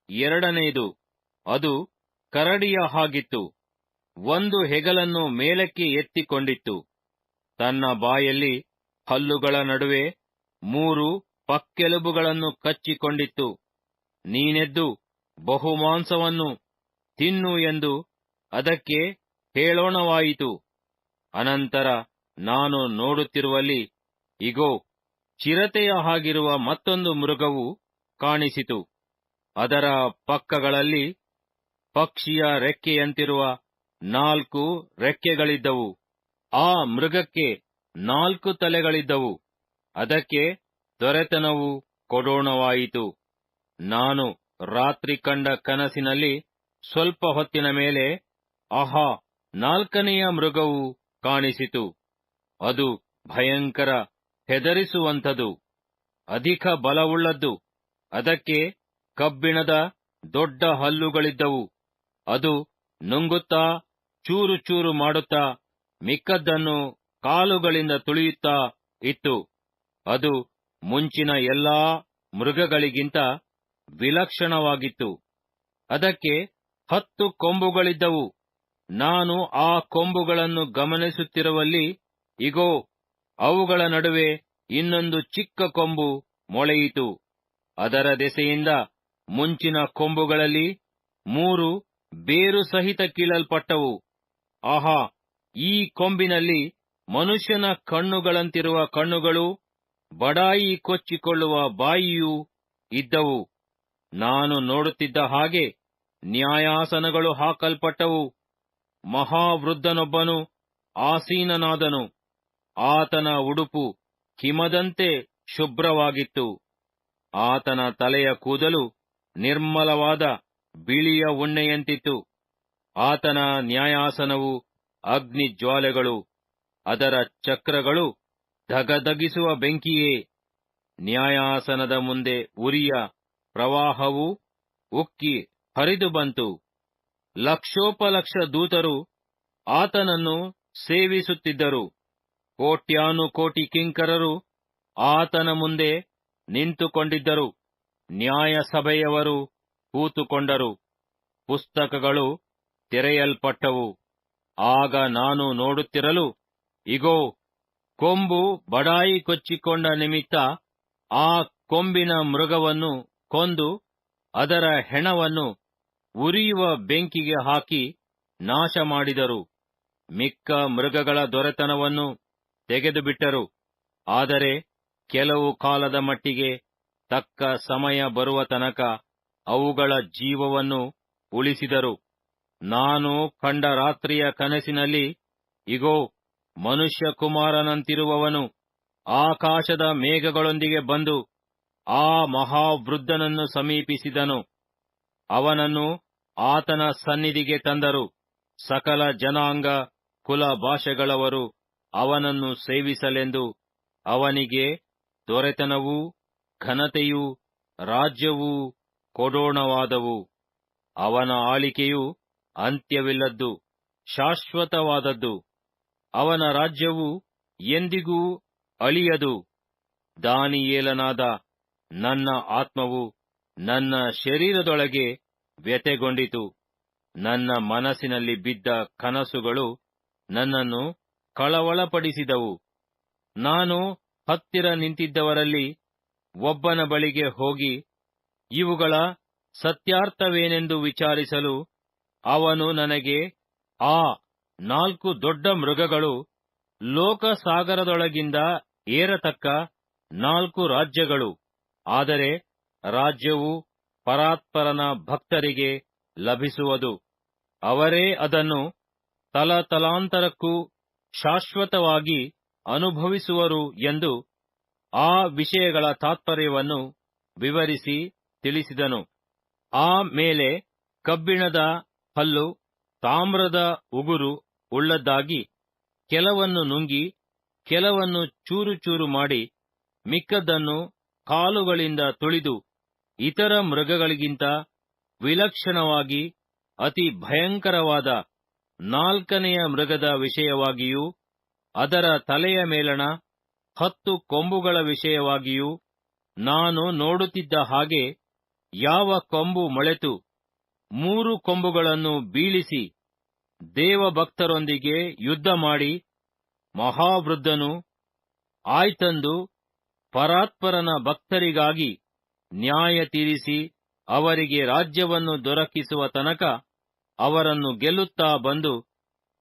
ಎರಡನೆಯದು, ಅದು ಕರಡಿಯ ಹಾಗಿತ್ತು. ಒಂದು ಹೆಗಲನ್ನು ಮೇಲಕ್ಕೆ ಎತ್ತಿಕೊಂಡಿತ್ತು. ತನ್ನ ಬಾಯಲ್ಲಿ ಹಲ್ಲುಗಳ ನಡುವೆ 3 ಪಕ್ಕೆಲುಬುಗಳನ್ನು ಕಚ್ಚಿಕೊಂಡಿತ್ತು. ನೀನೆದ್ದು ಬಹುಮಾಂಸವನ್ನು ತಿನ್ನು ಎಂದು ಅದಕ್ಕೆ ಹೇಳೋಣವಾಯಿತು. ಅನಂತರ ನಾನು ನೋಡುತ್ತಿರುವಲ್ಲಿ, ಇಗೋ, ಚಿರತೆಯ ಹಾಗಿರುವ ಮತ್ತೊಂದು ಮೃಗವು ಕಾಣಿಸಿತು. ಅದರ ಪಕ್ಕಗಳಲ್ಲಿ ಪಕ್ಷಿಯ ರೆಕ್ಕೆಯಂತಿರುವ 4 ರೆಕ್ಕೆಗಳಿದ್ದವು. ಆ ಮೃಗಕ್ಕೆ 4 ತಲೆಗಳಿದ್ದವು. ಅದಕ್ಕೆ ದೊರೆತನವು ಕೊಡೋಣವಾಯಿತು. ನಾನು ರಾತ್ರಿ ಕಂಡ ಕನಸಿನಲ್ಲಿ ಸ್ವಲ್ಪ ಹೊತ್ತಿನ ಮೇಲೆ, ಆಹಾ, 4ನೆಯ ಮೃಗವು ಕಾಣಿಸಿತು. ಅದು ಭಯಂಕರ, ಹೆದರಿಸುವಂಥದು, ಅಧಿಕ ಬಲವುಳ್ಳದ್ದು. ಅದಕ್ಕೆ ಕಬ್ಬಿಣದ ದೊಡ್ಡ ಹಲ್ಲುಗಳಿದ್ದವು. ಅದು ನುಂಗುತ್ತಾ, ಚೂರು ಚೂರು ಮಾಡುತ್ತಾ, ಮಿಕ್ಕದ್ದನ್ನು ಕಾಲುಗಳಿಂದ ತುಳಿಯುತ್ತಾ ಇತ್ತು. ಅದು ಮುಂಚಿನ ಎಲ್ಲಾ ಮೃಗಗಳಿಗಿಂತ ವಿಲಕ್ಷಣವಾಗಿತ್ತು. ಅದಕ್ಕೆ 10 ಕೊಂಬುಗಳಿದ್ದವು. ನಾನು ಆ ಕೊಂಬುಗಳನ್ನು ಗಮನಿಸುತ್ತಿರುವಲ್ಲಿ, ಇಗೋ, ಅವುಗಳ ನಡುವೆ ಇನ್ನೊಂದು ಚಿಕ್ಕ ಕೊಂಬು ಮೊಳೆಯಿತು. ಅದರ ದೆಸೆಯಿಂದ ಮುಂಚಿನ ಕೊಂಬುಗಳಲ್ಲಿ 3 ಬೇರು ಸಹಿತ ಕೀಳಲ್ಪಟ್ಟವು. ಆಹಾ, ಈ ಕೊಂಬಿನಲ್ಲಿ ಮನುಷ್ಯನ ಕಣ್ಣುಗಳಂತಿರುವ ಕಣ್ಣುಗಳು, ಬಡಾಯಿ ಕೊಚ್ಚಿಕೊಳ್ಳುವ ಬಾಯಿಯೂ ಇದ್ದವು. ನಾನು ನೋಡುತ್ತಿದ್ದ ಹಾಗೆ ನ್ಯಾಯಾಸನಗಳು ಹಾಕಲ್ಪಟ್ಟವು. ಮಹಾವೃದ್ಧನೊಬ್ಬನು ಆಸೀನನಾದನು. ಆತನ ಉಡುಪು ಹಿಮದಂತೆ ಶುಭ್ರವಾಗಿತ್ತು. ಆತನ ತಲೆಯ ಕೂದಲು ನಿರ್ಮಲವಾದ ಬಿಳಿಯ ಉಣ್ಣೆಯಂತಿತ್ತು. ಆತನ ನ್ಯಾಯಾಸನವು ಅಗ್ನಿಜ್ವಾಲೆಗಳು, ಅದರ ಚಕ್ರಗಳು ಧಗಧಗಿಸುವ ಬೆಂಕಿಯೇ. ನ್ಯಾಯಾಸನದ ಮುಂದೆ ಉರಿಯ ಪ್ರವಾಹವು ಉಕ್ಕಿ ಹರಿದು ಬಂತು. ಲಕ್ಷೋಪಲಕ್ಷ ದೂತರು ಆತನನ್ನು ಸೇವಿಸುತ್ತಿದ್ದರು. ಕೋಟ್ಯಾನುಕೋಟಿ ಕಿಂಕರರು ಆತನ ಮುಂದೆ ನಿಂತುಕೊಂಡಿದ್ದರು. ನ್ಯಾಯಸಭೆಯವರು ಕೂತುಕೊಂಡರು. ಪುಸ್ತಕಗಳು ತೆರೆಯಲ್ಪಟ್ಟವು. ಆಗ ನಾನು ನೋಡುತ್ತಿರಲು, ಇಗೋ, ಕೊಂಬು ಬಡಾಯಿ ಕೊಚ್ಚಿಕೊಂಡ ನಿಮಿತ್ತ ಆ ಕೊಂಬಿನ ಮೃಗವನ್ನು ಕೊಂದು ಅದರ ಹೆಣವನ್ನು ಉರಿಯುವ ಬೆಂಕಿಗೆ ಹಾಕಿ ನಾಶ ಮಾಡಿದರು. ಮಿಕ್ಕ ಮೃಗಗಳ ದೊರೆತನವನ್ನು ತೆಗೆದುಬಿಟ್ಟರು. ಆದರೆ ಕೆಲವು ಕಾಲದ ಮಟ್ಟಿಗೆ, ತಕ್ಕ ಸಮಯ ಬರುವ ತನಕ ಅವುಗಳ ಜೀವವನ್ನು ಉಳಿಸಿದರು. ನಾನು ಕಂಡ ರಾತ್ರಿಯ ಕನಸಿನಲ್ಲಿ, ಇಗೋ, ಮನುಷ್ಯಕುಮಾರನಂತಿರುವವನು ಆಕಾಶದ ಮೇಘಗಳೊಂದಿಗೆ ಬಂದು ಆ ಮಹಾವೃದ್ಧನನ್ನು ಸಮೀಪಿಸಿದನು. ಅವನನ್ನು ಆತನ ಸನ್ನಿಧಿಗೆ ತಂದರು. ಸಕಲ ಜನಾಂಗ, ಕುಲ, ಭಾಷೆಗಳವರು ಅವನನ್ನು ಸೇವಿಸಲೆಂದು ಅವನಿಗೆ ದೊರೆತನವೂ ಘನತೆಯೂ ರಾಜ್ಯವೂ ಕೊಡೋಣವಾದವು. ಅವನ ಆಳಿಕೆಯು ಅಂತ್ಯವಿಲ್ಲದ್ದು, ಶಾಶ್ವತವಾದದ್ದು. ಅವನ ರಾಜ್ಯವು ಎಂದಿಗೂ ಅಳಿಯದು. ದಾನಿಯೇಲನಾದ ನನ್ನ ಆತ್ಮವು ನನ್ನ ಶರೀರದೊಳಗೆ ವ್ಯಥೆಗೊಂಡಿತು. ನನ್ನ ಮನಸ್ಸಿನಲ್ಲಿ ಬಿದ್ದ ಕನಸುಗಳು ನನ್ನನ್ನು ಕಳವಳಪಡಿಸಿದವು. ನಾನು ಹತ್ತಿರ ನಿಂತಿದ್ದವರಲ್ಲಿ ಒಬ್ಬನ ಬಳಿಗೆ ಹೋಗಿ, ಇವುಗಳ ಸತ್ಯಾರ್ಥವೇನೆಂದು ವಿಚಾರಿಸಲು ಅವನು ನನಗೆ, ಆ 4 ದೊಡ್ಡ ಮೃಗಗಳು ಲೋಕಸಾಗರದೊಳಗಿಂದ ಏರತಕ್ಕ 4 ರಾಜ್ಯಗಳು. ಆದರೆ ರಾಜ್ಯವು ಪರಾತ್ಪರನ ಭಕ್ತರಿಗೆ ಲಭಿಸುವುದು. ಅವರೇ ಅದನ್ನು ತಲತಲಾಂತರಕ್ಕೂ ಶಾಶ್ವತವಾಗಿ ಅನುಭವಿಸುವರು ಎಂದು ಆ ವಿಷಯಗಳ ತಾತ್ಪರ್ಯವನ್ನು ವಿವರಿಸಿ ತಿಳಿಸಿದನು. ಆ ಮೇಲೆ ಕಬ್ಬಿಣದ ಹಲ್ಲು, ತಾಮ್ರದ ಉಗುರು ಉಳ್ಳದ್ದಾಗಿ ಕೆಲವನ್ನು ನುಂಗಿ ಕೆಲವನ್ನು ಚೂರು ಚೂರು ಮಾಡಿ ಮಿಕ್ಕದ್ದನ್ನು ಕಾಲುಗಳಿಂದ ತುಳಿದು ಇತರ ಮೃಗಗಳಿಗಿಂತ ವಿಲಕ್ಷಣವಾಗಿ ಅತಿ ಭಯಂಕರವಾದ 4ನೆಯ ಮೃಗದ ವಿಷಯವಾಗಿಯೂ ಅದರ ತಲೆಯ ಮೇಲಣ 10 ಕೊಂಬುಗಳ ವಿಷಯವಾಗಿಯೂ ನಾನು ನೋಡುತ್ತಿದ್ದ ಹಾಗೆ ಯಾವ ಕೊಂಬು ಮೊಳೆತು 3 ಕೊಂಬುಗಳನ್ನು ಬೀಳಿಸಿ ದೇವಭಕ್ತರೊಂದಿಗೆ ಯುದ್ಧಮಾಡಿ ಮಹಾವೃದ್ಧನು ಆಯ್ತಂದು ಪರಾತ್ಪರನ ಭಕ್ತರಿಗಾಗಿ ನ್ಯಾಯ ತೀರಿಸಿ ಅವರಿಗೆ ರಾಜ್ಯವನ್ನು ದೊರಕಿಸುವ ತನಕ ಅವರನ್ನು ಗೆಲ್ಲುತ್ತಾ ಬಂದು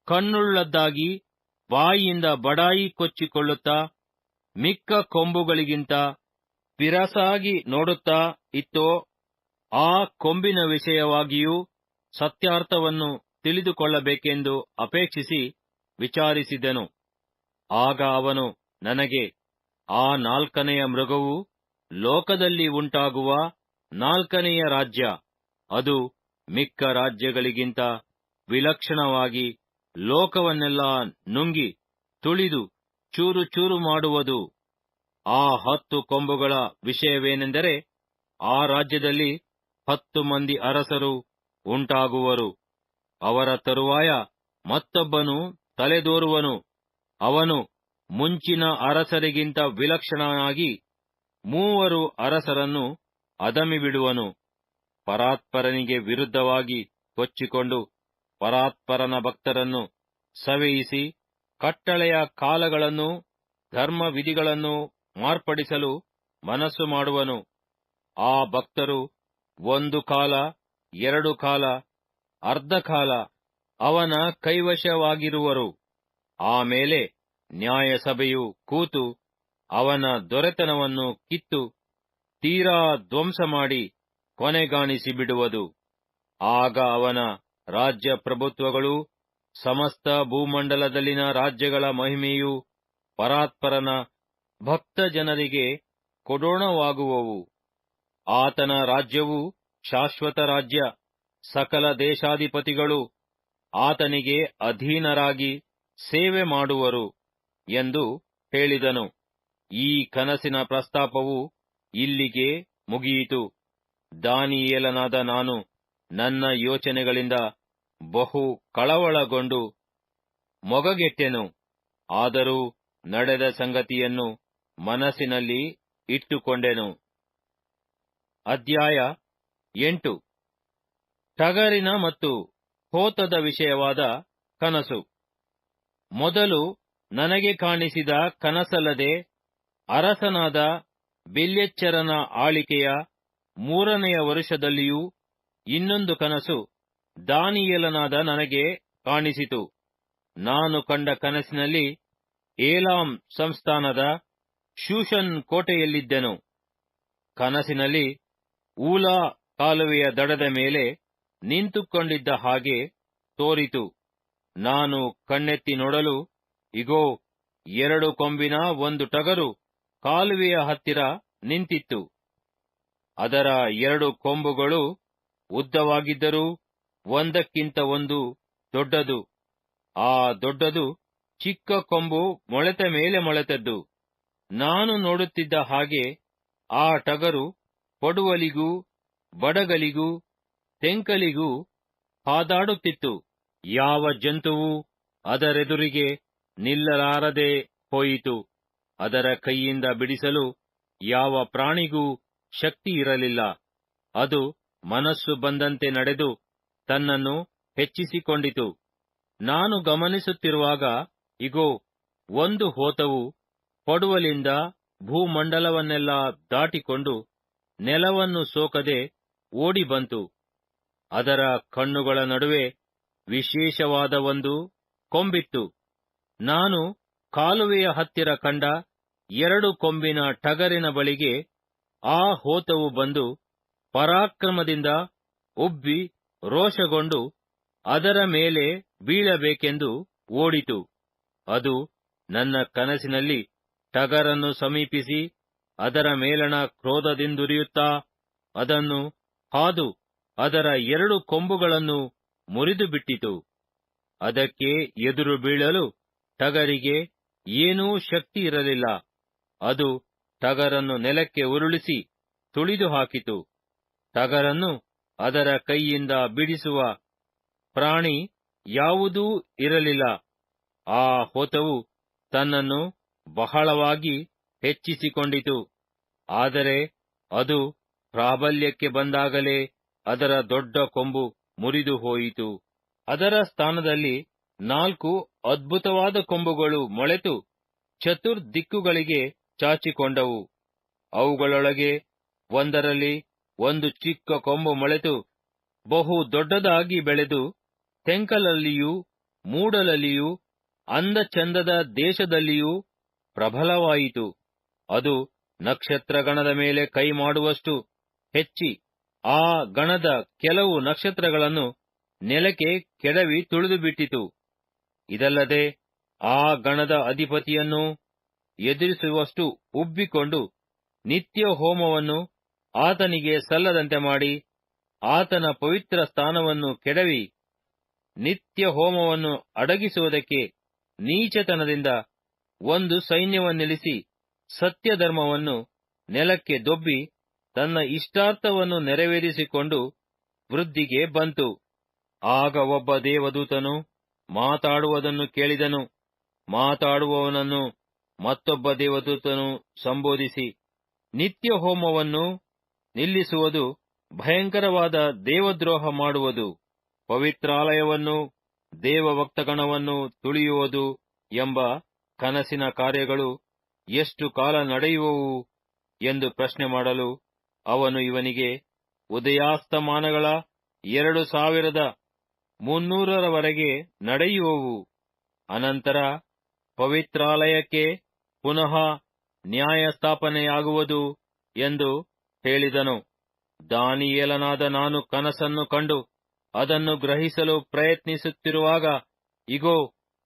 ಕಣ್ಣುಳ್ಳದ್ದಾಗಿ ಬಾಯಿಯಿಂದ ಬಡಾಯಿ ಕೊಚ್ಚಿಕೊಳ್ಳುತ್ತಾ ಮಿಕ್ಕ ಕೊಂಬುಗಳಿಗಿಂತ ಪಿರಸಾಗಿ ನೋಡುತ್ತಾ ಇತ್ತೋ ಆ ಕೊಂಬಿನ ವಿಷಯವಾಗಿಯೂ ಸತ್ಯಾರ್ಥವನ್ನು ತಿಳಿದುಕೊಳ್ಳಬೇಕೆಂದು ಅಪೇಕ್ಷಿಸಿ ವಿಚಾರಿಸಿದೆನು. ಆಗ ಅವನು ನನಗೆ, ಆ 4ನೆಯ ಮೃಗವು ಲೋಕದಲ್ಲಿ ಉಂಟಾಗುವ 4ನೆಯ ರಾಜ್ಯ. ಅದು ಮಿಕ್ಕ ರಾಜ್ಯಗಳಿಗಿಂತ ವಿಲಕ್ಷಣವಾಗಿ ಲೋಕವನ್ನೆಲ್ಲ ನುಂಗಿ ತುಳಿದು ಚೂರು ಚೂರು ಮಾಡುವುದು. ಆ 10 ಕೊಂಬುಗಳ ವಿಷಯವೇನೆಂದರೆ, ಆ ರಾಜ್ಯದಲ್ಲಿ 10 ಮಂದಿ ಅರಸರು ಉಂಟಾಗುವರು. ಅವರ ತರುವಾಯ ಮತ್ತೊಬ್ಬನು ತಲೆದೋರುವನು. ಅವನು ಮುಂಚಿನ ಅರಸರಿಗಿಂತ ವಿಲಕ್ಷಣನಾಗಿ 3 ಅರಸರನ್ನು ಅದಮಿಬಿಡುವನು. ಪರಾತ್ಪರನಿಗೆ ವಿರುದ್ಧವಾಗಿ ಕೊಚ್ಚಿಕೊಂಡು ಪರಾತ್ಪರನ ಭಕ್ತರನ್ನು ಸವೆಯಿಸಿ ಕಟ್ಟಳೆಯ ಕಾಲಗಳನ್ನೂ ಧರ್ಮವಿಧಿಗಳನ್ನೂ ಮಾರ್ಪಡಿಸಲು ಮನಸ್ಸು ಮಾಡುವನು. ಆ ಭಕ್ತರು 1 ಕಾಲ, 2 ಕಾಲ, ಅರ್ಧ ಕಾಲ ಅವನ ಕೈವಶವಾಗಿರುವರು. ಆಮೇಲೆ ನ್ಯಾಯಸಭೆಯು ಕೂತು ಅವನ ದೊರೆತನವನ್ನು ಕಿತ್ತು ತೀರಾ ಧ್ವಂಸ ಮಾಡಿ ಕೊನೆಗಾಣಿಸಿ ಬಿಡುವುದು. ಆಗ ಅವನ ರಾಜ್ಯ ಪ್ರಭುತ್ವಗಳು ಸಮಸ್ತ ಭೂಮಂಡಲದಲ್ಲಿನ ರಾಜ್ಯಗಳ ಮಹಿಮೆಯು ಪರಾತ್ಪರನ ಭಕ್ತ ಜನರಿಗೆ ಕೊಡೋಣವಾಗುವವು. ಆತನ ರಾಜ್ಯವು ಶಾಶ್ವತ ರಾಜ್ಯ. ಸಕಲ ದೇಶಾಧಿಪತಿಗಳು ಆತನಿಗೆ ಅಧೀನರಾಗಿ ಸೇವೆ ಮಾಡುವರು ಎಂದು ಹೇಳಿದನು. ಈ ಕನಸಿನ ಪ್ರಸ್ತಾಪವು ಇಲ್ಲಿಗೆ ಮುಗಿಯಿತು. ದಾನಿಯೇಲನಾದ ನಾನು ನನ್ನ ಯೋಚನೆಗಳಿಂದ ಬಹು ಕಳವಳಗೊಂಡು ಮೊಗಗೆಟ್ಟೆನು. ಆದರೂ ನಡೆದ ಸಂಗತಿಯನ್ನು ಮನಸ್ಸಿನಲ್ಲಿ ಇಟ್ಟುಕೊಂಡೆನು. ಅಧ್ಯಾಯ 8. ಟಗರಿನ ಮತ್ತು ಹೋತದ ವಿಷಯವಾದ ಕನಸು. ಮೊದಲು ನನಗೆ ಕಾಣಿಸಿದ ಕನಸಲ್ಲದೆ ಅರಸನಾದ ಬೆಲ್ಯಚ್ಚರನ ಆಳಿಕೆಯ 3ನೆಯ ವರುಷದಲ್ಲಿಯೂ ಇನ್ನೊಂದು ಕನಸು ದಾನಿಯೇಲನಾದ ನನಗೆ ಕಾಣಿಸಿತು. ನಾನು ಕಂಡ ಕನಸಿನಲ್ಲಿ ಏಲಾಮ್ ಸಂಸ್ಥಾನದ ಶೂಷನ್ ಕೋಟೆಯಲ್ಲಿದ್ದೆನು. ಕನಸಿನಲ್ಲಿ ಊಲಾ ಕಾಲುವೆಯ ದಡದ ಮೇಲೆ ನಿಂತುಕೊಂಡಿದ್ದ ಹಾಗೆ ತೋರಿತು. ನಾನು ಕಣ್ಣೆತ್ತಿ ನೋಡಲು, ಇಗೋ, 2 ಕೊಂಬಿನ ಒಂದು ಟಗರು ಕಾಲುವೆಯ ಹತ್ತಿರ ನಿಂತಿತ್ತು. ಅದರ 2 ಕೊಂಬುಗಳು ಉದ್ದವಾಗಿದ್ದರೂ ಒಂದಕ್ಕಿಂತ ಒಂದು ದೊಡ್ಡದು. ಆ ದೊಡ್ಡದು ಚಿಕ್ಕ ಕೊಂಬು ಮೊಳೆತ ಮೇಲೆ ಮೊಳೆತದ್ದು. ನಾನು ನೋಡುತ್ತಿದ್ದ ಹಾಗೆ ಆ ಟಗರು ಪಡುವಲಿಗೂ ಬಡಗಲಿಗೂ ತೆಂಕಲಿಗೂ ಹಾದಾಡುತ್ತಿತ್ತು. ಯಾವ ಜಂತುವೂ ಅದರೆದುರಿಗೆ ನಿಲ್ಲಲಾರದೆ ಹೋಯಿತು. ಅದರ ಕೈಯಿಂದ ಬಿಡಿಸಲು ಯಾವ ಪ್ರಾಣಿಗೂ ಶಕ್ತಿಯಿರಲಿಲ್ಲ. ಅದು ಮನಸ್ಸು ಬಂದಂತೆ ನಡೆದು ತನ್ನನ್ನು ಹೆಚ್ಚಿಸಿಕೊಂಡಿತು. ನಾನು ಗಮನಿಸುತ್ತಿರುವಾಗ, ಇಗೋ, ಒಂದು ಹೋತವು ಪಡುವಲಿಂದ ಭೂಮಂಡಲವನ್ನೆಲ್ಲ ದಾಟಿಕೊಂಡು ನೆಲವನ್ನು ಸೋಕದೆ ಓಡಿ ಬಂತು. ಅದರ ಕಣ್ಣುಗಳ ನಡುವೆ ವಿಶೇಷವಾದ ಒಂದು ಕೊಂಬಿತ್ತು. ನಾನು ಕಾಲುವೆಯ ಹತ್ತಿರ ಕಂಡ 2 ಕೊಂಬಿನ ಟಗರಿನ ಬಳಿಗೆ ಆ ಹೋತವು ಬಂದು ಪರಾಕ್ರಮದಿಂದ ಉಬ್ಬಿ ರೋಷಗೊಂಡು ಅದರ ಮೇಲೆ ಬೀಳಬೇಕೆಂದು ಓಡಿತು. ಅದು ನನ್ನ ಕನಸಿನಲ್ಲಿ ಟಗರನ್ನು ಸಮೀಪಿಸಿ ಅದರ ಮೇಲಣ ಕ್ರೋಧದಿಂದುರಿಯುತ್ತಾ ಅದನ್ನು ಹಾದು ಅದರ 2 ಕೊಂಬುಗಳನ್ನು ಮುರಿದು ಬಿಟ್ಟಿತು. ಅದಕ್ಕೆ ಎದುರು ಬೀಳಲು ಟಗರಿಗೆ ಏನೂ ಶಕ್ತಿ ಇರಲಿಲ್ಲ. ಅದು ಟಗರನ್ನು ನೆಲಕ್ಕೆ ಉರುಳಿಸಿ ತುಳಿದು ಹಾಕಿತು. ಟಗರನ್ನು ಅದರ ಕೈಯಿಂದ ಬಿಡಿಸುವ ಪ್ರಾಣಿ ಯಾವುದೂ ಇರಲಿಲ್ಲ. ಆ ಹೋತವು ತನ್ನನ್ನು ಬಹಳವಾಗಿ ಹೆಚ್ಚಿಸಿಕೊಂಡಿತು. ಆದರೆ ಅದು ಪ್ರಾಬಲ್ಯಕ್ಕೆ ಬಂದಾಗಲೇ ಅದರ ದೊಡ್ಡ ಕೊಂಬು ಮುರಿದು ಹೋಯಿತು. ಅದರ ಸ್ಥಾನದಲ್ಲಿ 4 ಅದ್ಭುತವಾದ ಕೊಂಬುಗಳು ಮೊಳೆತು ಚತುರ್ದಿಕ್ಕುಗಳಿಗೆ ಚಾಚಿಕೊಂಡವು. ಅವುಗಳೊಳಗೆ ಒಂದರಲ್ಲಿ ಒಂದು ಚಿಕ್ಕ ಕೊಂಬು ಮೊಳೆತು ಬಹು ದೊಡ್ಡದಾಗಿ ಬೆಳೆದು ತೆಂಕಲಲ್ಲಿಯೂ ಮೂಡಲಲ್ಲಿಯೂ ಅಂದಚಂದದ ದೇಶದಲ್ಲಿಯೂ ಪ್ರಬಲವಾಯಿತು. ಅದು ನಕ್ಷತ್ರಗಣದ ಮೇಲೆ ಕೈ ಮಾಡುವಷ್ಟು ಹೆಚ್ಚಿ ಆ ಗಣದ ಕೆಲವು ನಕ್ಷತ್ರಗಳನ್ನು ನೆಲಕ್ಕೆ ಕೆಡವಿ ತುಳಿದುಬಿಟ್ಟಿತು. ಇದಲ್ಲದೆ ಆ ಗಣದ ಅಧಿಪತಿಯನ್ನು ಎದುರಿಸುವಷ್ಟು ಉಬ್ಬಿಕೊಂಡು ನಿತ್ಯ ಹೋಮವನ್ನು ಆತನಿಗೆ ಸಲ್ಲದಂತೆ ಮಾಡಿ ಆತನ ಪವಿತ್ರ ಸ್ಥಾನವನ್ನು ಕೆಡವಿ ನಿತ್ಯ ಹೋಮವನ್ನು ಅಡಗಿಸುವುದಕ್ಕೆ ನೀಚತನದಿಂದ ಒಂದು ಸೈನ್ಯವನ್ನಿಳಿಸಿ ಸತ್ಯಧರ್ಮವನ್ನು ನೆಲಕ್ಕೆ ದೊಬ್ಬಿ ತನ್ನ ಇಷ್ಟಾರ್ಥವನ್ನು ನೆರವೇರಿಸಿಕೊಂಡು ವೃದ್ಧಿಗೆ ಬಂತು. ಆಗ ಒಬ್ಬ ದೇವದೂತನು ಮಾತಾಡುವುದನ್ನು ಕೇಳಿದನು. ಮಾತಾಡುವವನನ್ನು ಮತ್ತೊಬ್ಬ ದೇವದೂತನು ಸಂಬೋಧಿಸಿ, ನಿತ್ಯ ಹೋಮವನ್ನು ನಿಲ್ಲಿಸುವುದು ಭಯಂಕರವಾದ ದೇವದ್ರೋಹ ಮಾಡುವುದು, ಪವಿತ್ರಾಲಯವನ್ನು ದೇವಭಕ್ತಗಣವನ್ನು ತುಳಿಯುವುದು ಎಂಬ ಕನಸಿನ ಕಾರ್ಯಗಳು ಎಷ್ಟು ಕಾಲ ನಡೆಯುವವು ಎಂದು ಪ್ರಶ್ನೆ ಮಾಡಲು, ಅವನು ಇವನಿಗೆ, ಉದಯಾಸ್ತಮಾನಗಳ 2300 ನಡೆಯುವವು. ಅನಂತರ ಪವಿತ್ರಾಲಯಕ್ಕೆ ಪುನಃ ನ್ಯಾಯಸ್ಥಾಪನೆಯಾಗುವುದು ಎಂದು ಹೇಳಿದನು. ದಾನಿಯೇಲನಾದ ನಾನು ಕನಸನ್ನು ಕಂಡು ಅದನ್ನು ಗ್ರಹಿಸಲು ಪ್ರಯತ್ನಿಸುತ್ತಿರುವಾಗ, ಇಗೋ,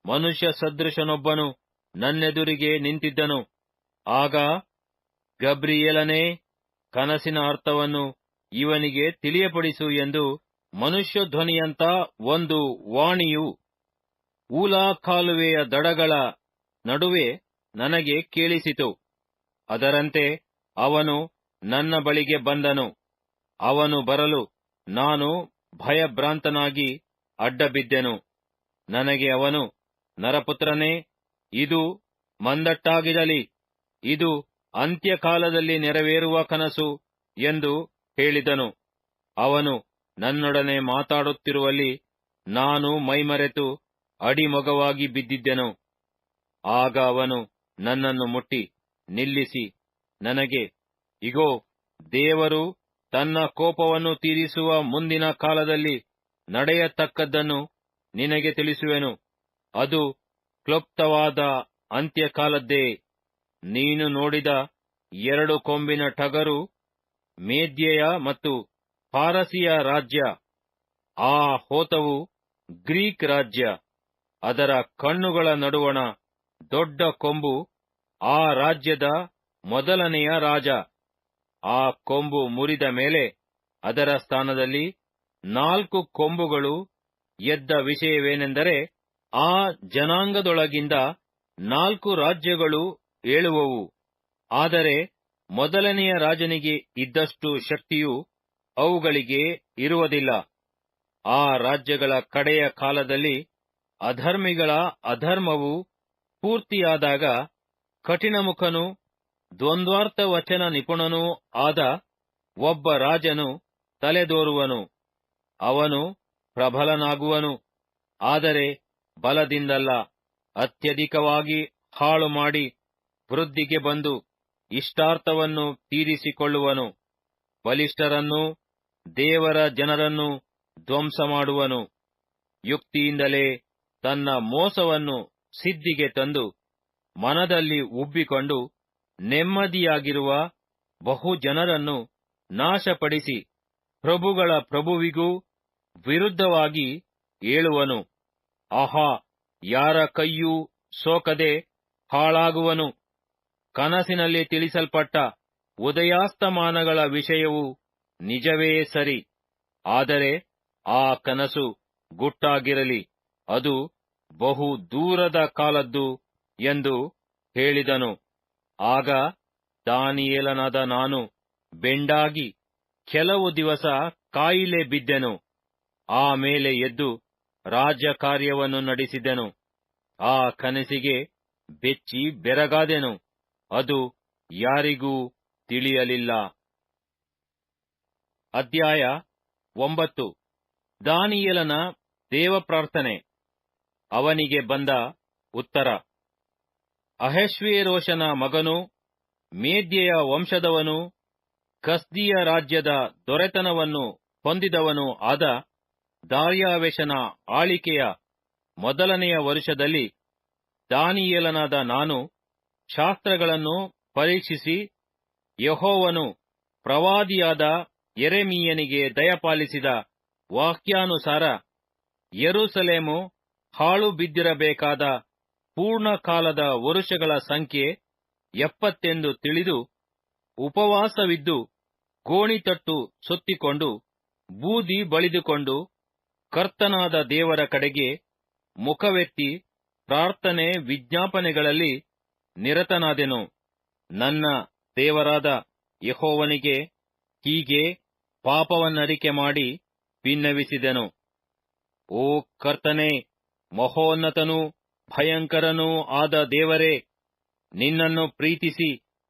ಮನುಷ್ಯ ಸದೃಶನೊಬ್ಬನು ನನ್ನೆದುರಿಗೆ ನಿಂತಿದ್ದನು. ಆಗ ಗಬ್ರಿಯೇಲನೇ, ಕನಸಿನ ಅರ್ಥವನ್ನು ಇವನಿಗೆ ತಿಳಿಯಪಡಿಸು ಎಂದು ಮನುಷ್ಯಧ್ವನಿಯಂಥ ಒಂದು ವಾಣಿಯು ಊಲಾ ಕಾಲುವೆಯ ದಡಗಳ ನಡುವೆ ನನಗೆ ಕೇಳಿಸಿತು. ಅದರಂತೆ ಅವನು ನನ್ನ ಬಳಿಗೆ ಬಂದನು. ಅವನು ಬರಲು ನಾನು ಭಯಭ್ರಾಂತನಾಗಿ ಅಡ್ಡಬಿದ್ದೆನು. ನನಗೆ ಅವನು, ನರಪುತ್ರನೇ, ಇದು ಮಂದಟ್ಟಾಗಿರಲಿ, ಇದು ಅಂತ್ಯಕಾಲದಲ್ಲಿ ನೆರವೇರುವ ಕನಸು ಎಂದು ಹೇಳಿದನು. ಅವನು ನನ್ನೊಡನೆ ಮಾತಾಡುತ್ತಿರುವಲ್ಲಿ ನಾನು ಮೈಮರೆತು ಅಡಿಮೊಗವಾಗಿ ಬಿದ್ದಿದ್ದೆನು. ಆಗ ಅವನು ನನ್ನನ್ನು ಮುಟ್ಟಿ ನಿಲ್ಲಿಸಿ ನನಗೆ, ಇಗೋ, ದೇವರು ತನ್ನ ಕೋಪವನ್ನು ತೀರಿಸುವ ಮುಂದಿನ ಕಾಲದಲ್ಲಿ ನಡೆಯತಕ್ಕದ್ದನ್ನು ನಿನಗೆ ತಿಳಿಸುವೆನು. ಅದು ಕ್ಲುಪ್ತವಾದ ಅಂತ್ಯಕಾಲದ್ದೇ. ನೀನು ನೋಡಿದ 2 ಕೊಂಬಿನ ಟಗರು ಮೇದ್ಯೆಯ ಮತ್ತು ಪಾರಸಿಯ ರಾಜ್ಯ. ಆ ಹೋತವು ಗ್ರೀಕ್ ರಾಜ್ಯ. ಅದರ ಕಣ್ಣುಗಳ ನಡುವಣ ದೊಡ್ಡ ಕೊಂಬು ಆ ರಾಜ್ಯದ ಮೊದಲನೆಯ ರಾಜ. ಆ ಕೊಂಬು ಮುರಿದ ಮೇಲೆ ಅದರ ಸ್ಥಾನದಲ್ಲಿ 4 ಕೊಂಬುಗಳು ಎದ್ದ ವಿಷಯವೇನೆಂದರೆ, ಆ ಜನಾಂಗದೊಳಗಿಂದ 4 ರಾಜ್ಯಗಳು ಏಳುವವು. ಆದರೆ ಮೊದಲನೆಯ ರಾಜನಿಗೆ ಇದ್ದಷ್ಟು ಶಕ್ತಿಯು ಅವುಗಳಿಗೆ ಇರುವುದಿಲ್ಲ. ಆ ರಾಜ್ಯಗಳ ಕಡೆಯ ಕಾಲದಲ್ಲಿ ಅಧರ್ಮಿಗಳ ಅಧರ್ಮವು ಪೂರ್ತಿಯಾದಾಗ ಕಠಿಣಮುಖನೂ ದ್ವಂದ್ವಾರ್ಥ ವಚನ ನಿಪುಣನೂ ಆದ ಒಬ್ಬ ರಾಜನು ತಲೆದೋರುವನು. ಅವನು ಪ್ರಬಲನಾಗುವನು, ಆದರೆ ಬಲದಿಂದಲ್ಲ, ಅತ್ಯಧಿಕವಾಗಿ ಹಾಳು ಮಾಡಿ ವೃದ್ಧಿಗೆ ಬಂದು ಇಷ್ಟಾರ್ಥವನ್ನು ತೀರಿಸಿಕೊಳ್ಳುವನು. ಬಲಿಷ್ಠರನ್ನೂ ದೇವರ ಜನರನ್ನೂ ಧ್ವಂಸ ಮಾಡುವನು. ಯುಕ್ತಿಯಿಂದಲೇ ತನ್ನ ಮೋಸವನ್ನು ಸಿದ್ಧಿಗೆ ತಂದು ಮನದಲ್ಲಿ ಉಬ್ಬಿಕೊಂಡು ನೆಮ್ಮದಿಯಾಗಿರುವ ಬಹು ಜನರನ್ನು ನಾಶಪಡಿಸಿ ಪ್ರಭುಗಳ ಪ್ರಭುವಿಗೂ ವಿರುದ್ಧವಾಗಿ ಏಳುವನು. ಆಹಾ, ಯಾರ ಕೈಯೂ ಸೋಕದೆ ಹಾಳಾಗುವನು. ಕನಸಿನಲ್ಲಿ ತಿಳಿಸಲ್ಪಟ್ಟ ಉದಯಾಸ್ತಮಾನಗಳ ವಿಷಯವು ನಿಜವೇ ಸರಿ. ಆದರೆ ಆ ಕನಸು ಗುಟ್ಟಾಗಿರಲಿ, ಅದು ಬಹು ದೂರದ ಕಾಲದ್ದು ಎಂದು ಹೇಳಿದನು. ಆಗ ದಾನಿಯೇಲನಾದ ನಾನು ಬೆಂಡಾಗಿ ಕೆಲವು ದಿವಸ ಕಾಯಿಲೆ ಬಿದ್ದೆನು. ಆಮೇಲೆ ಎದ್ದು ರಾಜಕಾರ್ಯವನ್ನು ನಡೆಸಿದೆನು. ಆ ಕನಸಿಗೆ ಬೆಚ್ಚಿ ಬೆರಗಾದೆನು. ಅದು ಯಾರಿಗೂ ತಿಳಿಯಲಿಲ್ಲ. ಅಧ್ಯಾಯ 9. ದಾನಿಯೇಲನ ದೇವಪ್ರಾರ್ಥನೆ. ಅವನಿಗೆ ಬಂದ ಉತ್ತರ. ಅಹಷ್ವೇರೋಷನ ಮಗನೂ ಮೇದ್ಯೆಯ ವಂಶದವನೂ ಕಸ್ದೀಯ ರಾಜ್ಯದ ದೊರೆತನವನ್ನು ಹೊಂದಿದವನೂ ಆದ ದಾರ್ಯಾವೆಷನ ಆಳಿಕೆಯ ಮೊದಲನೆಯ ವರುಷದಲ್ಲಿ ದಾನಿಯೇಲನಾದ ನಾನು ಶಾಸ್ತ್ರಗಳನ್ನು ಪರೀಕ್ಷಿಸಿ ಯೆಹೋವನು ಪ್ರವಾದಿಯಾದ ಯೆರೆಮೀಯನಿಗೆ ದಯಪಾಲಿಸಿದ ವಾಕ್ಯಾನುಸಾರ ಯೆರೂಸಲೇಮು ಹಾಳು ಬಿದ್ದಿರಬೇಕಾದ ಪೂರ್ಣಕಾಲದ ವರುಷಗಳ ಸಂಖ್ಯೆ 70 ಎಂದು ತಿಳಿದು ಉಪವಾಸವಿದ್ದು ಗೋಣಿತಟ್ಟು ಸುತ್ತಿಕೊಂಡು ಬೂದಿ ಬಳಿದುಕೊಂಡು ಕರ್ತನಾದ ದೇವರ ಕಡೆಗೆ ಮುಖವೆತ್ತಿ ಪ್ರಾರ್ಥನೆ ವಿಜ್ಞಾಪನೆಗಳಲ್ಲಿ ನಿರತನಾದೆನು. ನನ್ನ ದೇವರಾದ ಯೆಹೋವನಿಗೆ ಹೀಗೆ ಪಾಪವನ್ನರಿಕೆ ಮಾಡಿ ಬಿನ್ನವಿಸಿದೆನು. ಓ ಕರ್ತನೇ, ಮಹೋನ್ನತನೂ ಭಯಂಕರನೂ ಆದ ದೇವರೇ, ನಿನ್ನನ್ನು ಪ್ರೀತಿಸಿ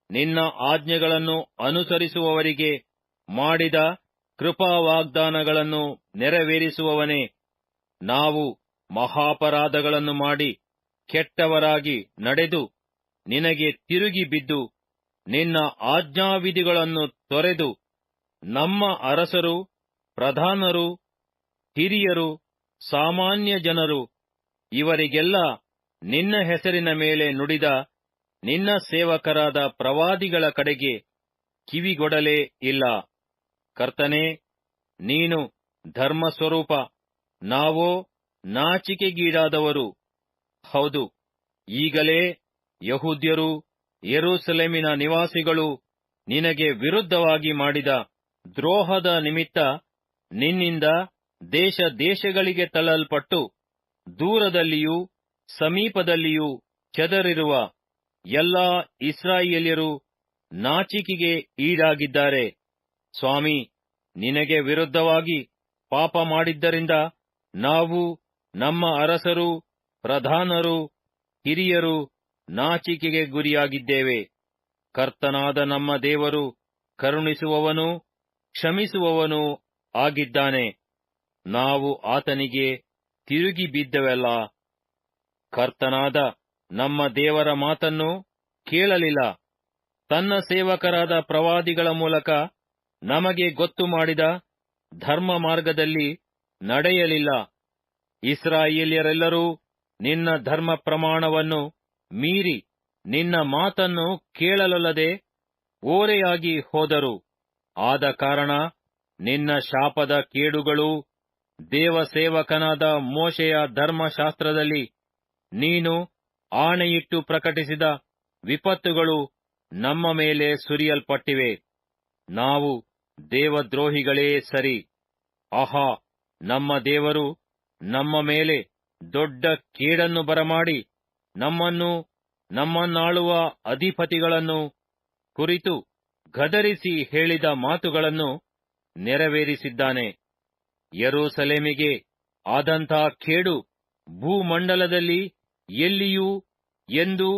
ನಿನ್ನ ಆಜ್ಞೆಗಳನ್ನು ಅನುಸರಿಸುವವರಿಗೆ ಮಾಡಿದ ಕೃಪಾವಾಗ್ದಾನಗಳನ್ನು ನೆರವೇರಿಸುವವನೇ, ನಾವು ಮಹಾಪರಾಧಗಳನ್ನು ಮಾಡಿ ಕೆಟ್ಟವರಾಗಿ ನಡೆದು ನಿನಗೆ ತಿರುಗಿ ಬಿದ್ದು ನಿನ್ನ ಆಜ್ಞಾವಿಧಿಗಳನ್ನು ತೊರೆದು ನಮ್ಮ ಅರಸರು, ಪ್ರಧಾನರು, ಹಿರಿಯರು, ಸಾಮಾನ್ಯ ಜನರು ಇವರಿಗೆಲ್ಲ ನಿನ್ನ ಹೆಸರಿನ ಮೇಲೆ ನುಡಿದ ನಿನ್ನ ಸೇವಕರಾದ ಪ್ರವಾದಿಗಳ ಕಡೆಗೆ ಕಿವಿಗೊಡಲೇ ಇಲ್ಲ. ಕರ್ತನೇ, ನೀನು ಧರ್ಮಸ್ವರೂಪ, ನಾವೋ ನಾಚಿಕೆಗೀಡಾದವರು. ಹೌದು, ಈಗಲೇ ಯಹೂದ್ಯರು, ಯೆರೂಸಲೇಮಿನ ನಿವಾಸಿಗಳು ನಿನಗೆ ವಿರುದ್ಧವಾಗಿ ಮಾಡಿದ ದ್ರೋಹದ ನಿಮಿತ್ತ ನಿನ್ನಿಂದ ದೇಶ ದೇಶಗಳಿಗೆ ತಳ್ಳಲ್ಪಟ್ಟು ದೂರದಲ್ಲಿಯೂ ಸಮೀಪದಲ್ಲಿಯೂ ಚದರಿರುವ ಎಲ್ಲಾ ಇಸ್ರಾಯೇಲ್ಯರು ನಾಚಿಕೆಗೆ ಈಡಾಗಿದ್ದಾರೆ. ಸ್ವಾಮಿ, ನಿನಗೆ ವಿರುದ್ಧವಾಗಿ ಪಾಪ ಮಾಡಿದ್ದರಿಂದ ನಾವು, ನಮ್ಮ ಅರಸರು, ಪ್ರಧಾನರು, ಹಿರಿಯರು ನಾಚಿಕೆಗೆ ಗುರಿಯಾಗಿದ್ದೇವೆ. ಕರ್ತನಾದ ನಮ್ಮ ದೇವರು ಕರುಣಿಸುವವನೂ ಕ್ಷಮಿಸುವವನೂ ಆಗಿದ್ದಾನೆ. ನಾವು ಆತನಿಗೆ ತಿರುಗಿ ಬಿದ್ದೆವಲ್ಲ. ಕರ್ತನಾದ ನಮ್ಮ ದೇವರ ಮಾತನ್ನು ಕೇಳಲಿಲ್ಲ. ತನ್ನ ಸೇವಕರಾದ ಪ್ರವಾದಿಗಳ ಮೂಲಕ ನಮಗೆ ಗೊತ್ತು ಮಾಡಿದ ಧರ್ಮ ಮಾರ್ಗದಲ್ಲಿ ನಡೆಯಲಿಲ್ಲ. ಇಸ್ರಾಯೇಲ್ಯರೆಲ್ಲರೂ ನಿನ್ನ ಧರ್ಮ ಪ್ರಮಾಣವನ್ನು ಮೀರಿ ನಿನ್ನ ಮಾತನ್ನು ಕೇಳಲೊಲ್ಲದೆ ಓರೆಯಾಗಿ ಹೋದರು. ಆದ ಕಾರಣ ನಿನ್ನ ಶಾಪದ ಕೇಡುಗಳೂ ದೇವಸೇವಕನಾದ ಮೋಶೆಯ ಧರ್ಮಶಾಸ್ತ್ರದಲ್ಲಿ ನೀನು ಆಣೆಯಿಟ್ಟು ಪ್ರಕಟಿಸಿದ ವಿಪತ್ತುಗಳು ನಮ್ಮ ಮೇಲೆ ಸುರಿಯಲ್ಪಟ್ಟಿವೆ. ನಾವು ದೇವದ್ರೋಹಿಗಳೇ ಸರಿ. ಆಹಾ, ನಮ್ಮ ದೇವರು ನಮ್ಮ ಮೇಲೆ ದೊಡ್ಡ ಕೇಡನ್ನು ಬರಮಾಡಿ ನಮ್ಮನ್ನೂ ನಮ್ಮನ್ನಾಳುವ ಅಧಿಪತಿಗಳನ್ನು ಕುರಿತು ಗದರಿಸಿ ಹೇಳಿದ ಮಾತುಗಳನ್ನು ನೆರವೇರಿಸಿದ್ದಾನೆ. ಯೆರೂಸಲೇಮಿಗೆ ಆದಂಥ ಕೇಡು ಭೂಮಂಡಲದಲ್ಲಿ ಎಲ್ಲಿಯೂ ಎಂದೂ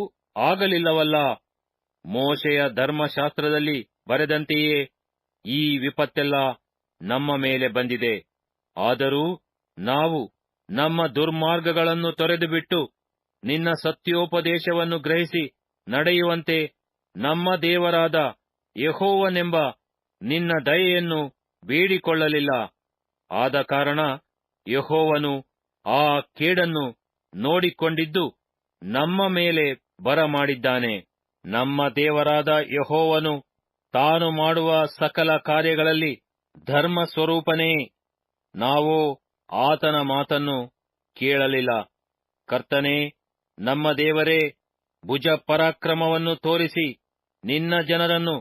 ಆಗಲಿಲ್ಲವಲ್ಲ. ಮೋಶೆಯ ಧರ್ಮಶಾಸ್ತ್ರದಲ್ಲಿ ಬರೆದಂತೆಯೇ ಈ ವಿಪತ್ತೆಲ್ಲ ನಮ್ಮ ಮೇಲೆ ಬಂದಿದೆ. ಆದರೂ ನಾವು ನಮ್ಮ ದುರ್ಮಾರ್ಗಗಳನ್ನು ತೊರೆದುಬಿಟ್ಟು ನಿನ್ನ ಸತ್ಯೋಪದೇಶವನ್ನು ಗ್ರಹಿಸಿ ನಡೆಯುವಂತೆ ನಮ್ಮ ದೇವರಾದ ಯೆಹೋವನೆಂಬ ನಿನ್ನ ದಯೆಯನ್ನು ಬೇಡಿಕೊಳ್ಳಲಿಲ್ಲ. ಆದ ಕಾರಣ ಯೆಹೋವನು ಆ ಕೇಡನ್ನು ನೋಡಿಕೊಂಡಿದ್ದು ನಮ್ಮ ಮೇಲೆ ಬರಮಾಡಿದ್ದಾನೆ. ನಮ್ಮ ದೇವರಾದ ಯೆಹೋವನು ತಾನು ಮಾಡುವ ಸಕಲ ಕಾರ್ಯಗಳಲ್ಲಿ ಧರ್ಮ ಸ್ವರೂಪನೇ. ನಾವೋ ಆತನ ಮಾತನ್ನು ಕೇಳಲಿಲ್ಲ. ಕರ್ತನೇ, ನಮ್ಮ ದೇವರೇ, ಭುಜ ಪರಾಕ್ರಮವನ್ನು ತೋರಿಸಿ ನಿನ್ನ ಜನರನ್ನು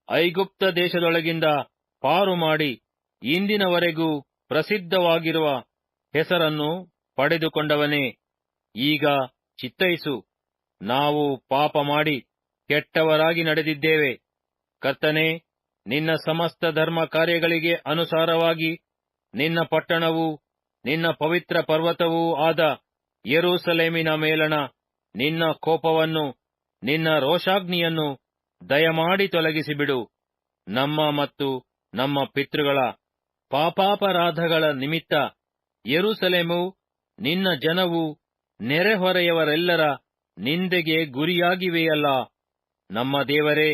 ಐಗುಪ್ತ ದೇಶದೊಳಗಿಂದ ಪಾರು ಮಾಡಿ ಇಂದಿನವರೆಗೂ ಪ್ರಸಿದ್ಧವಾಗಿರುವ ಹೆಸರನ್ನು ಪಡೆದುಕೊಂಡವನೇ, ಈಗ ಚಿತ್ತೈಸು. ನಾವು ಪಾಪ ಮಾಡಿ ಕೆಟ್ಟವರಾಗಿ ನಡೆದಿದ್ದೇವೆ. ಕರ್ತನೇ, ನಿನ್ನ ಸಮಸ್ತ ಧರ್ಮ ಕಾರ್ಯಗಳಿಗೆ ಅನುಸಾರವಾಗಿ ನಿನ್ನ ಪಟ್ಟಣವೂ ನಿನ್ನ ಪವಿತ್ರ ಪರ್ವತವೂ ಆದ ಯೆರೂಸಲೇಮಿನ ಮೇಲಣ ನಿನ್ನ ಕೋಪವನ್ನು, ನಿನ್ನ ರೋಷಾಗ್ನಿಯನ್ನು ದಯಮಾಡಿ ತೊಲಗಿಸಿಬಿಡು. ನಮ್ಮ ಮತ್ತು ನಮ್ಮ ಪಿತೃಗಳ ಪಾಪಾಪರಾಧಗಳ ನಿಮಿತ್ತ ಯೆರೂಸಲೇಮು, ನಿನ್ನ ಜನವು, ನೆರೆಹೊರೆಯವರೆಲ್ಲರ ನಿಂದೆಗೆ ಗುರಿಯಾಗಿವೆಯಲ್ಲ. ನಮ್ಮ ದೇವರೇ,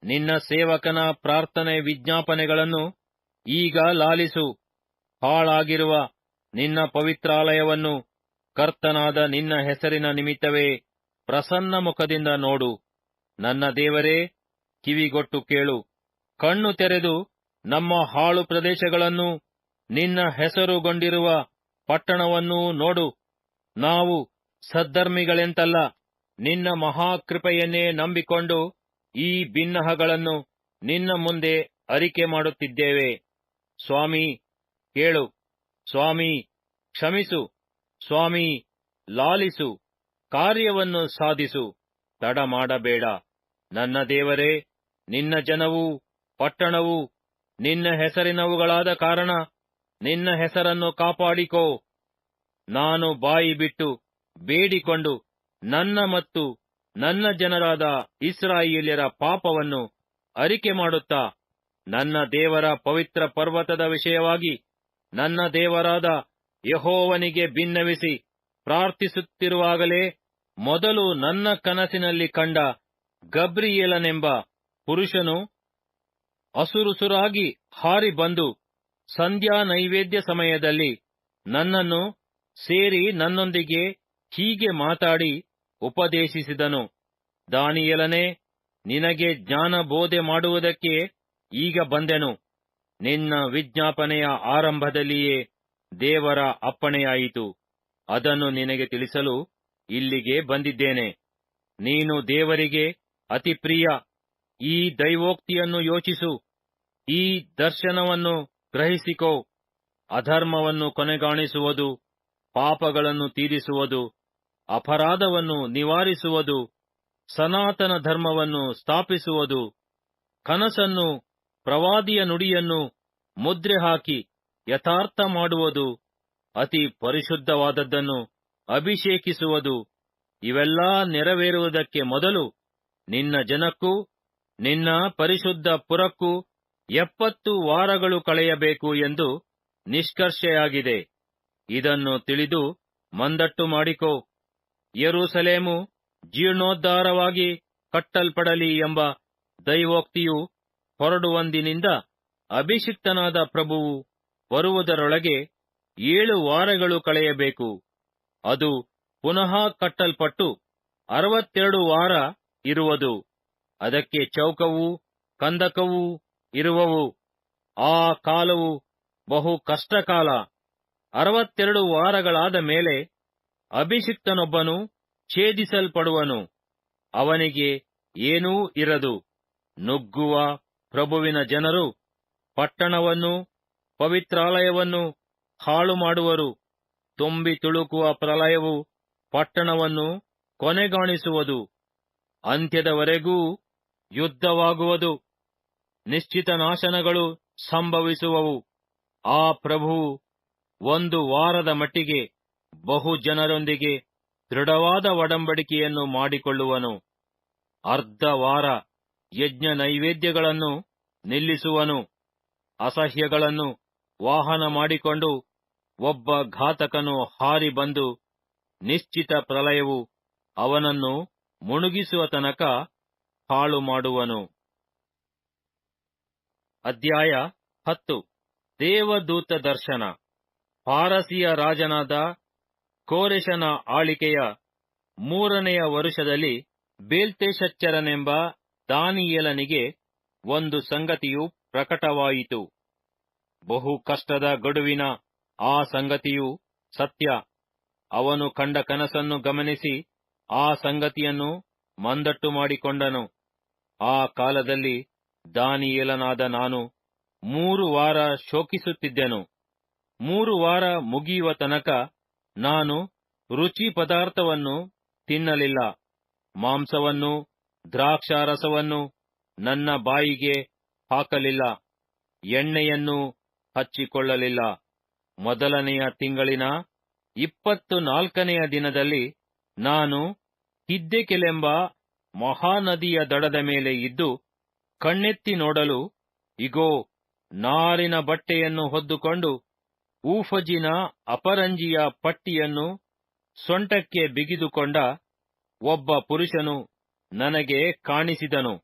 ನಿನ್ನ ಸೇವಕನ ಪ್ರಾರ್ಥನೆ ವಿಜ್ಞಾಪನೆಗಳನ್ನು ಈಗ ಲಾಲಿಸು. ಹಾಳಾಗಿರುವ ನಿನ್ನ ಪವಿತ್ರಾಲಯವನ್ನು ಕರ್ತನಾದ ನಿನ್ನ ಹೆಸರಿನ ನಿಮಿತ್ತವೇ ಪ್ರಸನ್ನ ಮುಖದಿಂದ ನೋಡು. ನನ್ನ ದೇವರೇ, ಕಿವಿಗೊಟ್ಟು ಕೇಳು. ಕಣ್ಣು ತೆರೆದು ನಮ್ಮ ಹಾಳು ಪ್ರದೇಶಗಳನ್ನೂ ನಿನ್ನ ಹೆಸರುಗೊಂಡಿರುವ ಪಟ್ಟಣವನ್ನೂ ನೋಡು. ನಾವು ಸದ್ಧರ್ಮಿಗಳೆಂತಲ್ಲ, ನಿನ್ನ ಮಹಾಕೃಪೆಯನ್ನೇ ನಂಬಿಕೊಂಡು ಈ ಬಿನ್ನಹಗಳನ್ನು ನಿನ್ನ ಮುಂದೆ ಅರಿಕೆ ಮಾಡುತ್ತಿದ್ದೇವೆ. ಸ್ವಾಮಿ, ಕೇಳು. ಸ್ವಾಮಿ, ಕ್ಷಮಿಸು. ಸ್ವಾಮಿ, ಲಾಲಿಸು. ಕಾರ್ಯವನ್ನು ಸಾಧಿಸು. ತಡ ಮಾಡಬೇಡ. ನನ್ನ ದೇವರೇ, ನಿನ್ನ ಜನವೂ ಪಟ್ಟಣವೂ ನಿನ್ನ ಹೆಸರಿನವುಗಳಾದ ಕಾರಣ ನಿನ್ನ ಹೆಸರನ್ನು ಕಾಪಾಡಿಕೋ. ನಾನು ಬಾಯಿ ಬಿಟ್ಟು ಬೇಡಿಕೊಂಡು ನನ್ನ ಮತ್ತು ನನ್ನ ಜನರಾದ ಇಸ್ರಾಯೇಲ್ಯರ ಪಾಪವನ್ನು ಅರಿಕೆ ಮಾಡುತ್ತಾ, ನನ್ನ ದೇವರ ಪವಿತ್ರ ಪರ್ವತದ ವಿಷಯವಾಗಿ ನನ್ನ ದೇವರಾದ ಯೆಹೋವನಿಗೆ ಬಿನ್ನವಿಸಿ ಪ್ರಾರ್ಥಿಸುತ್ತಿರುವಾಗಲೇ, ಮೊದಲು ನನ್ನ ಕನಸಿನಲ್ಲಿ ಕಂಡ ಗಬ್ರಿಯೇಲನೆಂಬ ಪುರುಷನು ಅಸುರುಸುರಾಗಿ ಹಾರಿ ಬಂದು ಸಂಧ್ಯಾ ನೈವೇದ್ಯ ಸಮಯದಲ್ಲಿ ನನ್ನನ್ನು ಸೇರಿ ನನ್ನೊಂದಿಗೆ ಹೀಗೆ ಮಾತಾಡಿ ಉಪದೇಶಿಸಿದನು. ದಾನಿಯೇಲನೇ, ನಿನಗೆ ಜ್ಞಾನ ಬೋಧೆ ಮಾಡುವುದಕ್ಕೆ ಈಗ ಬಂದೆನು. ನಿನ್ನ ವಿಜ್ಞಾಪನೆಯ ಆರಂಭದಲ್ಲಿಯೇ ದೇವರ ಅಪ್ಪಣೆಯಾಯಿತು. ಅದನ್ನು ನಿನಗೆ ತಿಳಿಸಲು ಇಲ್ಲಿಗೆ ಬಂದಿದ್ದೇನೆ. ನೀನು ದೇವರಿಗೆ ಅತಿ ಪ್ರಿಯ. ಈ ದೈವೋಕ್ತಿಯನ್ನು ಯೋಚಿಸು. ಈ ದರ್ಶನವನ್ನು ಗ್ರಹಿಸಿಕೋ. ಅಧರ್ಮವನ್ನು ಕೊನೆಗಾಣಿಸುವುದು, ಪಾಪಗಳನ್ನು ತೀರಿಸುವುದು, ಅಪರಾಧವನ್ನು ನಿವಾರಿಸುವುದು, ಸನಾತನ ಧರ್ಮವನ್ನು ಸ್ಥಾಪಿಸುವುದು, ಕನಸನ್ನು, ಪ್ರವಾದಿಯ ನುಡಿಯನ್ನು ಮುದ್ರೆ ಹಾಕಿ ಯಥಾರ್ಥ ಮಾಡುವುದು, ಅತಿ ಪರಿಶುದ್ಧವಾದದ್ದನ್ನು ಅಭಿಷೇಕಿಸುವುದು, ಇವೆಲ್ಲಾ ನೆರವೇರುವುದಕ್ಕೆ ಮೊದಲು ನಿನ್ನ ಜನಕ್ಕೂ ನಿನ್ನ ಪರಿಶುದ್ಧ ಪುರಕ್ಕೂ 70 ವಾರಗಳು ಕಳೆಯಬೇಕು ಎಂದು ನಿಷ್ಕರ್ಷೆಯಾಗಿದೆ. ಇದನ್ನು ತಿಳಿದು ಮಂದಟ್ಟು ಮಾಡಿಕೋ. ಯೆರೂಸಲೇಮು ಜೀರ್ಣೋದ್ಧಾರವಾಗಿ ಕಟ್ಟಲ್ಪಡಲಿ ಎಂಬ ದೈವೋಕ್ತಿಯು ಹೊರಡುವಂದಿನಿಂದ ಅಭಿಷಿಕ್ತನಾದ ಪ್ರಭುವು ಬರುವುದರೊಳಗೆ 7 ವಾರಗಳು ಕಳೆಯಬೇಕು. ಅದು ಪುನಃ ಕಟ್ಟಲ್ಪಟ್ಟು 62 ವಾರ ಇರುವುದು. ಅದಕ್ಕೆ ಚೌಕವೂ ಕಂದಕವೂ ಇರುವವು. ಆ ಕಾಲವು ಬಹು ಕಷ್ಟಕಾಲ. 62 ವಾರಗಳಾದ ಮೇಲೆ ಅಭಿಷಿಕ್ತನೊಬ್ಬನು ಛೇದಿಸಲ್ಪಡುವನು. ಅವನಿಗೆ ಏನೂ ಇರದು. ನುಗ್ಗುವ ಪ್ರಭುವಿನ ಜನರು ಪಟ್ಟಣವನ್ನೂ ಪವಿತ್ರಾಲಯವನ್ನೂ ಹಾಳು ಮಾಡುವರು. ತುಂಬಿ ತುಳುಕುವ ಪ್ರಳಯವು ಪಟ್ಟಣವನ್ನು ಕೊನೆಗಾಣಿಸುವುದು. ಅಂತ್ಯದವರೆಗೂ ಯುದ್ಧವಾಗುವುದು. ನಿಶ್ಚಿತ ನಾಶನಗಳು ಸಂಭವಿಸುವವು. ಆ ಪ್ರಭುವು 1 ವಾರದ ಮಟ್ಟಿಗೆ ಬಹು ಜನರೊಂದಿಗೆ ದೃಢವಾದ ಒಡಂಬಡಿಕೆಯನ್ನು ಮಾಡಿಕೊಳ್ಳುವನು. ಅರ್ಧ ವಾರ ಯಜ್ಞ ನೈವೇದ್ಯಗಳನ್ನು ನಿಲ್ಲಿಸುವನು. ಅಸಹ್ಯಗಳನ್ನು ವಾಹನ ಮಾಡಿಕೊಂಡು ಒಬ್ಬ ಘಾತಕನು ಹಾರಿ ಬಂದು ನಿಶ್ಚಿತ ಪ್ರಳಯವು ಅವನನ್ನು ಮುಳುಗಿಸುವ ತನಕ ಹಾಳು ಮಾಡುವನು. ಅಧ್ಯಾಯ 10. ದೇವದೂತ ದರ್ಶನ. ಪಾರಸಿಯ ರಾಜನಾದ ಕೋರೆಷನ ಆಳಿಕೆಯ 3ನೆಯ ವರುಷದಲ್ಲಿ ಬೇಲ್ತೆಶಚ್ಚರನೆಂಬ ದಾನಿಯೇಲನಿಗೆ ಒಂದು ಸಂಗತಿಯು ಪ್ರಕಟವಾಯಿತು. ಬಹು ಕಷ್ಟದ ಗಡುವಿನ ಆ ಸಂಗತಿಯು ಸತ್ಯ. ಅವನು ಕಂಡ ಕನಸನ್ನು ಗಮನಿಸಿ ಆ ಸಂಗತಿಯನ್ನು ಮಂದಟ್ಟು ಮಾಡಿಕೊಂಡನು. ಆ ಕಾಲದಲ್ಲಿ ದಾನಿಯೇಲನಾದ ನಾನು 3 ವಾರ ಶೋಕಿಸುತ್ತಿದ್ದೆನು. 3 ವಾರ ಮುಗಿಯುವ ತನಕ ನಾನು ರುಚಿ ಪದಾರ್ಥವನ್ನು ತಿನ್ನಲಿಲ್ಲ. ಮಾಂಸವನ್ನೂ ದ್ರಾಕ್ಷಾರಸವನ್ನು ನನ್ನ ಬಾಯಿಗೆ ಹಾಕಲಿಲ್ಲ. ಎಣ್ಣೆಯನ್ನೂ ಹಚ್ಚಿಕೊಳ್ಳಲಿಲ್ಲ. ಮೊದಲನೆಯ ತಿಂಗಳಿನ 24ನೆಯ ದಿನದಲ್ಲಿ ನಾನು ಹಿದ್ದೆಕೆಲೆಂಬ ಮಹಾನದಿಯ ದಡದ ಮೇಲೆ ಇದ್ದು ಕಣ್ಣೆತ್ತಿ ನೋಡಲು, ಇಗೋ, ನಾರಿನ ಬಟ್ಟೆಯನ್ನು ಹೊದ್ದುಕೊಂಡು ಊಫಜಿನ ಅಪರಂಜಿಯ ಪಟ್ಟಿಯನ್ನು ಸೊಂಟಕ್ಕೆ ಬಿಗಿದುಕೊಂಡ ಒಬ್ಬ ಪುರುಷನು ನನಗೆ ಕಾಣಿಸಿದನು.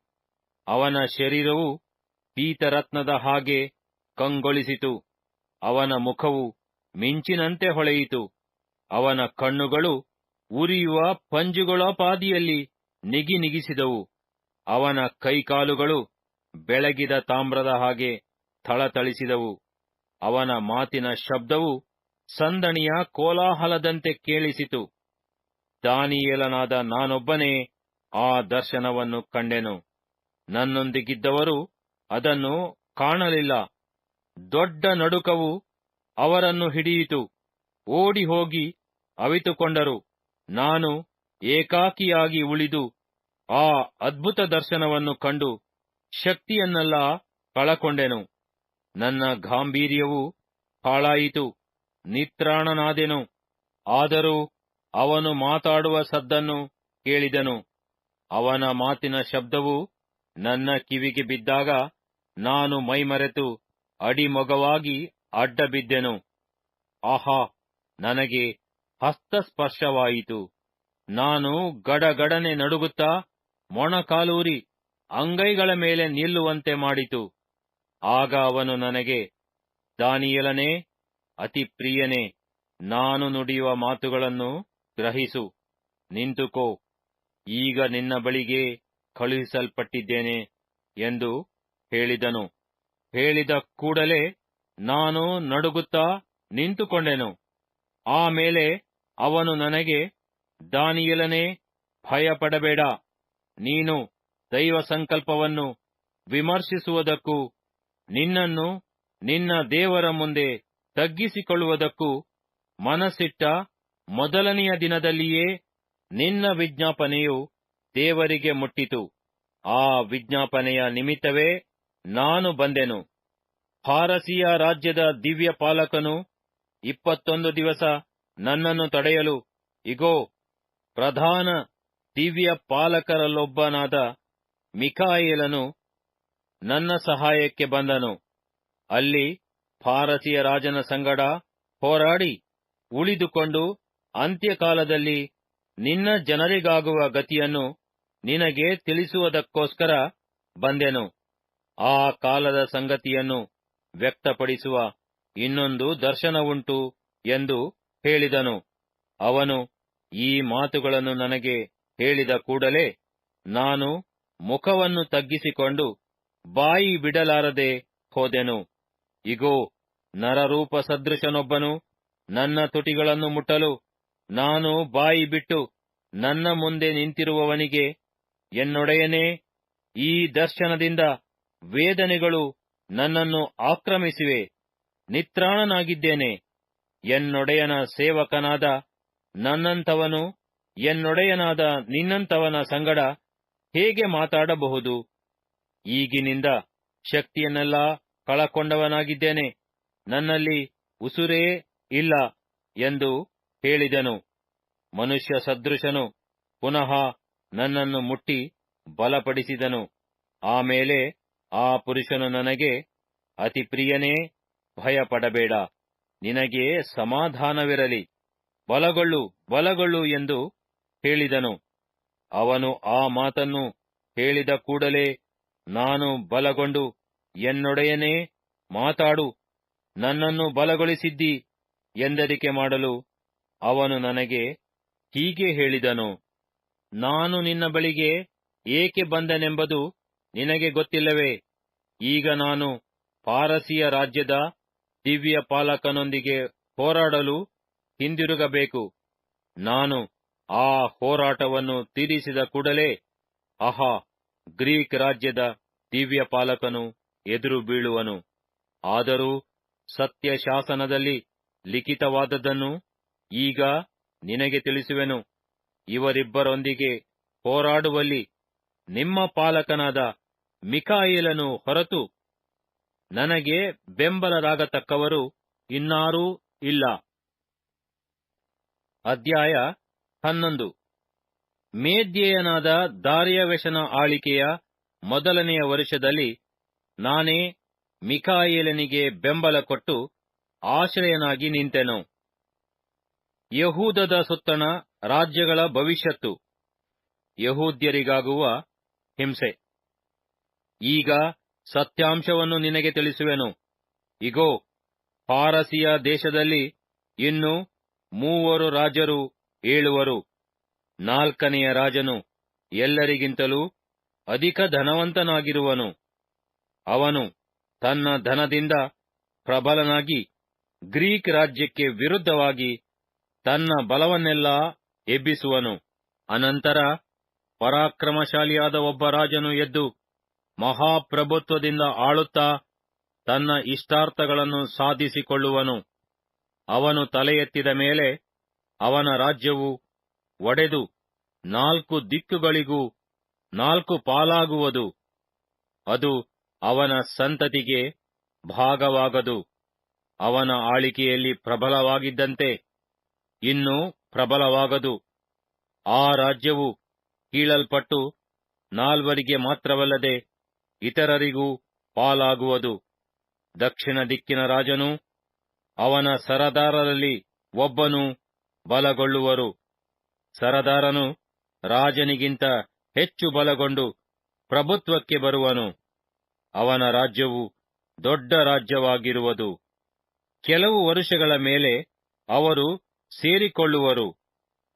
ಅವನ ಶರೀರವು ಪೀತರತ್ನದ ಹಾಗೆ ಕಂಗೊಳಿಸಿತು. ಅವನ ಮುಖವು ಮಿಂಚಿನಂತೆ ಹೊಳೆಯಿತು. ಅವನ ಕಣ್ಣುಗಳು ಉರಿಯುವ ಪಂಜುಗಳೋಪಾದಿಯಲ್ಲಿ ನಿಗಿನಿಗಿಸಿದವು. ಅವನ ಕೈಕಾಲುಗಳು ಬೆಳಗಿದ ತಾಮ್ರದ ಹಾಗೆ ಥಳಥಳಿಸಿದವು. ಅವನ ಮಾತಿನ ಶಬ್ದವು ಸಂದಣಿಯ ಕೋಲಾಹಲದಂತೆ ಕೇಳಿಸಿತು. ದಾನಿಯೇಲನಾದ ನಾನೊಬ್ಬನೇ ಆ ದರ್ಶನವನ್ನು ಕಂಡೆನು. ನನ್ನೊಂದಿಗಿದ್ದವರು ಅದನ್ನು ಕಾಣಲಿಲ್ಲ. ದೊಡ್ಡ ನಡುಕವು ಅವರನ್ನು ಹಿಡಿಯಿತು. ಓಡಿ ಹೋಗಿ ಅವಿತುಕೊಂಡರು. ನಾನು ಏಕಾಕಿಯಾಗಿ ಉಳಿದು ಆ ಅದ್ಭುತ ದರ್ಶನವನ್ನು ಕಂಡು ಶಕ್ತಿಯನ್ನೆಲ್ಲ ಕಳಕೊಂಡೆನು. ನನ್ನ ಗಾಂಭೀರ್ಯವು ಹಾಳಾಯಿತು. ನಿತ್ರಾಣನಾದೆನು. ಆದರೂ ಅವನು ಮಾತಾಡುವ ಸದ್ದನ್ನು ಕೇಳಿದೆನು. ಅವನ ಮಾತಿನ ಶಬ್ದವು ನನ್ನ ಕಿವಿಗೆ ಬಿದ್ದಾಗ ನಾನು ಮೈಮರೆತು ಅಡಿಮೊಗವಾಗಿ ಅಡ್ಡಬಿದ್ದೆನು. ಆಹಾ, ನನಗೆ ಹಸ್ತಸ್ಪರ್ಶವಾಯಿತು. ನಾನು ಗಡಗಡನೆ ನಡುಗುತ್ತಾ ಮೊಣಕಾಲೂರಿ ಅಂಗೈಗಳ ಮೇಲೆ ನಿಲ್ಲುವಂತೆ ಮಾಡಿತು. ಆಗ ಅವನು ನನಗೆ, ದಾನಿಯೇಲನೇ, ಅತಿ ಪ್ರಿಯನೇ, ನಾನು ನುಡಿಯುವ ಮಾತುಗಳನ್ನು ಗ್ರಹಿಸು. ನಿಂತುಕೋ, ಈಗ ನಿನ್ನ ಬಳಿಗೆ ಕಳುಹಿಸಲ್ಪಟ್ಟಿದ್ದೇನೆ ಎಂದು ಹೇಳಿದನು. ಹೇಳಿದ ಕೂಡಲೇ ನಾನು ನಡುಗುತ್ತಾ ನಿಂತುಕೊಂಡೆನು. ಆಮೇಲೆ ಅವನು ನನಗೆ, ದಾನಿಯೇಲನೇ, ಭಯಪಡಬೇಡ. ನೀನು ದೈವ ಸಂಕಲ್ಪವನ್ನು ವಿಮರ್ಶಿಸುವುದಕ್ಕೂ ನಿನ್ನನ್ನು ನಿನ್ನ ದೇವರ ಮುಂದೆ ತಗ್ಗಿಸಿಕೊಳ್ಳುವುದಕ್ಕೂ ಮನಸ್ಸಿಟ್ಟ ಮೊದಲನೆಯ ದಿನದಲ್ಲಿಯೇ ನಿನ್ನ ವಿಜ್ಞಾಪನೆಯು ದೇವರಿಗೆ ಮುಟ್ಟಿತು. ಆ ವಿಜ್ಞಾಪನೆಯ ನಿಮಿತ್ತವೇ ನಾನು ಬಂದೆನು. ಪಾರಸಿಯ ರಾಜ್ಯದ ದಿವ್ಯ ಪಾಲಕನು 21 ದಿವಸ ನನ್ನನ್ನು ತಡೆಯಲು, ಇಗೋ, ಪ್ರಧಾನ ದಿವ್ಯ ಪಾಲಕರಲ್ಲೊಬ್ಬನಾದ ಮಿಕಾಯೇಲನು ನನ್ನ ಸಹಾಯಕ್ಕೆ ಬಂದನು. ಅಲ್ಲಿ ಪಾರಸಿಯ ರಾಜನ ಸಂಗಡ ಹೋರಾಡಿ ಉಳಿದುಕೊಂಡು ಅಂತ್ಯಕಾಲದಲ್ಲಿ ನಿನ್ನ ಜನರಿಗಾಗುವ ಗತಿಯನ್ನು ನಿನಗೆ ತಿಳಿಸುವುದಕ್ಕೋಸ್ಕರ ಬಂದೆನು. ಆ ಕಾಲದ ಸಂಗತಿಯನ್ನು ವ್ಯಕ್ತಪಡಿಸುವ ಇನ್ನೊಂದು ದರ್ಶನವುಂಟು ಎಂದು ಹೇಳಿದನು. ಅವನು ಈ ಮಾತುಗಳನ್ನು ನನಗೆ ಹೇಳಿದ ಕೂಡಲೇ ನಾನು ಮುಖವನ್ನು ತಗ್ಗಿಸಿಕೊಂಡು ಬಾಯಿ ಬಿಡಲಾರದೆ ಹೋದೆನು. ಇಗೋ, ನರರೂಪ ಸದೃಶನೊಬ್ಬನು ನನ್ನ ತುಟಿಗಳನ್ನು ಮುಟ್ಟಲು ನಾನು ಬಾಯಿ ಬಿಟ್ಟು ನನ್ನ ಮುಂದೆ ನಿಂತಿರುವವನಿಗೆ, ಎನ್ನೊಡೆಯನೇ, ಈ ದರ್ಶನದಿಂದ ವೇದನೆಗಳು ನನ್ನನ್ನು ಆಕ್ರಮಿಸಿವೆ. ನಿತ್ರಾಣನಾಗಿದ್ದೇನೆ. ಎನ್ನೊಡೆಯನ ಸೇವಕನಾದ ನನ್ನಂಥವನು ಎನ್ನೊಡೆಯನಾದ ನಿನ್ನಂಥವನ ಸಂಗಡ ಹೇಗೆ ಮಾತಾಡಬಹುದು? ಈಗಿನಿಂದ ಶಕ್ತಿಯನ್ನೆಲ್ಲ ಕಳಕೊಂಡವನಾಗಿದ್ದೇನೆ. ನನ್ನಲ್ಲಿ ಉಸುರೇ ಇಲ್ಲ ಎಂದು ಹೇಳಿದನು. ಮನುಷ್ಯ ಸದೃಶನು ಪುನಃ ನನ್ನನ್ನು ಮುಟ್ಟಿ ಬಲಪಡಿಸಿದನು. ಆಮೇಲೆ ಆ ಪುರುಷನು ನನಗೆ, ಅತಿ ಪ್ರಿಯನೇ, ಭಯಪಡಬೇಡ, ನಿನಗೆ ಸಮಾಧಾನವಿರಲಿ, ಬಲಗೊಳ್ಳು, ಬಲಗೊಳ್ಳು ಎಂದು ಹೇಳಿದನು. ಅವನು ಆ ಮಾತನ್ನು ಹೇಳಿದ ಕೂಡಲೇ ನಾನು ಬಲಗೊಂಡು, ಎನ್ನೊಡೆಯನೇ, ಮಾತಾಡು, ನನ್ನನ್ನು ಬಲಗೊಳಿಸಿದ್ದಿ ಎಂದರಿಕೆ ಮಾಡಲು ಅವನು ನನಗೆ ಹೀಗೆ ಹೇಳಿದನು, ನಾನು ನಿನ್ನ ಬಳಿಗೆ ಏಕೆ ಬಂದೆನೆಂಬುದು ನಿನಗೆ ಗೊತ್ತಿಲ್ಲವೇ? ಈಗ ನಾನು ಪಾರಸಿಯ ರಾಜ್ಯದ ದಿವ್ಯ ಪಾಲಕನೊಂದಿಗೆ ಹೋರಾಡಲು ಹಿಂದಿರುಗಬೇಕು. ನಾನು ಆ ಹೋರಾಟವನ್ನು ತೀರಿಸಿದ ಕೂಡಲೇ ಆಹಾ, ಗ್ರೀಕ್ ರಾಜ್ಯದ ದಿವ್ಯ ಪಾಲಕನು ಎದುರು ಬೀಳುವನು. ಆದರೂ ಸತ್ಯ ಶಾಸನದಲ್ಲಿ ಲಿಖಿತವಾದದ್ದನ್ನು ಈಗ ನಿನಗೆ ತಿಳಿಸುವೆನು. ಇವರಿಬ್ಬರೊಂದಿಗೆ ಹೋರಾಡುವಲ್ಲಿ ನಿಮ್ಮ ಪಾಲಕನಾದ ಮಿಕಾಯೇಲನು ಹೊರತು ನನಗೆ ಬೆಂಬಲರಾಗತಕ್ಕವರು ಇನ್ನಾರೂ ಇಲ್ಲ. ಅಧ್ಯಾಯ 11. ಮೇದ್ಯೇಯನಾದ ದಾರ್ಯಾವೆಷನ ಆಳಿಕೆಯ ಮೊದಲನೆಯ ವರ್ಷದಲ್ಲಿ ನಾನೇ ಮಿಕಾಯೇಲನಿಗೆ ಬೆಂಬಲ ಕೊಟ್ಟು ಆಶ್ರಯನಾಗಿ ನಿಂತೆನು. ಯಹೂದದ ಸುತ್ತಣ ರಾಜ್ಯಗಳ ಭವಿಷ್ಯತ್ತು, ಯಹೂದ್ಯರಿಗಾಗುವ ಹಿಂಸೆ. ಈಗ ಸತ್ಯಾಂಶವನ್ನು ನಿನಗೆ ತಿಳಿಸುವೆನು. ಇಗೋ, ಪಾರಸಿಯ ದೇಶದಲ್ಲಿ ಇನ್ನು 3 ರಾಜರು ಏಳುವರು. 4ನೆಯ ರಾಜನು ಎಲ್ಲರಿಗಿಂತಲೂ ಅಧಿಕ ಧನವಂತನಾಗಿರುವನು. ಅವನು ತನ್ನ ಧನದಿಂದ ಪ್ರಬಲನಾಗಿ ಗ್ರೀಕ್ ರಾಜ್ಯಕ್ಕೆ ವಿರುದ್ಧವಾಗಿ ತನ್ನ ಬಲವನ್ನೆಲ್ಲಾ ಎಬ್ಬಿಸುವನು. ಅನಂತರ ಪರಾಕ್ರಮಶಾಲಿಯಾದ ಒಬ್ಬ ರಾಜನು ಎದ್ದು ಮಹಾಪ್ರಭುತ್ವದಿಂದ ಆಳುತ್ತಾ ತನ್ನ ಇಷ್ಟಾರ್ಥಗಳನ್ನು ಸಾಧಿಸಿಕೊಳ್ಳುವನು. ಅವನು ತಲೆ ಎತ್ತಿದ ಮೇಲೆ ಅವನ ರಾಜ್ಯವು ಒಡೆದು 4 ದಿಕ್ಕುಗಳಿಗೂ 4 ಪಾಲಾಗುವುದು. ಅದು ಅವನ ಸಂತತಿಗೆ ಭಾಗವಾಗದು. ಅವನ ಆಳಿಕೆಯಲ್ಲಿ ಪ್ರಬಲವಾಗಿದ್ದಂತೆ ಇನ್ನೂ ಪ್ರಬಲವಾಗದು. ಆ ರಾಜ್ಯವು ಕೀಳಲ್ಪಟ್ಟು 4 ಮಾತ್ರವಲ್ಲದೆ ಇತರರಿಗೂ ಪಾಲಾಗುವುದು. ದಕ್ಷಿಣ ದಿಕ್ಕಿನ ರಾಜನು ಅವನ ಸರದಾರರಲ್ಲಿ ಒಬ್ಬನು ಬಲಗೊಳ್ಳುವರು. ಸರದಾರನು ರಾಜನಿಗಿಂತ ಹೆಚ್ಚು ಬಲಗೊಂಡು ಪ್ರಭುತ್ವಕ್ಕೆ ಬರುವನು. ಅವನ ರಾಜ್ಯವು ದೊಡ್ಡ ರಾಜ್ಯವಾಗಿರುವುದು. ಕೆಲವು ವರುಷಗಳ ಮೇಲೆ ಅವರು ಸೇರಿಕೊಳ್ಳುವರು.